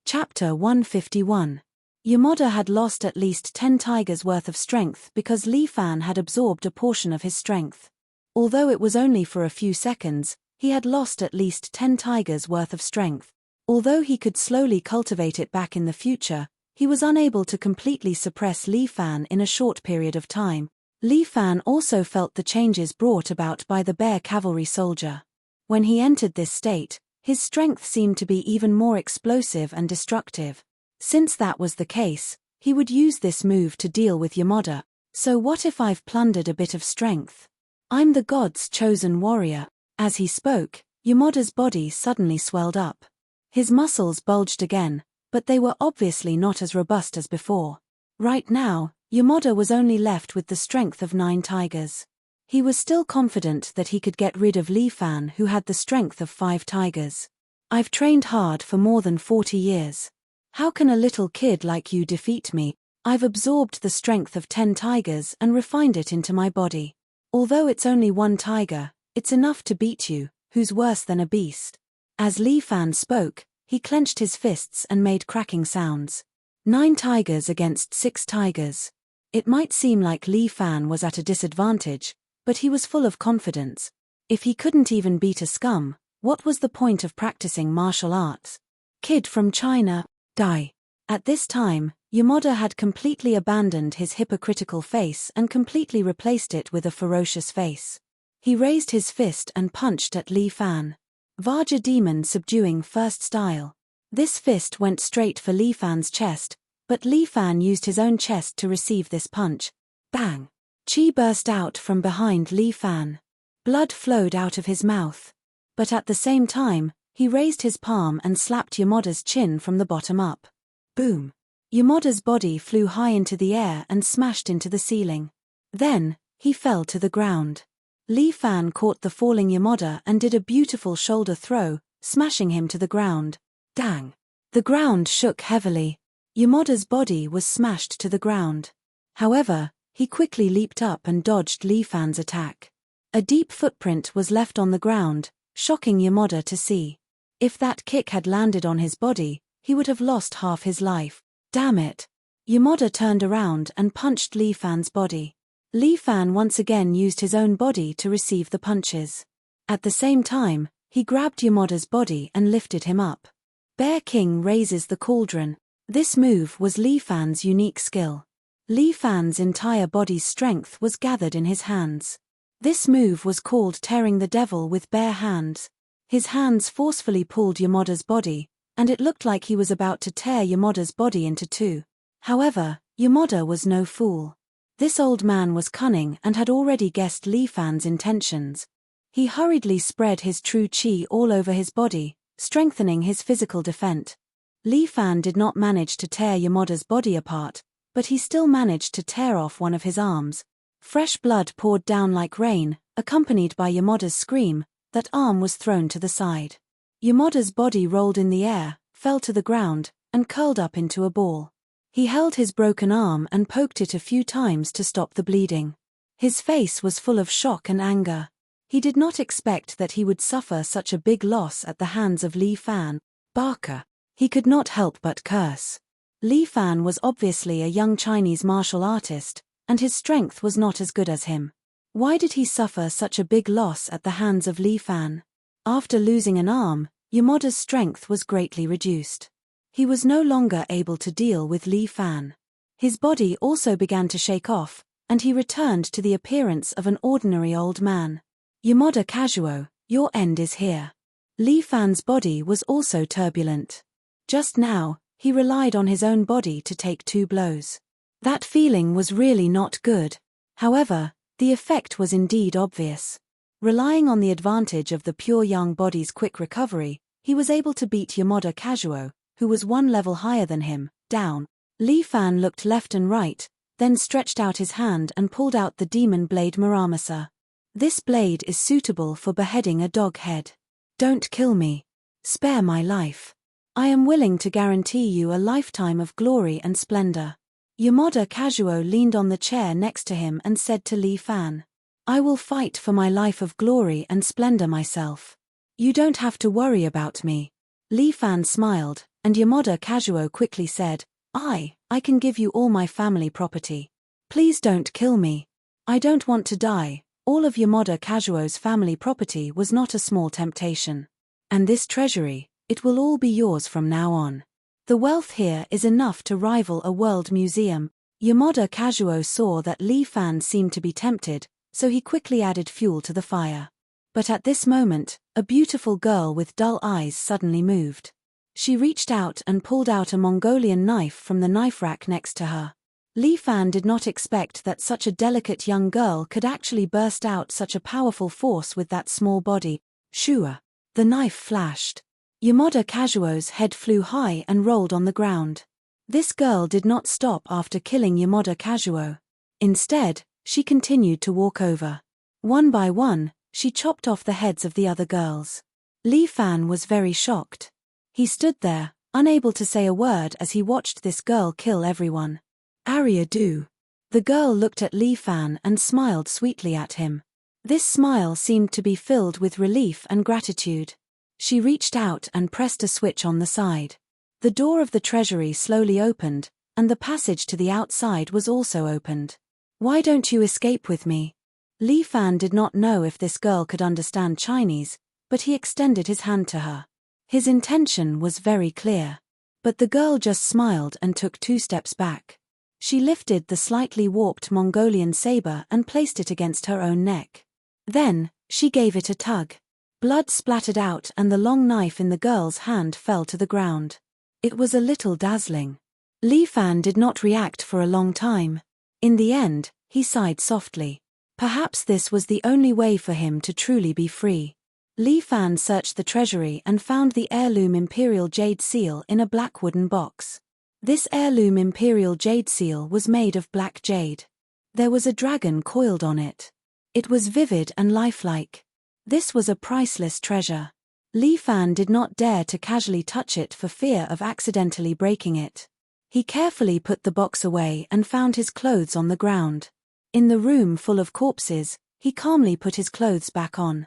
Chapter 151. Yamada had lost at least 10 tigers' worth of strength because Li Fan had absorbed a portion of his strength. Although it was only for a few seconds, he had lost at least 10 tigers' worth of strength. Although he could slowly cultivate it back in the future, he was unable to completely suppress Li Fan in a short period of time. Li Fan also felt the changes brought about by the bear cavalry soldier. When he entered this state, his strength seemed to be even more explosive and destructive. Since that was the case, he would use this move to deal with Yamada. So what if I've plundered a bit of strength? I'm the god's chosen warrior. As he spoke, Yamada's body suddenly swelled up. His muscles bulged again, but they were obviously not as robust as before. Right now, Yamada was only left with the strength of 9 tigers. He was still confident that he could get rid of Li Fan, who had the strength of 5 tigers. I've trained hard for more than 40 years. How can a little kid like you defeat me? I've absorbed the strength of 10 tigers and refined it into my body. Although it's only 1 tiger, it's enough to beat you, who's worse than a beast. As Li Fan spoke, he clenched his fists and made cracking sounds. 9 tigers against 6 tigers. It might seem like Li Fan was at a disadvantage, but he was full of confidence. If he couldn't even beat a scum, what was the point of practicing martial arts? Kid from China, die. At this time, Yamada had completely abandoned his hypocritical face and completely replaced it with a ferocious face. He raised his fist and punched at Li Fan. Vajra demon subduing first style. This fist went straight for Li Fan's chest, but Li Fan used his own chest to receive this punch. Bang! Chi burst out from behind Li Fan. Blood flowed out of his mouth. But at the same time, he raised his palm and slapped Yamada's chin from the bottom up. Boom! Yamada's body flew high into the air and smashed into the ceiling. Then, he fell to the ground. Li Fan caught the falling Yamada and did a beautiful shoulder throw, smashing him to the ground. Dang! The ground shook heavily. Yamada's body was smashed to the ground. However, he quickly leaped up and dodged Li Fan's attack. A deep footprint was left on the ground, shocking Yamada to see. If that kick had landed on his body, he would have lost half his life. Damn it! Yamada turned around and punched Li Fan's body. Li Fan once again used his own body to receive the punches. At the same time, he grabbed Yamada's body and lifted him up. Bear King raises the cauldron. This move was Li Fan's unique skill. Li Fan's entire body's strength was gathered in his hands. This move was called tearing the devil with bare hands. His hands forcefully pulled Yamada's body, and it looked like he was about to tear Yamada's body into 2. However, Yamada was no fool. This old man was cunning and had already guessed Li Fan's intentions. He hurriedly spread his true chi all over his body, strengthening his physical defense. Li Fan did not manage to tear Yamada's body apart, but he still managed to tear off one of his arms. Fresh blood poured down like rain, accompanied by Yamada's scream. That arm was thrown to the side. Yamada's body rolled in the air, fell to the ground, and curled up into a ball. He held his broken arm and poked it a few times to stop the bleeding. His face was full of shock and anger. He did not expect that he would suffer such a big loss at the hands of Li Fan. Barker. He could not help but curse. Li Fan was obviously a young Chinese martial artist, and his strength was not as good as him. Why did he suffer such a big loss at the hands of Li Fan? After losing an arm, Yamada's strength was greatly reduced. He was no longer able to deal with Li Fan. His body also began to shake off, and he returned to the appearance of an ordinary old man. Yamada Kazuo, your end is here. Li Fan's body was also turbulent. Just now, he relied on his own body to take 2 blows. That feeling was really not good. However, the effect was indeed obvious. Relying on the advantage of the pure young body's quick recovery, he was able to beat Yamada Kazuo, who was 1 level higher than him, down. Li Fan looked left and right, then stretched out his hand and pulled out the demon blade Muramasa. This blade is suitable for beheading a dog head. Don't kill me. Spare my life. I am willing to guarantee you a lifetime of glory and splendor. Yamada Kazuo leaned on the chair next to him and said to Li Fan, I will fight for my life of glory and splendor myself. You don't have to worry about me. Li Fan smiled, and Yamada Kazuo quickly said, I can give you all my family property. Please don't kill me. I don't want to die. All of Yamada Kazuo's family property was not a small temptation. And this treasury, it will all be yours from now on. The wealth here is enough to rival a world museum. Yamada Kazuo saw that Li Fan seemed to be tempted, so he quickly added fuel to the fire. But at this moment, a beautiful girl with dull eyes suddenly moved. She reached out and pulled out a Mongolian knife from the knife rack next to her. Li Fan did not expect that such a delicate young girl could actually burst out such a powerful force with that small body. Shua. The knife flashed. Yamada Kazuo's head flew high and rolled on the ground. This girl did not stop after killing Yamada Kazuo. Instead, she continued to walk over. One by one, she chopped off the heads of the other girls. Li Fan was very shocked. He stood there, unable to say a word as he watched this girl kill everyone. Aria do. The girl looked at Li Fan and smiled sweetly at him. This smile seemed to be filled with relief and gratitude. She reached out and pressed a switch on the side. The door of the treasury slowly opened, and the passage to the outside was also opened. Why don't you escape with me? Li Fan did not know if this girl could understand Chinese, but he extended his hand to her. His intention was very clear. But the girl just smiled and took 2 steps back. She lifted the slightly warped Mongolian saber and placed it against her own neck. Then, she gave it a tug. Blood splattered out and the long knife in the girl's hand fell to the ground. It was a little dazzling. Li Fan did not react for a long time. In the end, he sighed softly. Perhaps this was the only way for him to truly be free. Li Fan searched the treasury and found the heirloom imperial jade seal in a black wooden box. This heirloom imperial jade seal was made of black jade. There was a dragon coiled on it. It was vivid and lifelike. This was a priceless treasure. Li Fan did not dare to casually touch it for fear of accidentally breaking it. He carefully put the box away and found his clothes on the ground. In the room full of corpses, he calmly put his clothes back on.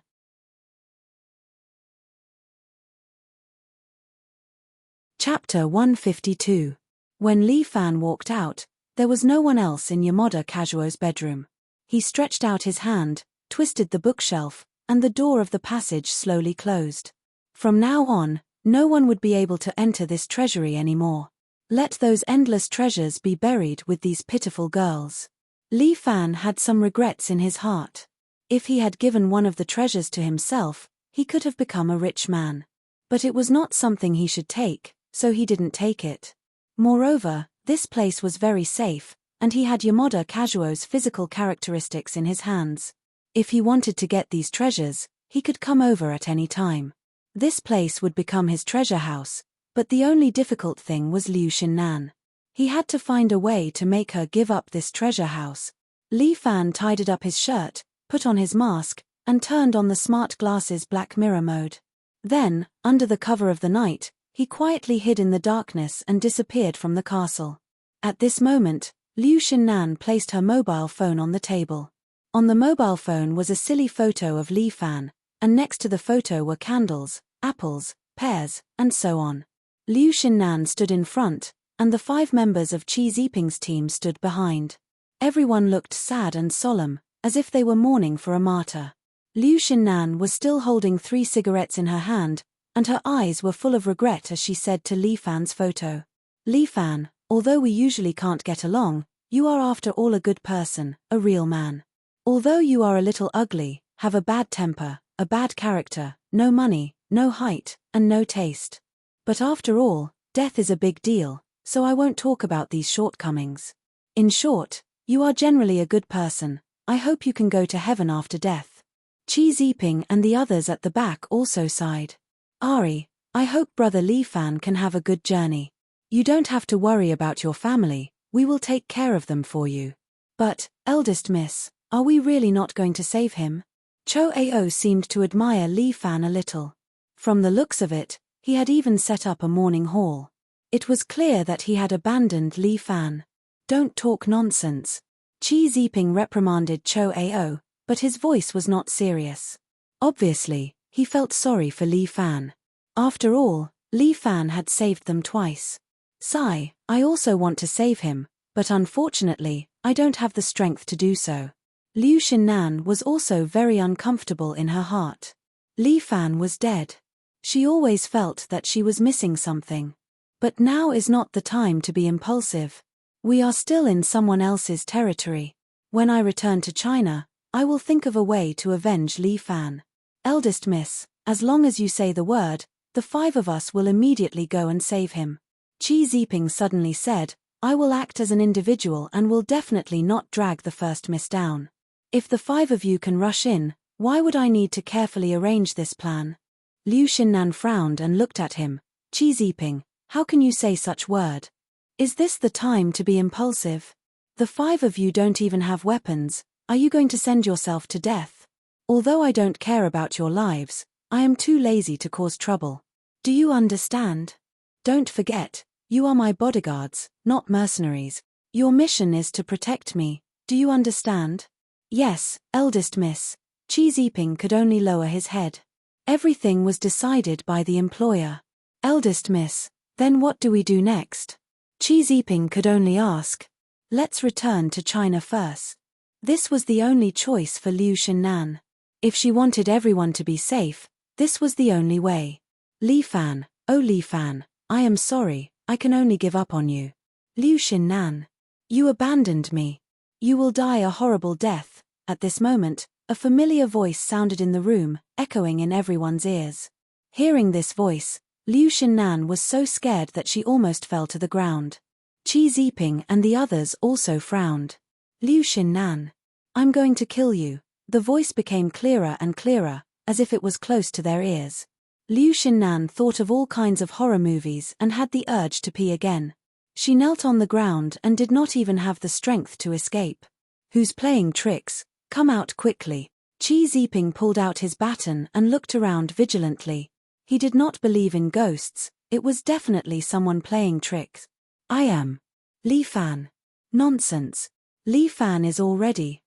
Chapter 152. When Li Fan walked out, there was no one else in Yamada Kazuo's bedroom. He stretched out his hand, twisted the bookshelf, and the door of the passage slowly closed. From now on, no one would be able to enter this treasury anymore. Let those endless treasures be buried with these pitiful girls. Li Fan had some regrets in his heart. If he had given one of the treasures to himself, he could have become a rich man. But it was not something he should take, so he didn't take it. Moreover, this place was very safe, and he had Yamada Kazuo's physical characteristics in his hands. If he wanted to get these treasures, he could come over at any time. This place would become his treasure house, but the only difficult thing was Liu Xinnan. He had to find a way to make her give up this treasure house. Li Fan tidied up his shirt, put on his mask, and turned on the smart glasses black mirror mode. Then, under the cover of the night, He quietly hid in the darkness and disappeared from the castle. At this moment, Liu Xinnan placed her mobile phone on the table. On the mobile phone was a silly photo of Li Fan, and next to the photo were candles, apples, pears, and so on. Liu Xinnan stood in front, and the 5 members of Qi Ziping's team stood behind. Everyone looked sad and solemn, as if they were mourning for a martyr. Liu Xinnan was still holding 3 cigarettes in her hand, and her eyes were full of regret as she said to Li Fan's photo, "Li Fan, although we usually can't get along, you are after all a good person, a real man. Although you are a little ugly, have a bad temper, a bad character, no money, no height, and no taste. But after all, death is a big deal, so I won't talk about these shortcomings. In short, you are generally a good person. I hope you can go to heaven after death." Qi Ziping and the others at the back also sighed. "Ari, I hope brother Li Fan can have a good journey. You don't have to worry about your family, we will take care of them for you. But, eldest miss, are we really not going to save him?" Cho Ao seemed to admire Li Fan a little. From the looks of it, he had even set up a mourning hall. It was clear that he had abandoned Li Fan. "Don't talk nonsense." Qi Ziping reprimanded Cho Ao, but his voice was not serious. Obviously, he felt sorry for Li Fan. After all, Li Fan had saved them twice. "Sigh, I also want to save him, but unfortunately, I don't have the strength to do so." Liu Xinnan was also very uncomfortable in her heart. Li Fan was dead. She always felt that she was missing something. But now is not the time to be impulsive. We are still in someone else's territory. When I return to China, I will think of a way to avenge Li Fan. Eldest miss, as long as you say the word, the 5 of us will immediately go and save him. Qi Ziping suddenly said, "I will act as an individual and will definitely not drag the first miss down. If the 5 of you can rush in, why would I need to carefully arrange this plan?" Liu Xinnan frowned and looked at him. "Qi Ziping, how can you say such word? Is this the time to be impulsive? The 5 of you don't even have weapons, are you going to send yourself to death? Although I don't care about your lives, I am too lazy to cause trouble. Do you understand? Don't forget, you are my bodyguards, not mercenaries. Your mission is to protect me, do you understand?" "Yes, eldest miss." Qi Ziping could only lower his head. Everything was decided by the employer. "Eldest miss, then what do we do next?" Qi Ziping could only ask. "Let's return to China first." This was the only choice for Liu Xinnan. If she wanted everyone to be safe, this was the only way. "Li Fan, oh Li Fan, I am sorry, I can only give up on you." "Liu Xinnan, you abandoned me. You will die a horrible death." At this moment, a familiar voice sounded in the room, echoing in everyone's ears. Hearing this voice, Liu Xinnan was so scared that she almost fell to the ground. Qi Ziping and the others also frowned. "Liu Xinnan, I'm going to kill you." The voice became clearer and clearer, as if it was close to their ears. Liu Xinnan thought of all kinds of horror movies and had the urge to pee again. She knelt on the ground and did not even have the strength to escape. "Who's playing tricks? Come out quickly." Qi Ziping pulled out his baton and looked around vigilantly. He did not believe in ghosts, it was definitely someone playing tricks. "I am Li Fan." "Nonsense. Li Fan is already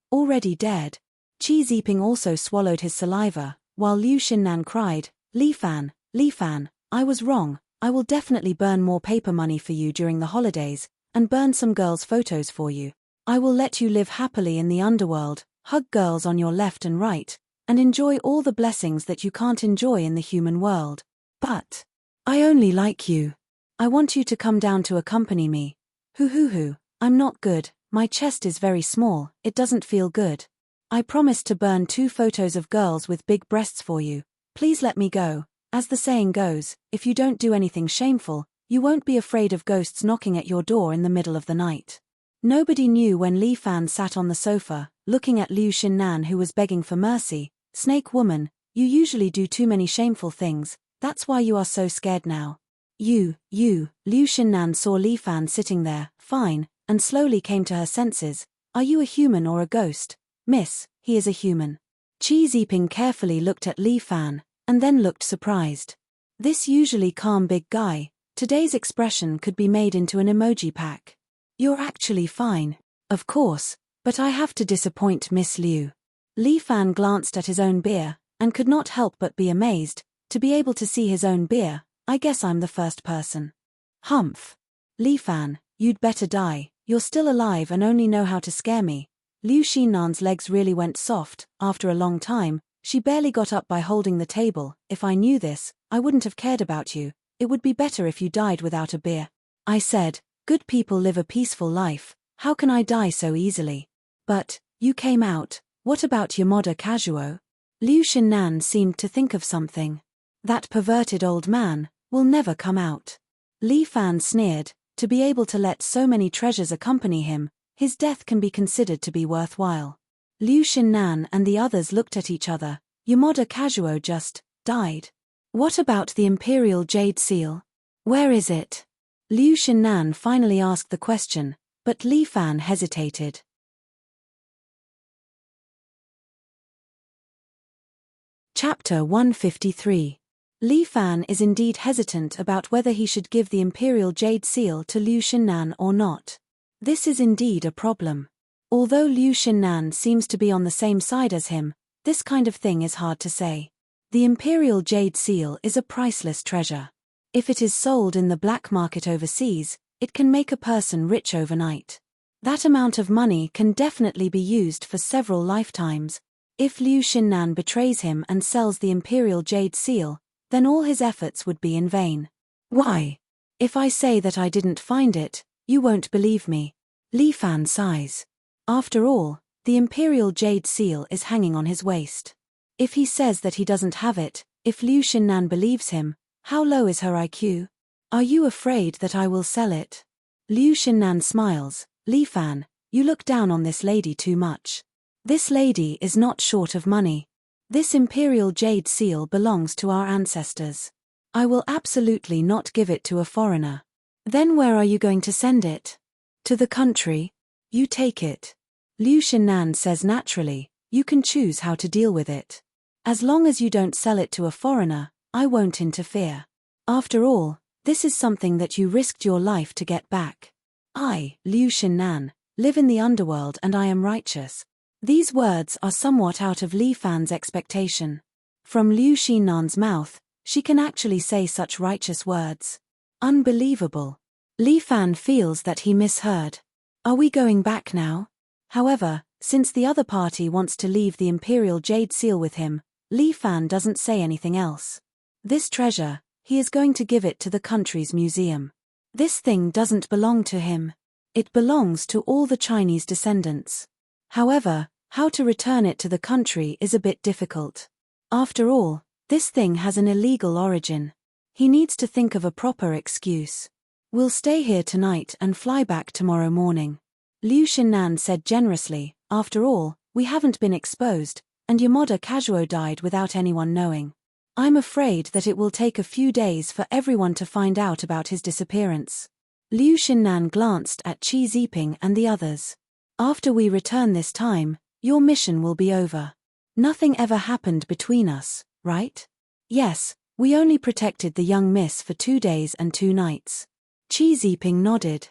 dead." Qi Ziping also swallowed his saliva, while Liu Xinnan cried, Li Fan, I was wrong, I will definitely burn more paper money for you during the holidays, and burn some girls' photos for you. I will let you live happily in the underworld, hug girls on your left and right, and enjoy all the blessings that you can't enjoy in the human world. But I only like you. I want you to come down to accompany me. Hoo, I'm not good, my chest is very small, it doesn't feel good. I promised to burn 2 photos of girls with big breasts for you. Please let me go. As the saying goes, if you don't do anything shameful, you won't be afraid of ghosts knocking at your door in the middle of the night. Nobody knew when Li Fan sat on the sofa, looking at Liu Xinnan who was begging for mercy. Snake woman, you usually do too many shameful things, that's why you are so scared now. You, Liu Xinnan saw Li Fan sitting there, fine, and slowly came to her senses. Are you a human or a ghost? Miss, he is a human. Qi Ziping carefully looked at Li Fan, and then looked surprised. This usually calm big guy, today's expression could be made into an emoji pack. You're actually fine. Of course, but I have to disappoint Miss Liu. Li Fan glanced at his own beer, and could not help but be amazed, to be able to see his own beer. I guess I'm the first person. Humph. Li Fan, you'd better die, you're still alive and only know how to scare me. Liu Xinnan's legs really went soft. After a long time, she barely got up by holding the table. If I knew this, I wouldn't have cared about you. It would be better if you died without a beer. I said, good people live a peaceful life. How can I die so easily? But, you came out. What about Yamada Kazuo? Liu Xinnan seemed to think of something. That perverted old man will never come out. Li Fan sneered, to be able to let so many treasures accompany him, his death can be considered to be worthwhile. Liu Xinnan and the others looked at each other. Yamada Kazuo just died. What about the Imperial Jade Seal? Where is it? Liu Xinnan finally asked the question, but Li Fan hesitated. Chapter 153. Li Fan is indeed hesitant about whether he should give the Imperial Jade Seal to Liu Xinnan or not. This is indeed a problem. Although Liu Xinnan seems to be on the same side as him, this kind of thing is hard to say. The Imperial Jade Seal is a priceless treasure. If it is sold in the black market overseas, it can make a person rich overnight. That amount of money can definitely be used for several lifetimes. If Liu Xinnan betrays him and sells the Imperial Jade Seal, then all his efforts would be in vain. Why? If I say that I didn't find it, you won't believe me. Li Fan sighs. After all, the Imperial Jade Seal is hanging on his waist. If he says that he doesn't have it, if Liu Xinnan believes him, how low is her IQ? Are you afraid that I will sell it? Liu Xinnan smiles. Li Fan, you look down on this lady too much. This lady is not short of money. This Imperial Jade Seal belongs to our ancestors. I will absolutely not give it to a foreigner. Then where are you going to send it? To the country? You take it. Liu Xinnan says naturally, you can choose how to deal with it. As long as you don't sell it to a foreigner, I won't interfere. After all, this is something that you risked your life to get back. I, Liu Xinnan, live in the underworld and I am righteous. These words are somewhat out of Li Fan's expectation. From Liu Xinnan's mouth, she can actually say such righteous words. Unbelievable. Li Fan feels that he misheard. Are we going back now? However, since the other party wants to leave the Imperial Jade Seal with him, Li Fan doesn't say anything else. This treasure, he is going to give it to the country's museum. This thing doesn't belong to him. It belongs to all the Chinese descendants. However, how to return it to the country is a bit difficult. After all, this thing has an illegal origin. He needs to think of a proper excuse. We'll stay here tonight and fly back tomorrow morning. Liu Xinnan said generously, after all, we haven't been exposed, and Yamada Kazuo died without anyone knowing. I'm afraid that it will take a few days for everyone to find out about his disappearance. Liu Xinnan glanced at Qi Ziping and the others. After we return this time, your mission will be over. Nothing ever happened between us, right? Yes, we only protected the young miss for 2 days and 2 nights. Qi Ziping nodded.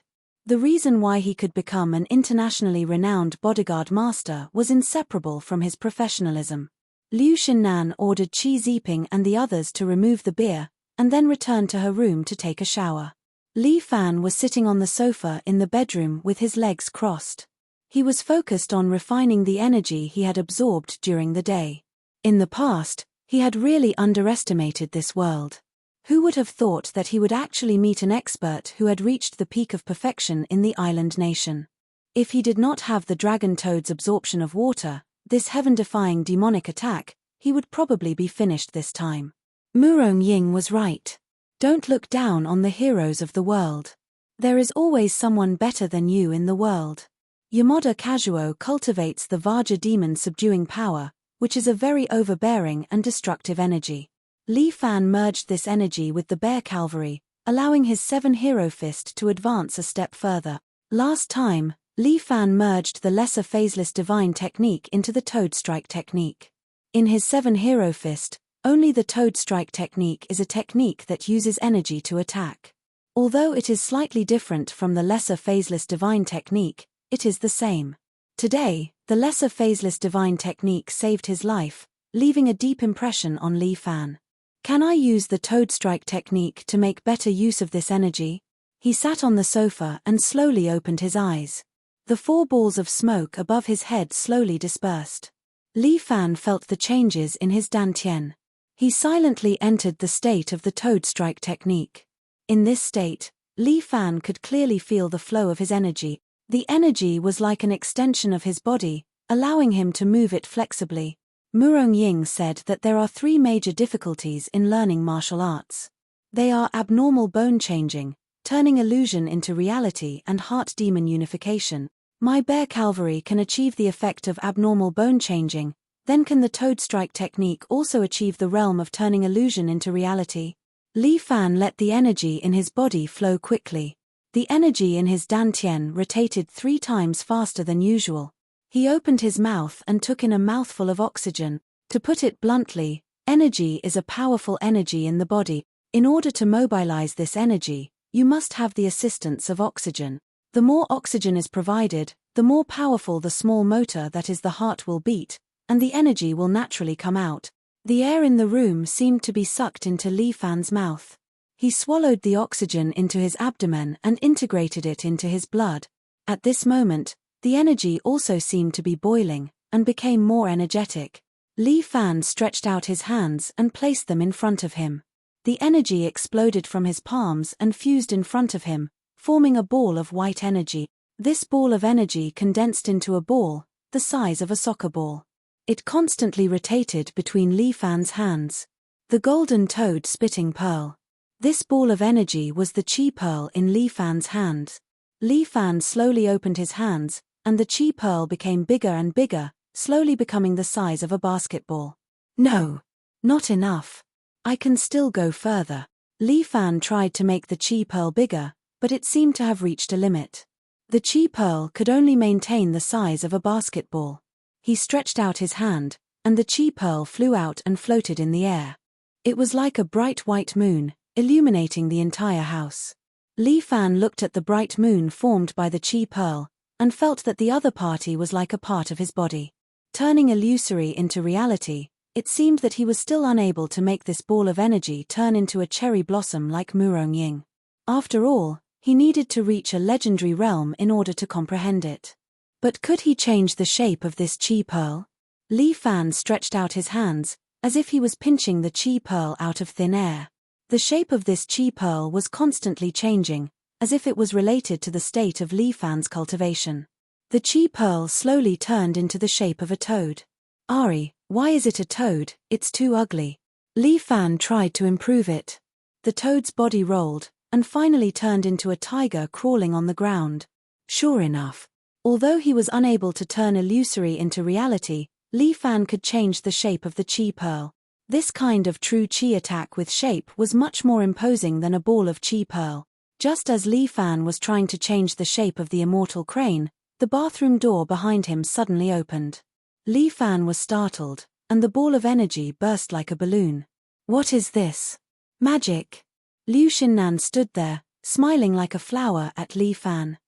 The reason why he could become an internationally renowned bodyguard master was inseparable from his professionalism. Liu Xinnan ordered Qi Ziping and the others to remove the beer, and then returned to her room to take a shower. Li Fan was sitting on the sofa in the bedroom with his legs crossed. He was focused on refining the energy he had absorbed during the day. In the past, he had really underestimated this world. Who would have thought that he would actually meet an expert who had reached the peak of perfection in the island nation? If he did not have the dragon toad's absorption of water, this heaven-defying demonic attack, he would probably be finished this time. Murong Ying was right. Don't look down on the heroes of the world. There is always someone better than you in the world. Yamada Kazuo cultivates the Vajra demon subduing power, which is a very overbearing and destructive energy. Li Fan merged this energy with the bear cavalry, allowing his 7-hero fist to advance a step further. Last time, Li Fan merged the lesser phaseless divine technique into the toad strike technique. In his 7-hero fist, Only the toad strike technique is a technique that uses energy to attack. Although it is slightly different from the lesser phaseless divine technique, it is the same. Today, the lesser phaseless divine technique saved his life, leaving a deep impression on Li Fan. Can I use the toad strike technique to make better use of this energy? He sat on the sofa and slowly opened his eyes. The 4 balls of smoke above his head slowly dispersed. Li Fan felt the changes in his dantian. He silently entered the state of the toad strike technique. In this state, Li Fan could clearly feel the flow of his energy. The energy was like an extension of his body, allowing him to move it flexibly. Murong Ying said that there are 3 major difficulties in learning martial arts. They are abnormal bone changing, turning illusion into reality, and heart demon unification. My bear cavalry can achieve the effect of abnormal bone changing, then can the toad strike technique also achieve the realm of turning illusion into reality? Li Fan let the energy in his body flow quickly. The energy in his dantian rotated 3 times faster than usual. He opened his mouth and took in a mouthful of oxygen. To put it bluntly, energy is a powerful energy in the body. In order to mobilize this energy, you must have the assistance of oxygen. The more oxygen is provided, the more powerful the small motor that is the heart will beat, and the energy will naturally come out. The air in the room seemed to be sucked into Li Fan's mouth. He swallowed the oxygen into his abdomen and integrated it into his blood. At this moment, the energy also seemed to be boiling, and became more energetic. Li Fan stretched out his hands and placed them in front of him. The energy exploded from his palms and fused in front of him, forming a ball of white energy. This ball of energy condensed into a ball, the size of a soccer ball. It constantly rotated between Li Fan's hands. The golden toad spitting pearl. This ball of energy was the chi pearl in Li Fan's hands. Li Fan slowly opened his hands, and the chi pearl became bigger and bigger, slowly becoming the size of a basketball. No, not enough. I can still go further. Li Fan tried to make the chi pearl bigger, but it seemed to have reached a limit. The chi pearl could only maintain the size of a basketball. He stretched out his hand, and the chi pearl flew out and floated in the air. It was like a bright white moon, illuminating the entire house. Li Fan looked at the bright moon formed by the chi pearl, and felt that the other party was like a part of his body. Turning illusory into reality, it seemed that he was still unable to make this ball of energy turn into a cherry blossom like Murong Ying. After all, he needed to reach a legendary realm in order to comprehend it. But could he change the shape of this chi pearl? Li Fan stretched out his hands, as if he was pinching the chi pearl out of thin air. The shape of this chi pearl was constantly changing, as if it was related to the state of Li Fan's cultivation. The chi pearl slowly turned into the shape of a toad. Ari, why is it a toad? It's too ugly. Li Fan tried to improve it. The toad's body rolled, and finally turned into a tiger crawling on the ground. Sure enough. Although he was unable to turn illusory into reality, Li Fan could change the shape of the chi pearl. This kind of true chi attack with shape was much more imposing than a ball of chi pearl. Just as Li Fan was trying to change the shape of the immortal crane, the bathroom door behind him suddenly opened. Li Fan was startled, and the ball of energy burst like a balloon. What is this? Magic! Liu Xinnan stood there, smiling like a flower at Li Fan.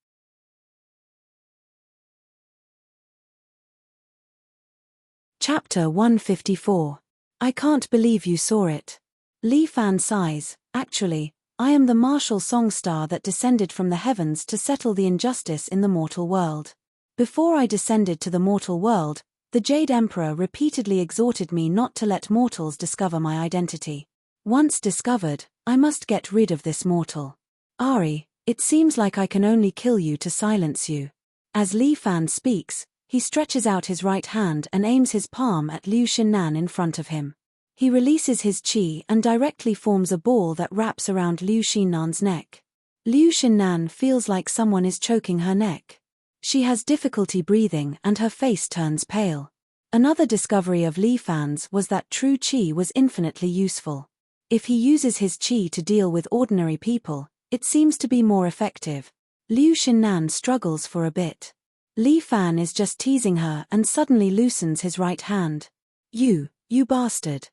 Chapter 154. I can't believe you saw it. Li Fan sighs. Actually, I am the martial song star that descended from the heavens to settle the injustice in the mortal world. Before I descended to the mortal world, the Jade Emperor repeatedly exhorted me not to let mortals discover my identity. Once discovered, I must get rid of this mortal. Ari, it seems like I can only kill you to silence you. As Li Fan speaks, he stretches out his right hand and aims his palm at Liu Xinnan in front of him. He releases his chi and directly forms a ball that wraps around Liu Xinnan's neck. Liu Xinnan feels like someone is choking her neck. She has difficulty breathing and her face turns pale. Another discovery of Li Fan's was that true chi was infinitely useful. If he uses his chi to deal with ordinary people, it seems to be more effective. Liu Xinnan struggles for a bit. Li Fan is just teasing her and suddenly loosens his right hand. You bastard.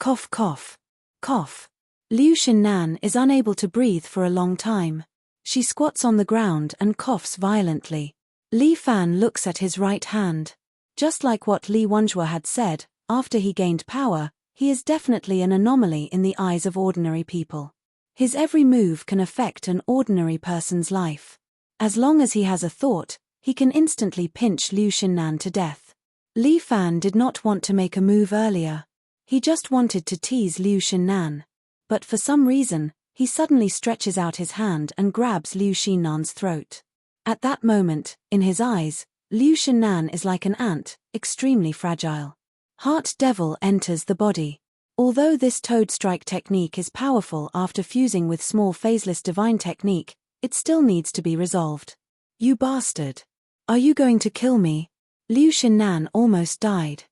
Cough cough. Cough. Liu Xinnan is unable to breathe for a long time. She squats on the ground and coughs violently. Li Fan looks at his right hand. Just like what Li Wenjue had said, after he gained power, he is definitely an anomaly in the eyes of ordinary people. His every move can affect an ordinary person's life. As long as he has a thought, he can instantly pinch Liu Xinnan to death. Li Fan did not want to make a move earlier. He just wanted to tease Liu Xinnan. But for some reason, he suddenly stretches out his hand and grabs Liu Xinnan's throat. At that moment, in his eyes, Liu Xinnan is like an ant, extremely fragile. Heart Devil enters the body. Although this Toad Strike technique is powerful after fusing with small phaseless divine technique, it still needs to be resolved. You bastard. Are you going to kill me? Liu Xinnan almost died.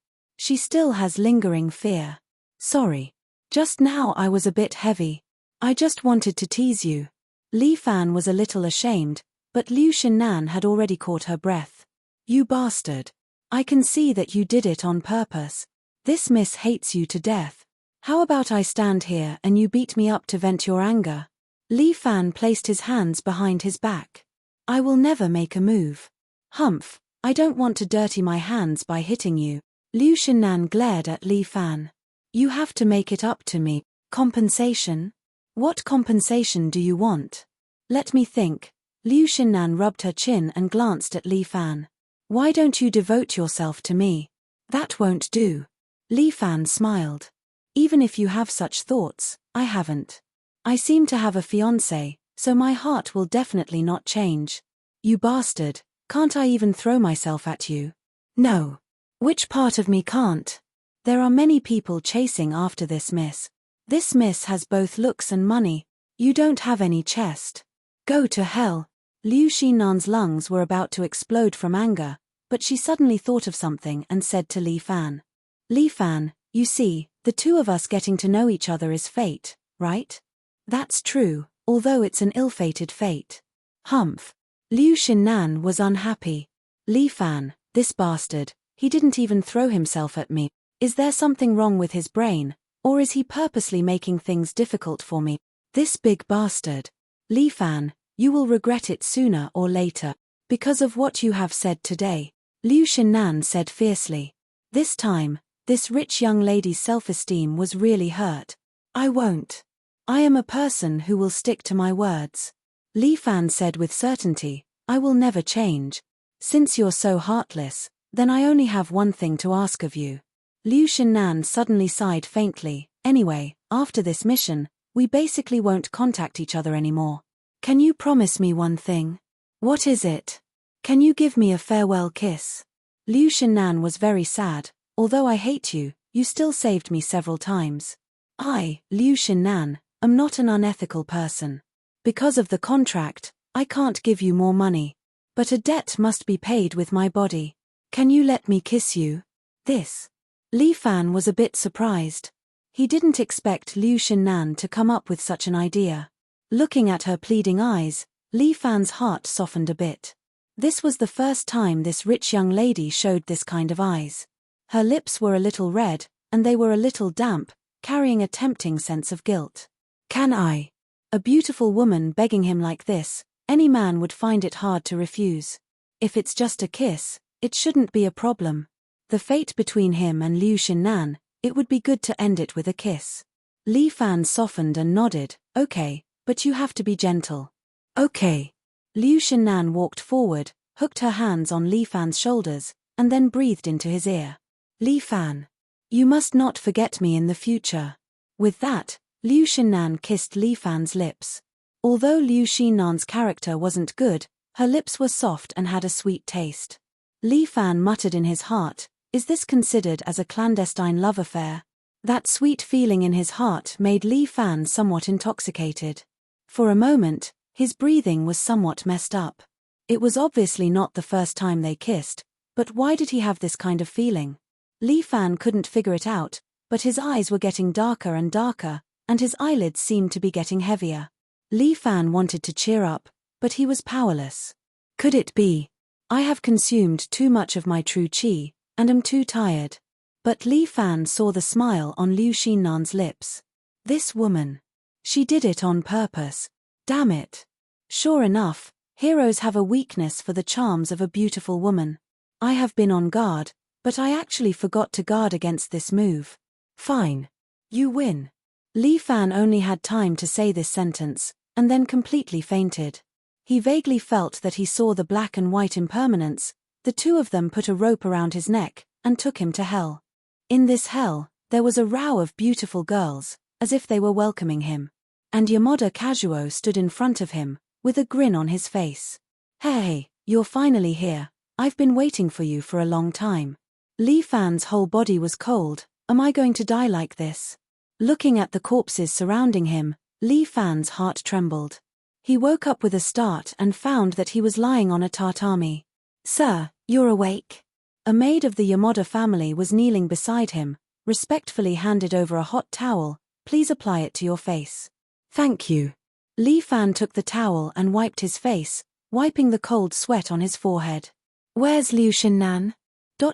She still has lingering fear. Sorry. Just now I was a bit heavy. I just wanted to tease you. Li Fan was a little ashamed, but Liu Xinnan had already caught her breath. You bastard. I can see that you did it on purpose. This miss hates you to death. How about I stand here and you beat me up to vent your anger? Li Fan placed his hands behind his back. I will never make a move. Humph, I don't want to dirty my hands by hitting you. Liu Xinnan glared at Li Fan. You have to make it up to me. Compensation? What compensation do you want? Let me think. Liu Xinnan rubbed her chin and glanced at Li Fan. Why don't you devote yourself to me? That won't do. Li Fan smiled. Even if you have such thoughts, I haven't. I seem to have a fiancé, so my heart will definitely not change. You bastard, can't I even throw myself at you? No. Which part of me can't? There are many people chasing after this miss. This miss has both looks and money. You don't have any chest. Go to hell. Liu Xinnan's lungs were about to explode from anger, but she suddenly thought of something and said to Li Fan. Li Fan, you see, the two of us getting to know each other is fate, right? That's true, although it's an ill-fated fate. Humph. Liu Xinnan was unhappy. Li Fan, this bastard, he didn't even throw himself at me. Is there something wrong with his brain, or is he purposely making things difficult for me? This big bastard. Li Fan, you will regret it sooner or later, because of what you have said today. Liu Xinnan said fiercely. This time, this rich young lady's self-esteem was really hurt. I won't. I am a person who will stick to my words. Li Fan said with certainty, I will never change. Since you're so heartless, then I only have one thing to ask of you. Liu Xinnan suddenly sighed faintly. Anyway, after this mission, we basically won't contact each other anymore. Can you promise me one thing? What is it? Can you give me a farewell kiss? Liu Xinnan was very sad. Although I hate you, you still saved me several times. I, Liu Xinnan, am not an unethical person. Because of the contract, I can't give you more money. But a debt must be paid with my body. Can you let me kiss you? This. Li Fan was a bit surprised. He didn't expect Liu Xinnan to come up with such an idea. Looking at her pleading eyes, Li Fan's heart softened a bit. This was the first time this rich young lady showed this kind of eyes. Her lips were a little red, and they were a little damp, carrying a tempting sense of guilt. Can I? A beautiful woman begging him like this, any man would find it hard to refuse. If it's just a kiss, it shouldn't be a problem. The fate between him and Liu Xinnan, it would be good to end it with a kiss. Li Fan softened and nodded, okay, but you have to be gentle. Okay. Liu Xinnan walked forward, hooked her hands on Li Fan's shoulders, and then breathed into his ear. Li Fan. You must not forget me in the future. With that, Liu Xinnan kissed Li Fan's lips. Although Liu Xinnan's character wasn't good, her lips were soft and had a sweet taste. Li Fan muttered in his heart, is this considered as a clandestine love affair? That sweet feeling in his heart made Li Fan somewhat intoxicated. For a moment, his breathing was somewhat messed up. It was obviously not the first time they kissed, but why did he have this kind of feeling? Li Fan couldn't figure it out, but his eyes were getting darker and darker, and his eyelids seemed to be getting heavier. Li Fan wanted to cheer up, but he was powerless. Could it be? I have consumed too much of my true qi, and am too tired. But Li Fan saw the smile on Liu Xinnan's lips. This woman. She did it on purpose. Damn it. Sure enough, heroes have a weakness for the charms of a beautiful woman. I have been on guard, but I actually forgot to guard against this move. Fine. You win. Li Fan only had time to say this sentence, and then completely fainted. He vaguely felt that he saw the black and white impermanence. The two of them put a rope around his neck, and took him to hell. In this hell, there was a row of beautiful girls, as if they were welcoming him. And Yamada Kazuo stood in front of him, with a grin on his face. Hey, you're finally here. I've been waiting for you for a long time. Li Fan's whole body was cold. Am I going to die like this? Looking at the corpses surrounding him, Li Fan's heart trembled. He woke up with a start and found that he was lying on a tatami. Sir, you're awake? A maid of the Yamada family was kneeling beside him, respectfully handed over a hot towel. Please apply it to your face. Thank you. Li Fan took the towel and wiped his face, wiping the cold sweat on his forehead. Where's Liu Xinnan?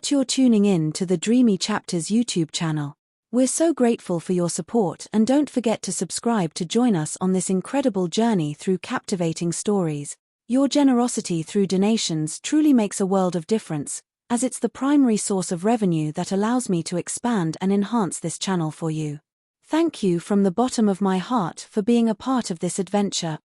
You're tuning in to the Dreamy Chapters YouTube channel. We're so grateful for your support, and don't forget to subscribe to join us on this incredible journey through captivating stories. Your generosity through donations truly makes a world of difference, as it's the primary source of revenue that allows me to expand and enhance this channel for you. Thank you from the bottom of my heart for being a part of this adventure.